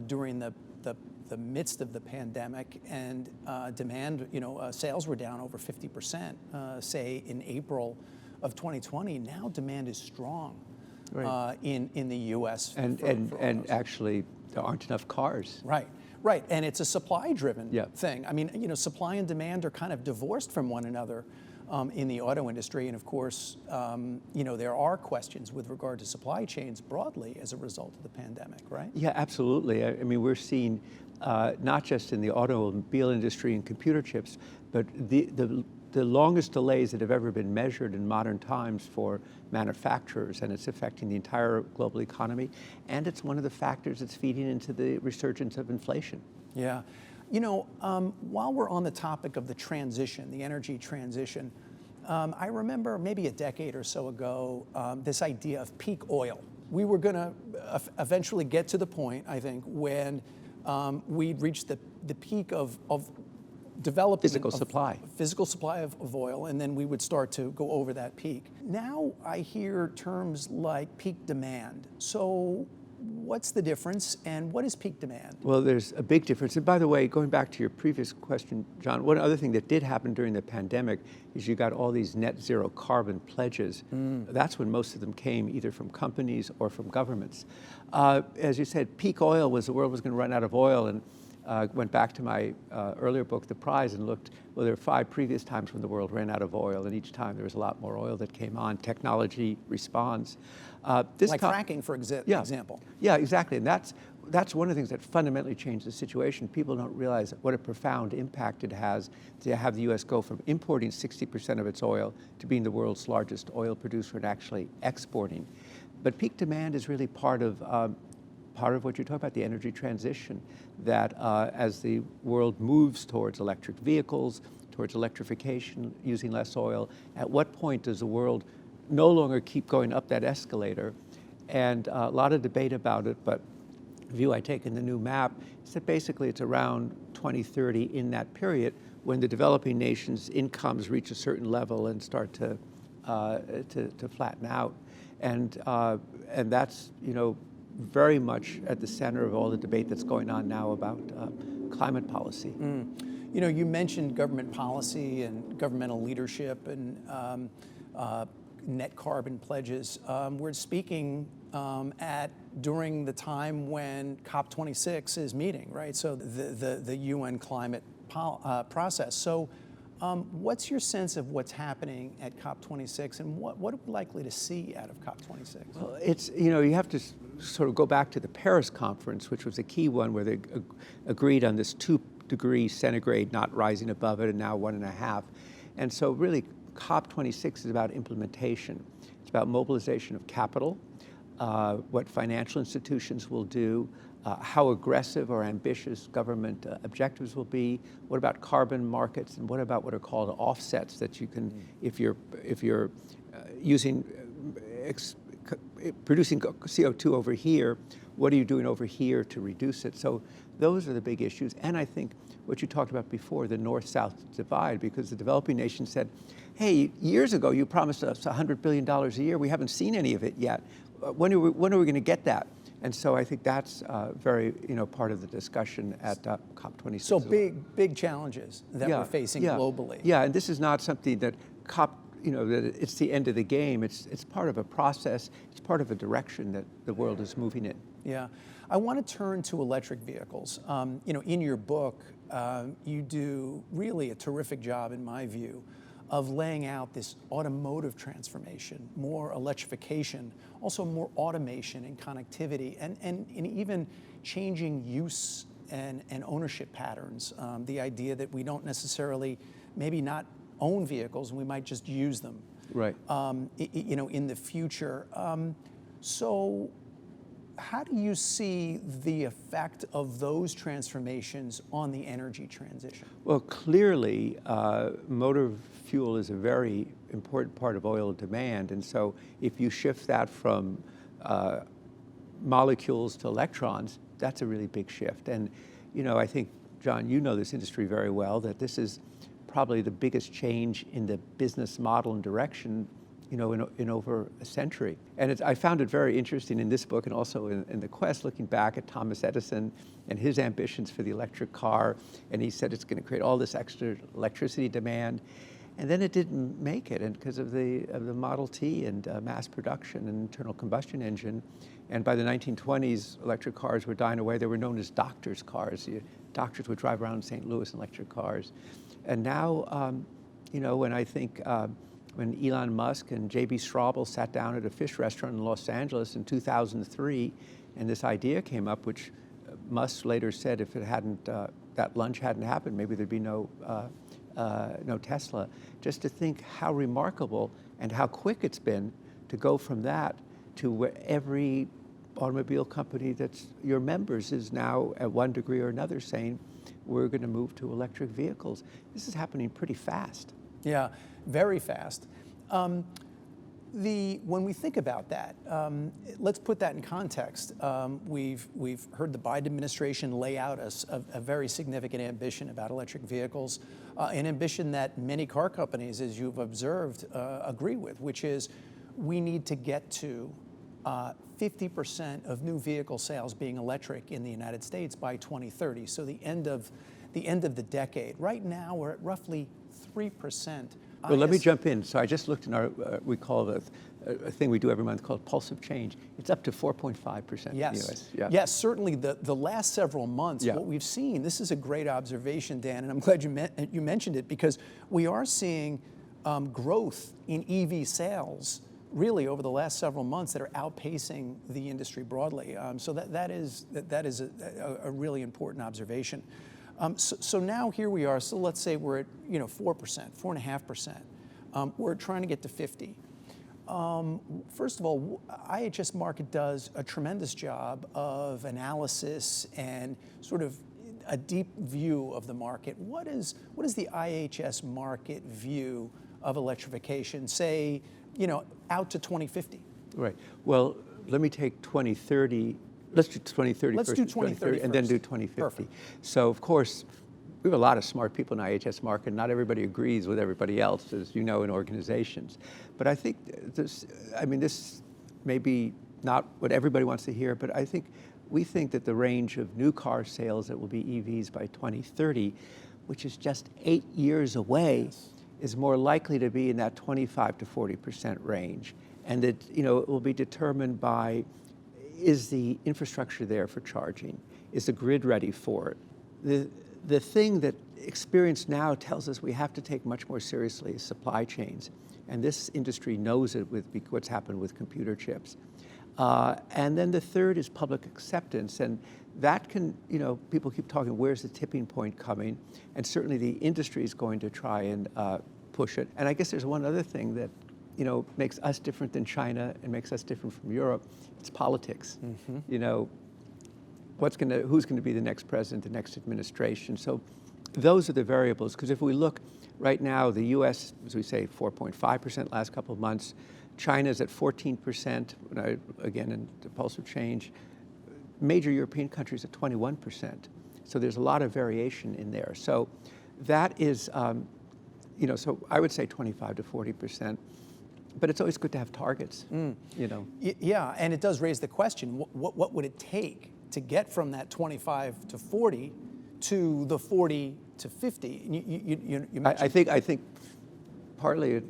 During the midst of the pandemic, and demand, you know, sales were down over 50%, say in April of 2020. Now demand is strong, right, in the U.S. And actually, there aren't enough cars. Right, right, and it's a supply-driven thing. I mean, you know, supply and demand are kind of divorced from one another in the auto industry, and of course, you know, there are questions with regard to supply chains broadly as a result of the pandemic, right? Yeah, absolutely. I mean, we're seeing not just in the automobile industry and computer chips, but the longest delays that have ever been measured in modern times for manufacturers, and it's affecting the entire global economy, and it's one of the factors that's feeding into the resurgence of inflation. Yeah. You know, while we're on the topic of the transition, the energy transition, I remember maybe a decade or so ago, this idea of peak oil. We were going to eventually get to the point, I think, when we'd reached the peak of development. Physical supply of oil, and then we would start to go over that peak. Now I hear terms like peak demand. So what's the difference, and what is peak demand? Well, there's a big difference. And by the way, going back to your previous question, John, one other thing that did happen during the pandemic is you got all these net zero carbon pledges. That's when most of them came either from companies or from governments. As you said, peak oil was the world was going to run out of oil, and went back to my earlier book, The Prize, and looked, well, there were 5 previous times when the world ran out of oil, and each time there was a lot more oil that came on. Technology responds. Like fracking, for example. Yeah, exactly. And that's one of the things that fundamentally changed the situation. People don't realize what a profound impact it has to have the U.S. go from importing 60% of its oil to being the world's largest oil producer and actually exporting. But peak demand is really part of what you're talking about, the energy transition, that as the world moves towards electric vehicles, towards electrification, using less oil, at what point does the world no longer keep going up that escalator? And a lot of debate about it, but view I take in the new map is that basically it's around 2030 in that period when the developing nations' incomes reach a certain level and start to flatten out, and that's very much at the center of all the debate that's going on now about climate policy. You mentioned government policy and governmental leadership and net carbon pledges. We're speaking during the time when COP26 is meeting, right? So the UN climate process. So what's your sense of what's happening at COP26 and what are we likely to see out of COP26? Well, it's, you have to sort of go back to the Paris conference, which was a key one where they agreed on this 2 degrees centigrade not rising above it, and now 1.5. And so really COP26 is about implementation. It's about mobilization of capital, what financial institutions will do, how aggressive or ambitious government objectives will be, what about carbon markets, and what about what are called offsets that you can, if you're producing CO2 over here, what are you doing over here to reduce it? So those are the big issues. And I think what you talked about before, the north-south divide, because the developing nations said, hey, years ago you promised us $100 billion a year. We haven't seen any of it yet. When are we going to get that? And so I think that's very, part of the discussion at COP26. So big challenges that we're facing globally. Yeah, and this is not something that that it's the end of the game. It's part of a process. It's part of a direction that the world is moving in. Yeah, I want to turn to electric vehicles. In your book, you do really a terrific job, in my view, of laying out this automotive transformation, more electrification, also more automation and connectivity, and even changing use and ownership patterns. The idea that we don't necessarily, maybe not own vehicles, and we might just use them. Right. In the future. So how do you see the effect of those transformations on the energy transition? Well, clearly, motor fuel is a very important part of oil demand. And so if you shift that from molecules to electrons, that's a really big shift. And, I think, John, you know this industry very well, that this is probably the biggest change in the business model and direction in over a century. And I found it very interesting in this book and also in the Quest, looking back at Thomas Edison and his ambitions for the electric car. And he said it's going to create all this extra electricity demand. And then it didn't make it, and because of the Model T and mass production and internal combustion engine. And by the 1920s, electric cars were dying away. They were known as doctors' cars. Doctors would drive around St. Louis in electric cars. And now, when I think when Elon Musk and J.B. Straubel sat down at a fish restaurant in Los Angeles in 2003, and this idea came up, which Musk later said if it hadn't, that lunch hadn't happened, maybe there'd be no Tesla. Just to think how remarkable and how quick it's been to go from that to where every automobile company that's your members is now at one degree or another saying, we're going to move to electric vehicles. This is happening pretty fast. Yeah, very fast. When we think about that, let's put that in context. We've heard the Bide administration lay out a very significant ambition about electric vehicles, an ambition that many car companies, as you've observed, agree with, which is we need to get to 50% of new vehicle sales being electric in the United States by 2030. So the end of the decade. Right now, we're at roughly 3%. Well, let me jump in. So I just looked in our, we call it a thing we do every month called Pulse of Change. It's up to 4.5% in the US. Yeah. Yes, certainly the last several months, what we've seen, this is a great observation, Dan, and I'm glad you mentioned it, because we are seeing growth in EV sales really over the last several months that are outpacing the industry broadly. So that is a really important observation. So now here we are. So let's say we're at 4%, 4.5%. We're trying to get to 50. First of all, IHS Markit does a tremendous job of analysis and sort of a deep view of the market. What is the IHS Markit view of electrification, say, out to 2050? Right. Well, let me take 2030 let's do 2030 Let's first. do 2030 and then first. do 2050. Perfect. So of course, we have a lot of smart people in IHS Markit. Not everybody agrees with everybody else, as you know, in organizations. But I think this may be not what everybody wants to hear, but we think that the range of new car sales that will be EVs by 2030, which is just 8 years away, is more likely to be in that 25 to 40% range. And that, it will be determined by, is the infrastructure there for charging? Is the grid ready for it? The thing that experience now tells us we have to take much more seriously is supply chains. And this industry knows it with what's happened with computer chips. And then the third is public acceptance. And that can, people keep talking, where's the tipping point coming? And certainly the industry is going to try and push it. And I guess there's one other thing that, makes us different than China and makes us different from Europe. It's politics. Mm-hmm. Who's going to be the next president, the next administration? So those are the variables. Because if we look right now, the U.S., as we say, 4.5% last couple of months. China's at 14%, again, in the pulse of change. Major European countries at 21%. So there's a lot of variation in there. So that is, so I would say 25 to 40%. But it's always good to have targets, Yeah, and it does raise the question, what would it take to get from that 25 to 40 to the 40 to 50? You mentioned I think partly it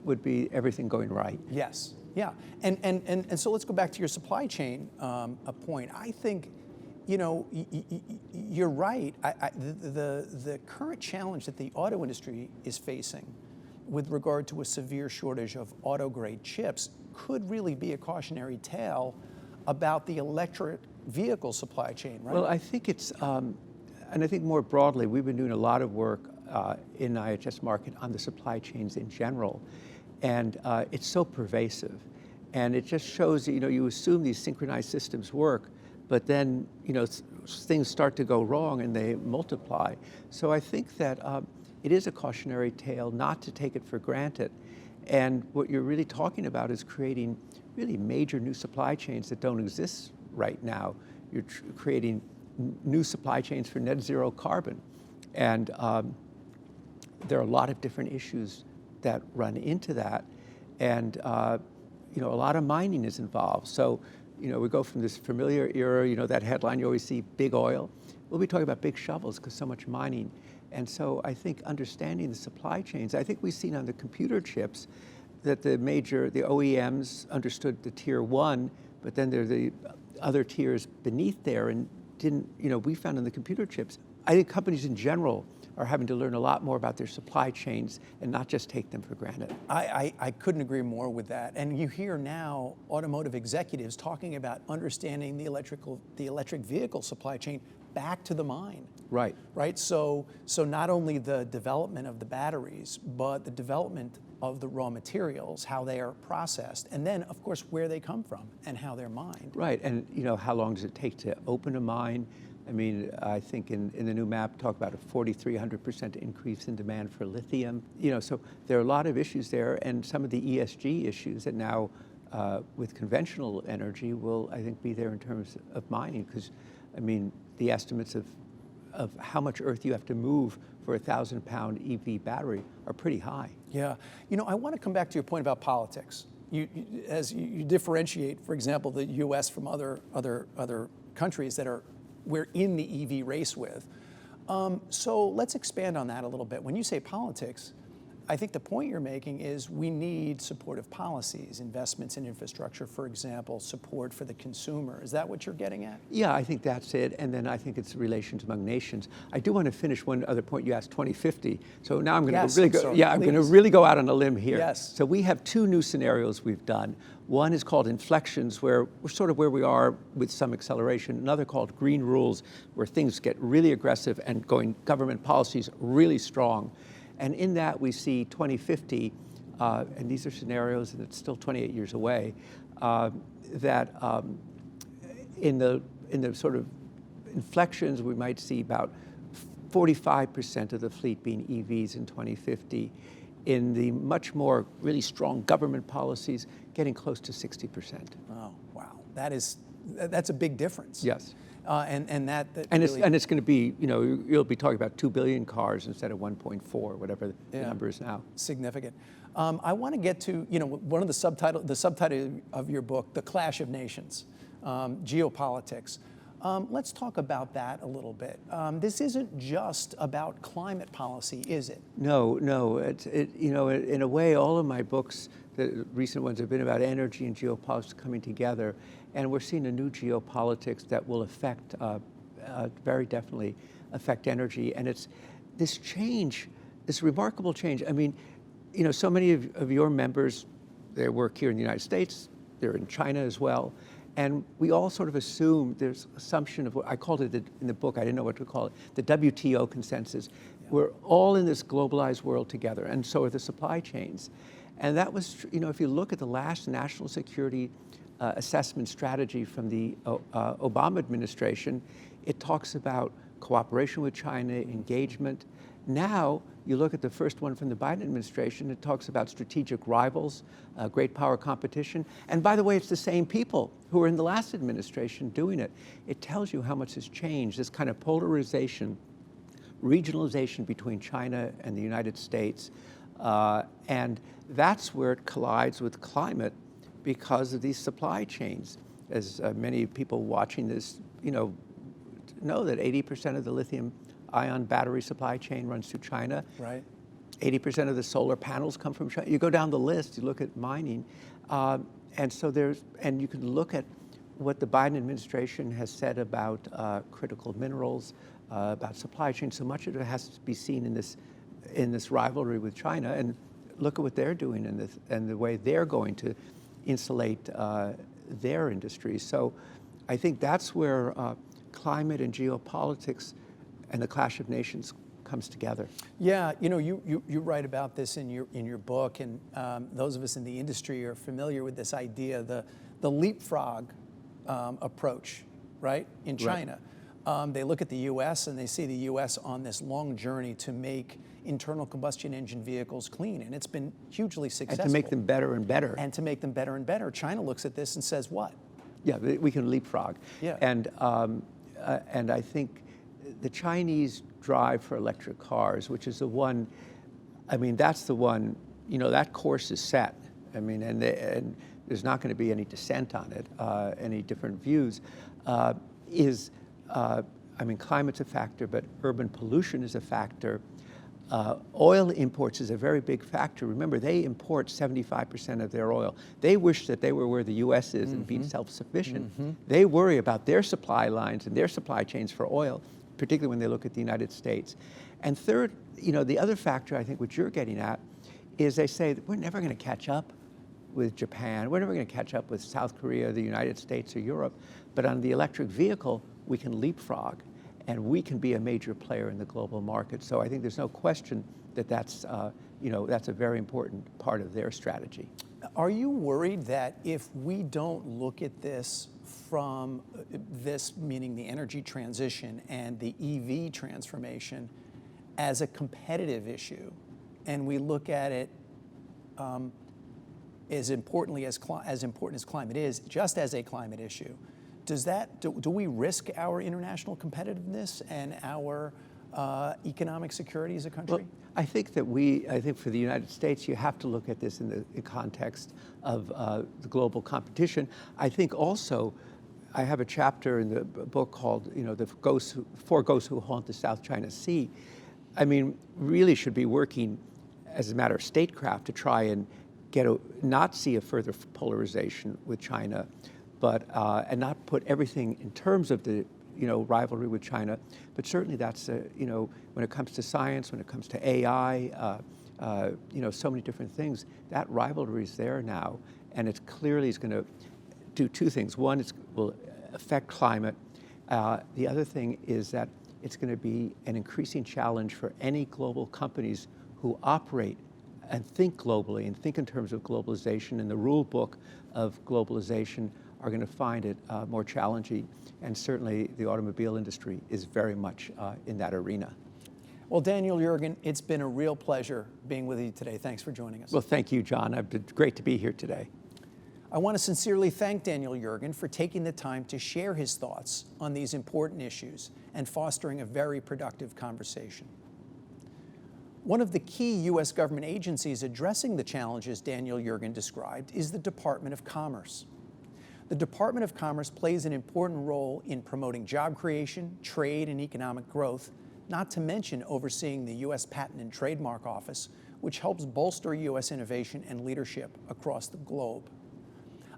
would be everything going right. Yes, yeah, and so let's go back to your supply chain point. I think, you're right. The current challenge that the auto industry is facing with regard to a severe shortage of auto-grade chips could really be a cautionary tale about the electric vehicle supply chain, right? Well, I think it's, and I think more broadly, we've been doing a lot of work in IHS Markit on the supply chains in general, and it's so pervasive. And it just shows that, you assume these synchronized systems work, but then, things start to go wrong and they multiply. So I think that it is a cautionary tale not to take it for granted. And what you're really talking about is creating really major new supply chains that don't exist right now. You're creating new supply chains for net zero carbon. And there are a lot of different issues that run into that. And a lot of mining is involved. So, we go from this familiar era, that headline you always see, big oil. We'll be talking about big shovels because so much mining. And so I think understanding the supply chains, I think we've seen on the computer chips that the OEMs understood the tier one, but then there are the other tiers beneath there and didn't, we found in the computer chips. I think companies in general are having to learn a lot more about their supply chains and not just take them for granted. I couldn't agree more with that. And you hear now automotive executives talking about understanding the electric vehicle supply chain back to the mine. Right. Right. So not only the development of the batteries, but the development of the raw materials, how they are processed, and then of course where they come from and how they're mined. Right. And how long does it take to open a mine? I mean, I think in the new map talk about a 4,300% increase in demand for lithium. So there are a lot of issues there, and some of the ESG issues that now with conventional energy will, I think, be there in terms of mining, because the estimates of how much earth you have to move for a 1,000-pound EV battery are pretty high. Yeah. I want to come back to your point about politics. As you differentiate, for example, the U.S. from other countries that we're in the EV race with. So let's expand on that a little bit. When you say politics, I think the point you're making is we need supportive policies, investments in infrastructure, for example, support for the consumer. Is that what you're getting at? Yeah, I think that's it. And then I think it's relations among nations. I do want to finish one other point. You asked 2050. So now I'm going to really go out on a limb here. Yes. So we have two new scenarios we've done. One is called inflections, where we're sort of where we are with some acceleration. Another called green rules, where things get really aggressive and government policies really strong. And in that we see 2050, and these are scenarios, and it's still 28 years away, that in the sort of inflections, we might see about 45% of the fleet being EVs in 2050. In the much more really strong government policies, getting close to 60%. Oh, wow. That is that's a big difference. Yes. And really, it's going to be, you'll be talking about 2 billion cars instead of 1.4, whatever the number is now. Significant. I want to get to, one of the subtitle of your book, The Clash of Nations, Geopolitics. Let's talk about that a little bit. This isn't just about climate policy, is it? No. In a way, all of my books, the recent ones, have been about energy and geopolitics coming together, and we're seeing a new geopolitics that will affect, very definitely affect energy. And it's this change, this remarkable change. I mean, so many of your members, they work here in the United States, they're in China as well. And we all sort of assume there's assumption of what I called it in the book, I didn't know what to call it, the WTO consensus. Yeah. We're all in this globalized world together, and so are the supply chains. And that was, if you look at the last national security assessment strategy from the Obama administration, it talks about cooperation with China, engagement. Now, you look at the first one from the Biden administration, it talks about strategic rivals, great power competition. And by the way, it's the same people who were in the last administration doing it. It tells you how much has changed, this kind of polarization, regionalization between China and the United States. And that's where it collides with climate because of these supply chains. As many people watching this, know that 80% of the lithium-ion battery supply chain runs through China. Right. 80% of the solar panels come from China. You go down the list, you look at mining, and so and you can look at what the Biden administration has said about critical minerals, about supply chain. So much of it has to be seen in this rivalry with China, and look at what they're doing and the way they're going to insulate their industries. So I think that's where climate and geopolitics and the clash of nations comes together. Yeah, you write about this in your book, and those of us in the industry are familiar with this idea, the leapfrog approach, right, in China. Right. They look at the U.S. and they see the U.S. on this long journey to make internal combustion engine vehicles clean, and it's been hugely successful. And to make them better and better. And to make them better and better. China looks at this and says, what? Yeah, we can leapfrog. Yeah. And I think the Chinese drive for electric cars, which is the one, that's the one, that course is set. And there's not going to be any dissent on it, any different views. Climate's a factor, but urban pollution is a factor. Oil imports is a very big factor. Remember, they import 75% of their oil. They wish that they were where the U.S. is and be self-sufficient. They worry about their supply lines and their supply chains for oil, particularly when they look at the United States. And third, the other factor, I think, which you're getting at, is they say that we're never going to catch up with Japan. We're never going to catch up with South Korea, the United States, or Europe. But on the electric vehicle, we can leapfrog, and we can be a major player in the global market. So I think there's no question that that's a very important part of their strategy. Are you worried that if we don't look at this from this, meaning the energy transition and the EV transformation, as a competitive issue, and we look at it as important as climate is, just as a climate issue, do we risk our international competitiveness and our economic security as a country? Well, I think for the United States, you have to look at this in the context of the global competition. I think also, I have a chapter in the book called, the Four Ghosts Who Haunt the South China Sea. Really should be working as a matter of statecraft to try and not see a further polarization with China, but and not put everything in terms of the rivalry with China. But certainly that's when it comes to science, when it comes to AI, so many different things. That rivalry is there now, and it clearly is going to do two things. One, it will affect climate. The other thing is that it's going to be an increasing challenge for any global companies who operate and think globally and think in terms of globalization. And the rule book of globalization are going to find it more challenging. And certainly the automobile industry is very much in that arena. Well, Daniel Yergin, it's been a real pleasure being with you today. Thanks for joining us. Well, thank you, John. It's been great to be here today. I want to sincerely thank Daniel Yergin for taking the time to share his thoughts on these important issues and fostering a very productive conversation. One of the key U.S. government agencies addressing the challenges Daniel Yergin described is the Department of Commerce. The Department of Commerce plays an important role in promoting job creation, trade, and economic growth, not to mention overseeing the U.S. Patent and Trademark Office, which helps bolster U.S. innovation and leadership across the globe.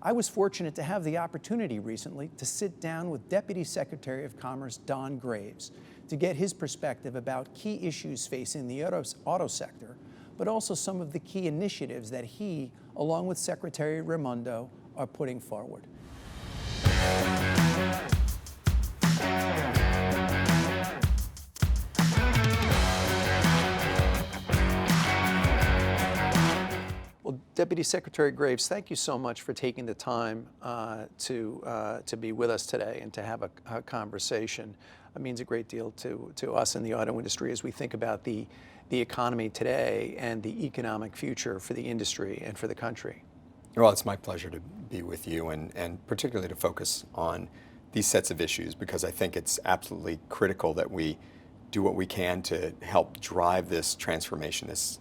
I was fortunate to have the opportunity recently to sit down with Deputy Secretary of Commerce Don Graves to get his perspective about key issues facing the auto sector, but also some of the key initiatives that he, along with Secretary Raimondo, are putting forward. Well, Deputy Secretary Graves, thank you so much for taking the time to be with us today and to have a conversation. It means a great deal to us in the auto industry as we think about the economy today and the economic future for the industry and for the country. Well, it's my pleasure to be with you and particularly to focus on these sets of issues because I think it's absolutely critical that we do what we can to help drive this transformation, this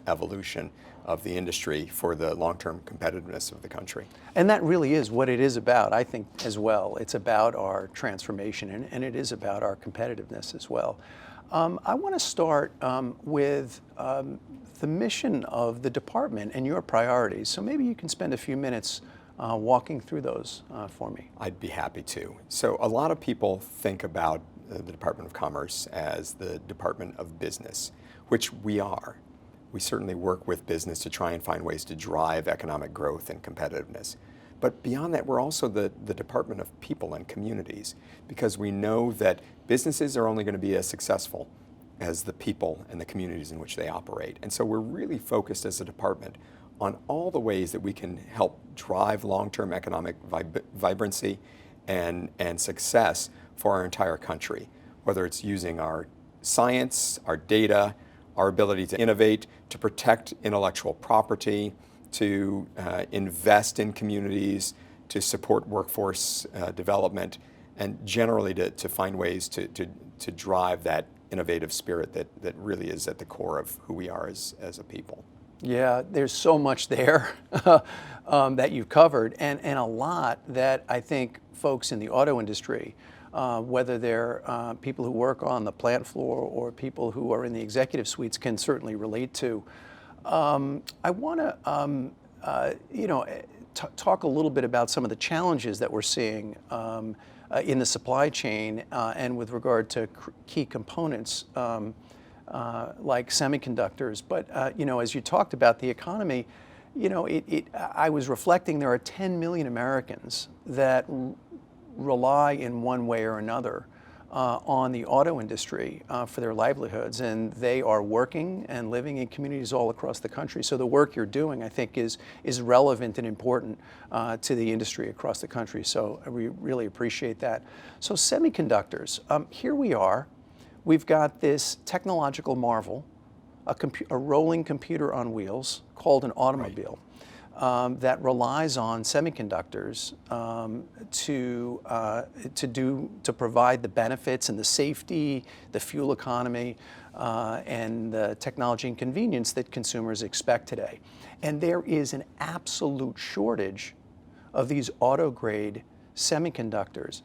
evolution of the industry for the long-term competitiveness of the country. And that really is what it is about, I think, as well. It's about our transformation and it is about our competitiveness as well. I want to start with the mission of the department and your priorities. So maybe you can spend a few minutes walking through those for me. I'd be happy to. So a lot of people think about the Department of Commerce as the Department of Business, which we are. We certainly work with business to try and find ways to drive economic growth and competitiveness. But beyond that, we're also the Department of People and Communities, because we know that businesses are only going to be as successful as the people and the communities in which they operate. And so we're really focused as a department on all the ways that we can help drive long-term economic vibrancy and success for our entire country, whether it's using our science, our data, our ability to innovate, to protect intellectual property, to invest in communities, to support workforce development, and generally to find ways to drive that innovative spirit that really is at the core of who we are as a people. Yeah, there's so much there that you've covered, and a lot that I think folks in the auto industry, whether they're people who work on the plant floor or people who are in the executive suites, can certainly relate to. I want to, talk a little bit about some of the challenges that we're seeing in the supply chain and with regard to key components like semiconductors. But as you talked about the economy, I was reflecting there are 10 million Americans that rely in one way or another on the auto industry for their livelihoods, and they are working and living in communities all across the country. So the work you're doing, I think, is relevant and important to the industry across the country. So we really appreciate that. So semiconductors, here we are. We've got this technological marvel, a rolling computer on wheels called an automobile. Right. That relies on semiconductors to provide the benefits and the safety, the fuel economy, and the technology and convenience that consumers expect today. And there is an absolute shortage of these auto-grade semiconductors.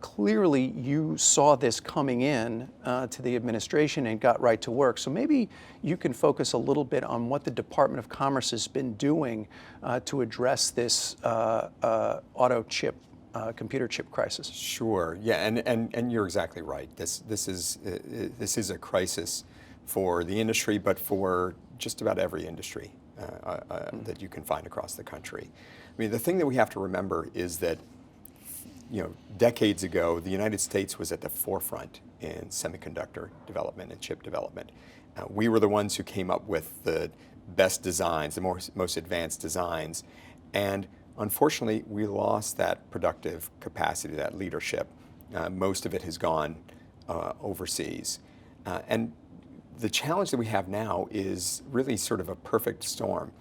Clearly, you saw this coming in to the administration and got right to work. So maybe you can focus a little bit on what the Department of Commerce has been doing to address this computer chip crisis. Sure. Yeah, and you're exactly right. This is a crisis for the industry, but for just about every industry that you can find across the country. I mean, the thing that we have to remember is that decades ago, the United States was at the forefront in semiconductor development and chip development. We were the ones who came up with the best designs, the most advanced designs, and unfortunately, we lost that productive capacity, that leadership. Most of it has gone overseas. And the challenge that we have now is really sort of a perfect storm.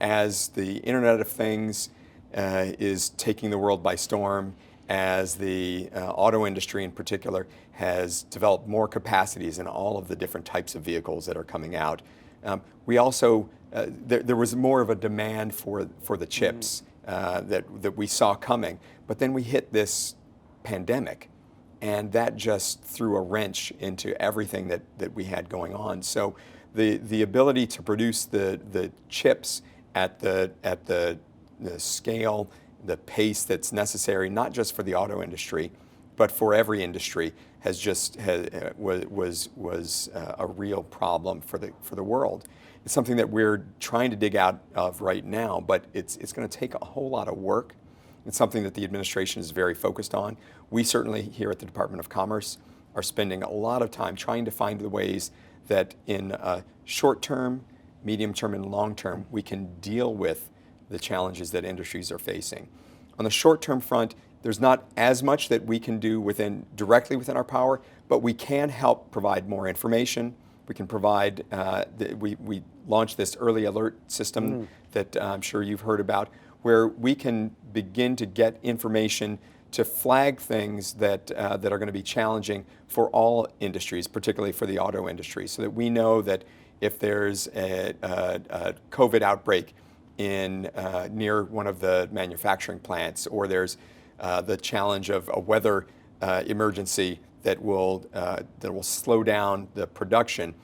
As the Internet of Things is taking the world by storm, as the auto industry in particular has developed more capacities in all of the different types of vehicles that are coming out. We also, there was more of a demand for the chips that we saw coming, but then we hit this pandemic, and that just threw a wrench into everything that we had going on. So the ability to produce the chips at the scale, the pace that's necessary, not just for the auto industry, but for every industry, was a real problem for the world. It's something that we're trying to dig out of right now, but it's going to take a whole lot of work. It's something that the administration is very focused on. We certainly here at the Department of Commerce are spending a lot of time trying to find the ways that in short term, medium term, and long term, we can deal with the challenges that industries are facing. On the short term front, there's not as much that we can do directly within our power, but we can help provide more information. We can provide, we launched this early alert system that I'm sure you've heard about, where we can begin to get information to flag things that are going to be challenging for all industries, particularly for the auto industry, so that we know that if there's a COVID outbreak in near one of the manufacturing plants, or there's the challenge of a weather emergency that will slow down the production,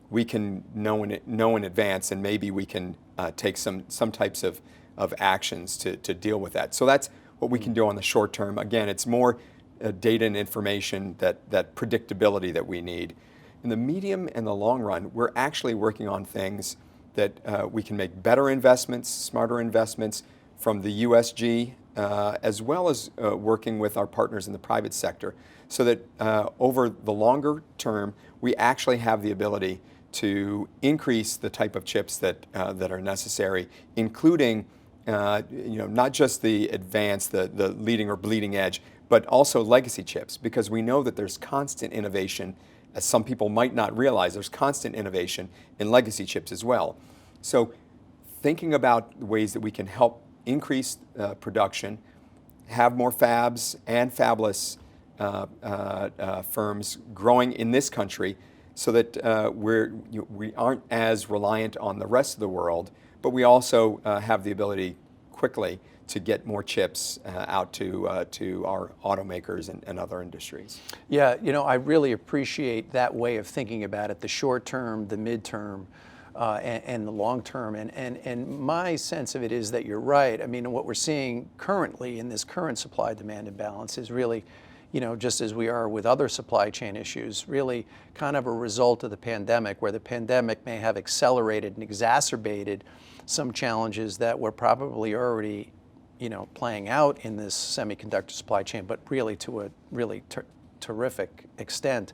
we can know in advance, and maybe we can take some types of actions to deal with that. So that's what we can do on the short term. Again, it's more data and information, that predictability that we need. In the medium and the long run, we're actually working on things that we can make better investments, smarter investments from the USG, as well as working with our partners in the private sector, so that over the longer term, we actually have the ability to increase the type of chips that are necessary, including not just the advanced, the leading or bleeding edge, but also legacy chips, because we know that there's constant innovation. As some people might not realize, there's constant innovation in legacy chips as well. So thinking about ways that we can help increase production, have more fabs and fabless firms growing in this country, so that we aren't as reliant on the rest of the world, but we also have the ability quickly to get more chips out to our automakers and other industries. Yeah, I really appreciate that way of thinking about it, the short term, the midterm, and the long term. And my sense of it is that you're right. I mean, what we're seeing currently in this current supply-demand imbalance is really, just as we are with other supply chain issues, really kind of a result of the pandemic, where the pandemic may have accelerated and exacerbated some challenges that were probably already playing out in this semiconductor supply chain, but really to a really terrific extent.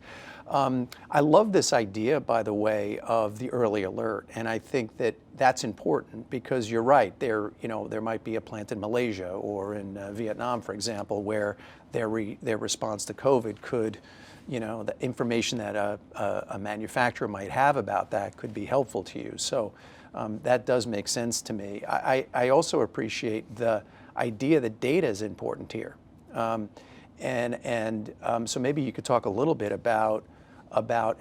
I love this idea, by the way, of the early alert, and I think that that's important, because you're right. There might be a plant in Malaysia or in Vietnam, for example, where their response to COVID could, the information that a manufacturer might have about that could be helpful to you. So that does make sense to me. I also appreciate the idea that data is important here. So maybe you could talk a little bit about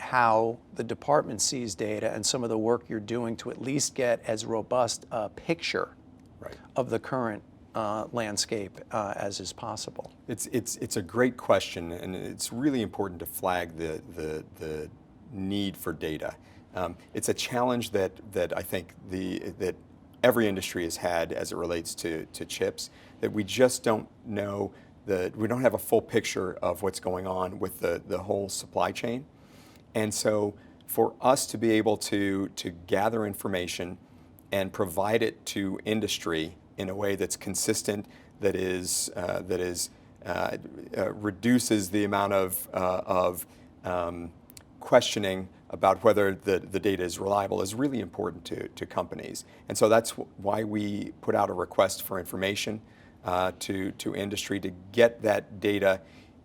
how the department sees data and some of the work you're doing to at least get as robust a picture of the current landscape as is possible. It's a great question, and it's really important to flag the need for data. It's a challenge that I think that every industry has had as it relates to chips, that we just don't know, we don't have a full picture of what's going on with the whole supply chain. And so for us to be able to gather information and provide it to industry in a way that's consistent, that reduces the amount of questioning about whether the data is reliable, is really important to companies. And so that's why we put out a request for information to industry, to get that data.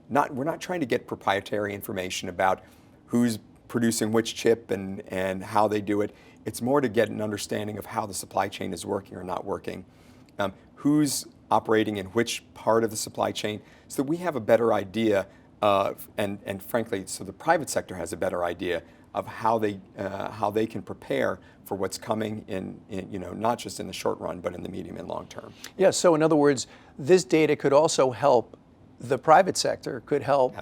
We're not trying to get proprietary information about who's producing which chip and how they do it. It's more to get an understanding of how the supply chain is working or not working. Who's operating in which part of the supply chain, so that we have a better idea of, and frankly, so the private sector has a better idea of how they can prepare for what's coming in not just in the short run, but in the medium and long term. Yeah, so in other words, this data could also help the private sector, could help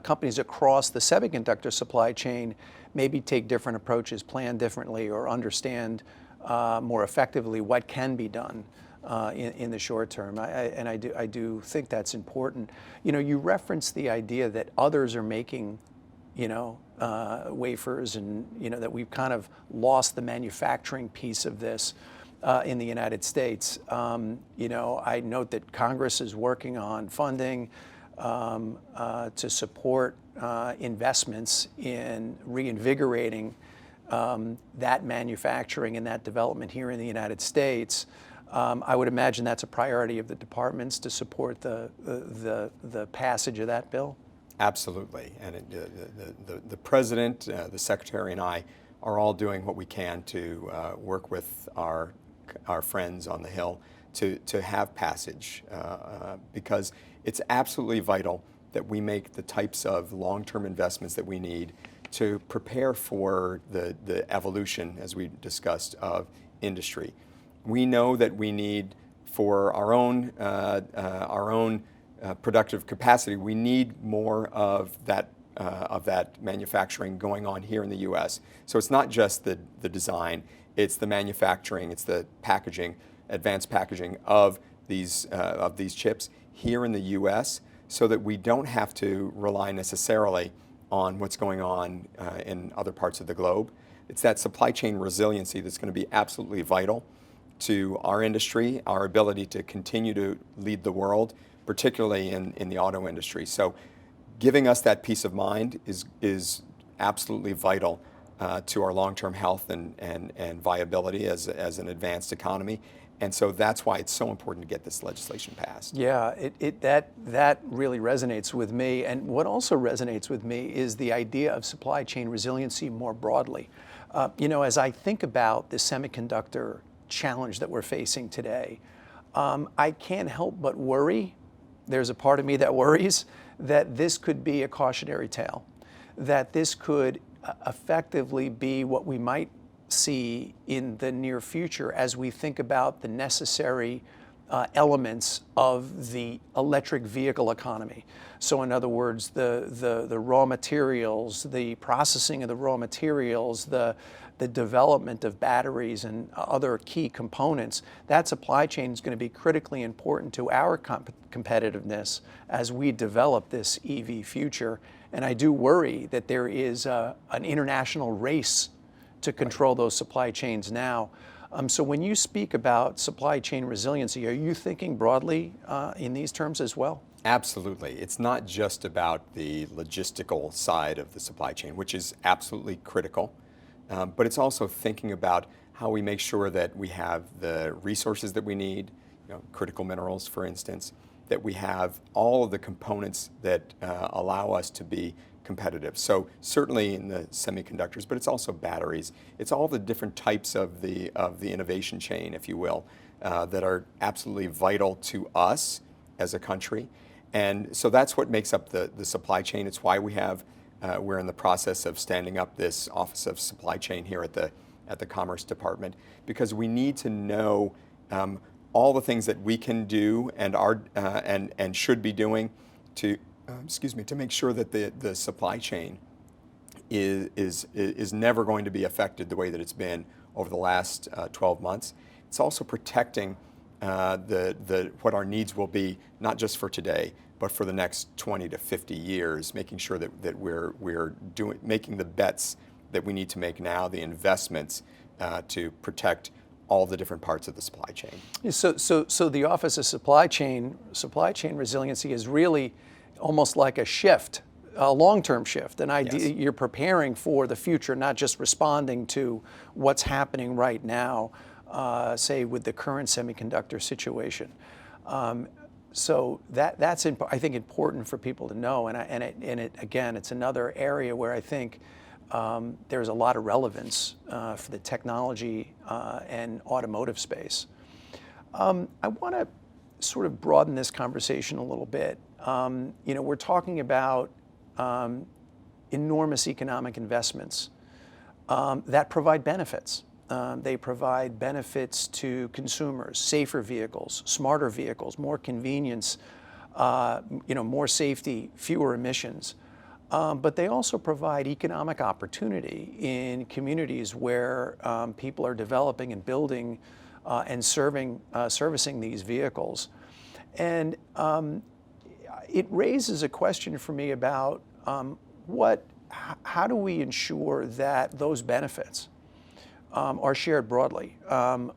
companies across the semiconductor supply chain maybe take different approaches, plan differently, or understand more effectively what can be done in the short term. I do think that's important. You referenced the idea that others are making wafers, and that we've kind of lost the manufacturing piece of this in the United States. I note that Congress is working on funding to support investments in reinvigorating that manufacturing and that development here in the United States. I would imagine that's a priority of the departments to support the passage of that bill. Absolutely, and the president, the secretary, and I are all doing what we can to work with our friends on the Hill to have passage, because it's absolutely vital that we make the types of long-term investments that we need to prepare for the evolution, as we discussed, of industry. We know that we need, for our own productive capacity, we need more of that manufacturing going on here in the U.S. So it's not just the design, it's the manufacturing, it's the packaging, advanced packaging of these chips here in the U.S., so that we don't have to rely necessarily on what's going on in other parts of the globe. It's that supply chain resiliency that's going to be absolutely vital to our industry, our ability to continue to lead the world, particularly in the auto industry. So giving us that peace of mind is absolutely vital to our long-term health and viability as an advanced economy. And so that's why it's so important to get this legislation passed. Yeah, that really resonates with me. And what also resonates with me is the idea of supply chain resiliency more broadly. As I think about the semiconductor challenge that we're facing today, I can't help but worry. There's a part of me that worries that this could be a cautionary tale, that this could effectively be what we might see in the near future as we think about the necessary elements of the electric vehicle economy. So in other words, the raw materials, the processing of the raw materials, the development of batteries and other key components, that supply chain is going to be critically important to our competitiveness as we develop this EV future. And I do worry that there is an international race to control those supply chains now. So when you speak about supply chain resiliency, are you thinking broadly in these terms as well? Absolutely. It's not just about the logistical side of the supply chain, which is absolutely critical, but it's also thinking about how we make sure that we have the resources that we need, critical minerals, for instance, that we have all of the components that allow us to be competitive. So certainly in the semiconductors, but it's also batteries. It's all the different types of the innovation chain, if you will, that are absolutely vital to us as a country. And so that's what makes up the supply chain. It's why we're in the process of standing up this Office of Supply Chain here at the Commerce Department, because we need to know all the things that we can do and are and should be doing to make sure that the supply chain is never going to be affected the way that it's been over the last 12 months. It's also protecting what our needs will be, not just for today, but for the next 20 to 50 years, making sure that we're making the bets that we need to make now, the investments to protect all the different parts of the supply chain. So the Office of Supply Chain Resiliency is really almost like a shift, a long-term shift, an idea. Yes. You're preparing for the future, not just responding to what's happening right now, say with the current semiconductor situation. So that's I think important for people to know, and again, it's another area where I think there's a lot of relevance for the technology and automotive space. I want to sort of broaden this conversation a little bit. We're talking about enormous economic investments that provide benefits. They provide benefits to consumers, safer vehicles, smarter vehicles, more convenience, more safety, fewer emissions. But they also provide economic opportunity in communities where people are developing and building and servicing these vehicles. And it raises a question for me about how do we ensure that those benefits are shared broadly,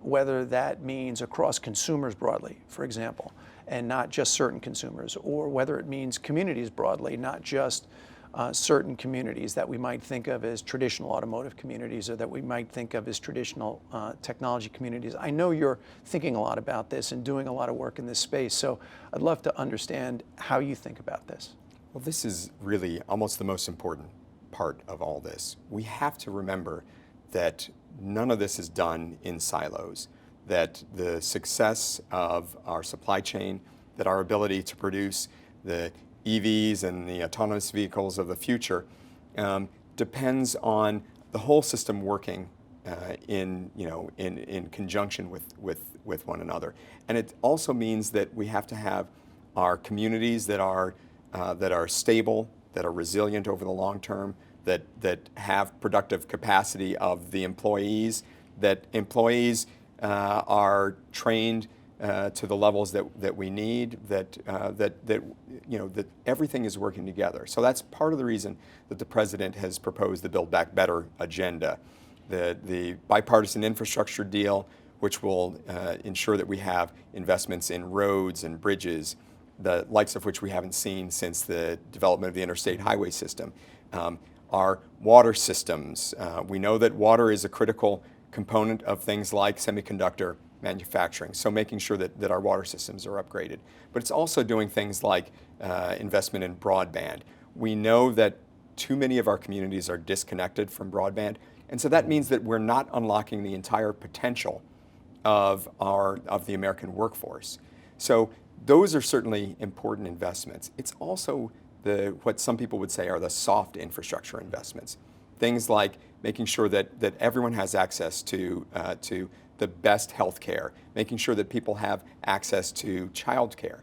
whether that means across consumers broadly, for example, and not just certain consumers, or whether it means communities broadly, not just certain communities that we might think of as traditional automotive communities or that we might think of as traditional technology communities. I know you're thinking a lot about this and doing a lot of work in this space, so I'd love to understand how you think about this. Well, this is really almost the most important part of all this. We have to remember that none of this is done in silos, that the success of our supply chain, that our ability to produce the EVs and the autonomous vehicles of the future depends on the whole system working in conjunction with one another. And it also means that we have to have our communities that are stable, that are resilient over the long term, that have productive capacity of the employees, that employees are trained to the levels that we need, that everything is working together. So that's part of the reason that the President has proposed the Build Back Better agenda, the bipartisan infrastructure deal, which will ensure that we have investments in roads and bridges, the likes of which we haven't seen since the development of the interstate highway system. Our water systems, we know that water is a critical component of things like semiconductor manufacturing, so making sure that our water systems are upgraded. But it's also doing things like investment in broadband. We know that too many of our communities are disconnected from broadband, and so that means that we're not unlocking the entire potential of the American workforce. So those are certainly important investments. It's also what some people would say are the soft infrastructure investments. Things like making sure that everyone has access to the best health care, making sure that people have access to child care.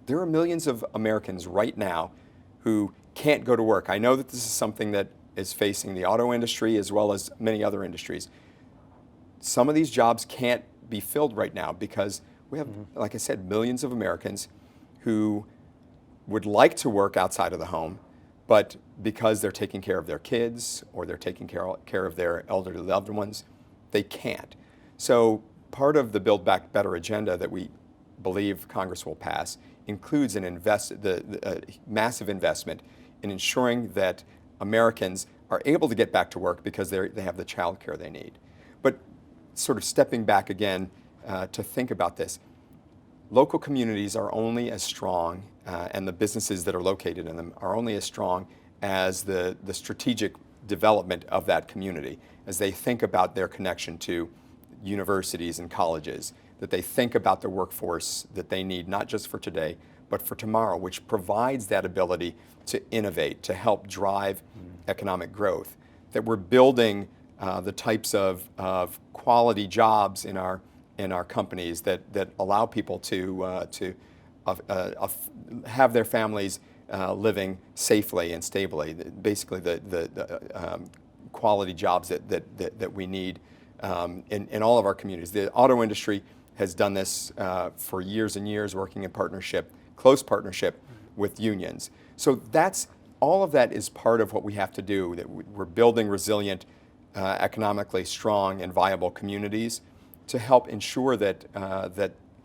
There are millions of Americans right now who can't go to work. I know that this is something that is facing the auto industry as well as many other industries. Some of these jobs can't be filled right now because we have, like I said, millions of Americans who would like to work outside of the home, but because they're taking care of their kids or they're taking care of their elderly loved ones, they can't. So part of the Build Back Better agenda that we believe Congress will pass includes the massive investment in ensuring that Americans are able to get back to work because they have the child care they need. But sort of stepping back again to think about this, local communities are only as strong, and the businesses that are located in them are only as strong as the strategic development of that community, as they think about their connection to universities and colleges, that they think about the workforce that they need, not just for today, but for tomorrow, which provides that ability to innovate, to help drive economic growth, that we're building the types of quality jobs in our companies that allow people to have their families living safely and stably. Basically, the quality jobs that we need in all of our communities. The auto industry has done this for years and years, working in close partnership with unions. So all of that is part of what we have to do. That we're building resilient, economically strong and viable communities to help ensure that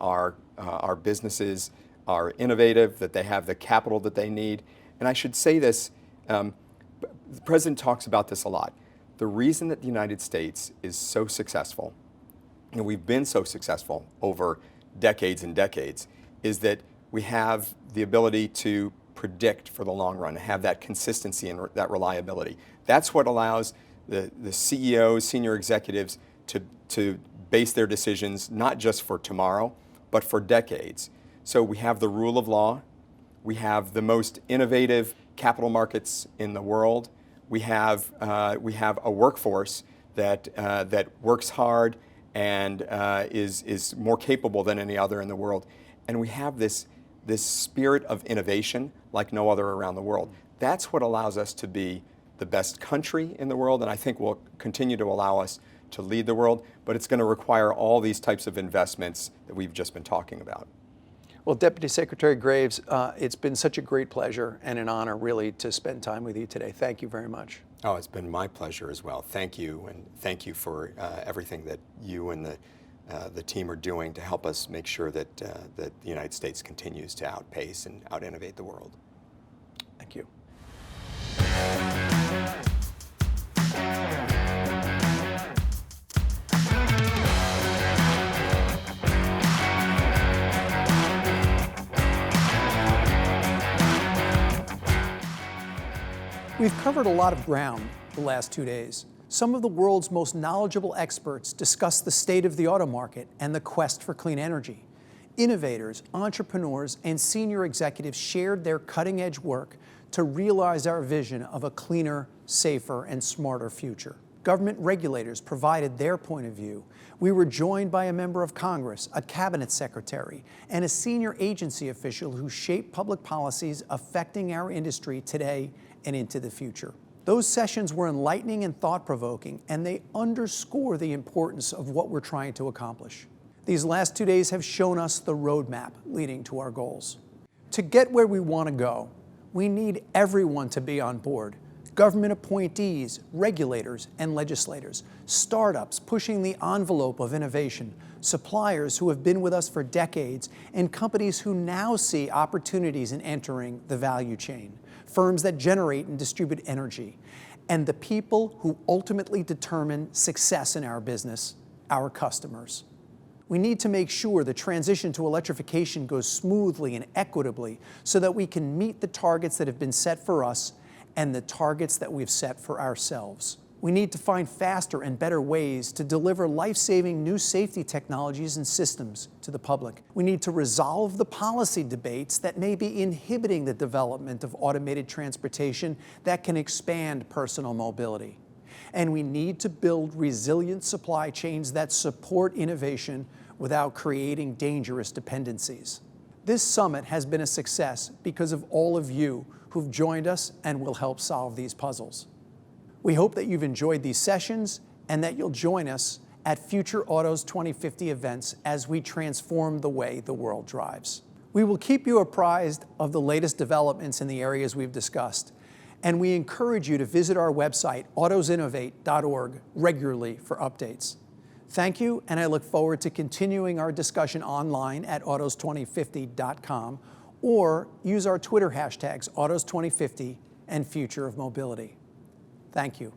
our businesses are innovative, that they have the capital that they need. And I should say this, the President talks about this a lot. The reason that the United States is so successful, and we've been so successful over decades and decades, is that we have the ability to predict for the long run, have that consistency and that reliability. That's what allows the CEOs, senior executives, to base their decisions not just for tomorrow, but for decades. So we have the rule of law. We have the most innovative capital markets in the world. We have a workforce that works hard and is more capable than any other in the world. And we have this spirit of innovation like no other around the world. That's what allows us to be the best country in the world, and I think will continue to allow us to lead the world, but it's going to require all these types of investments that we've just been talking about. Well, Deputy Secretary Graves, it's been such a great pleasure and an honor, really, to spend time with you today. Thank you very much. Oh, it's been my pleasure as well. Thank you, and thank you for everything that you and the team are doing to help us make sure that the United States continues to outpace and out-innovate the world. Thank you. We've covered a lot of ground the last 2 days. Some of the world's most knowledgeable experts discuss the state of the auto market and the quest for clean energy. Innovators, entrepreneurs, and senior executives shared their cutting-edge work to realize our vision of a cleaner, safer, and smarter future. Government regulators provided their point of view. We were joined by a member of Congress, a cabinet secretary, and a senior agency official who shaped public policies affecting our industry today and into the future. Those sessions were enlightening and thought-provoking, and they underscore the importance of what we're trying to accomplish. These last 2 days have shown us the roadmap leading to our goals. To get where we want to go, we need everyone to be on board. Government appointees, regulators, and legislators, startups pushing the envelope of innovation, suppliers who have been with us for decades, and companies who now see opportunities in entering the value chain, firms that generate and distribute energy, and the people who ultimately determine success in our business, our customers. We need to make sure the transition to electrification goes smoothly and equitably so that we can meet the targets that have been set for us and the targets that we've set for ourselves. We need to find faster and better ways to deliver life-saving new safety technologies and systems to the public. We need to resolve the policy debates that may be inhibiting the development of automated transportation that can expand personal mobility. And we need to build resilient supply chains that support innovation without creating dangerous dependencies. This summit has been a success because of all of you who've joined us and will help solve these puzzles. We hope that you've enjoyed these sessions and that you'll join us at future Autos 2050 events as we transform the way the world drives. We will keep you apprised of the latest developments in the areas we've discussed, and we encourage you to visit our website, autosinnovate.org, regularly for updates. Thank you, and I look forward to continuing our discussion online at autos2050.com or use our Twitter hashtags Autos2050 and Future of Mobility. Thank you.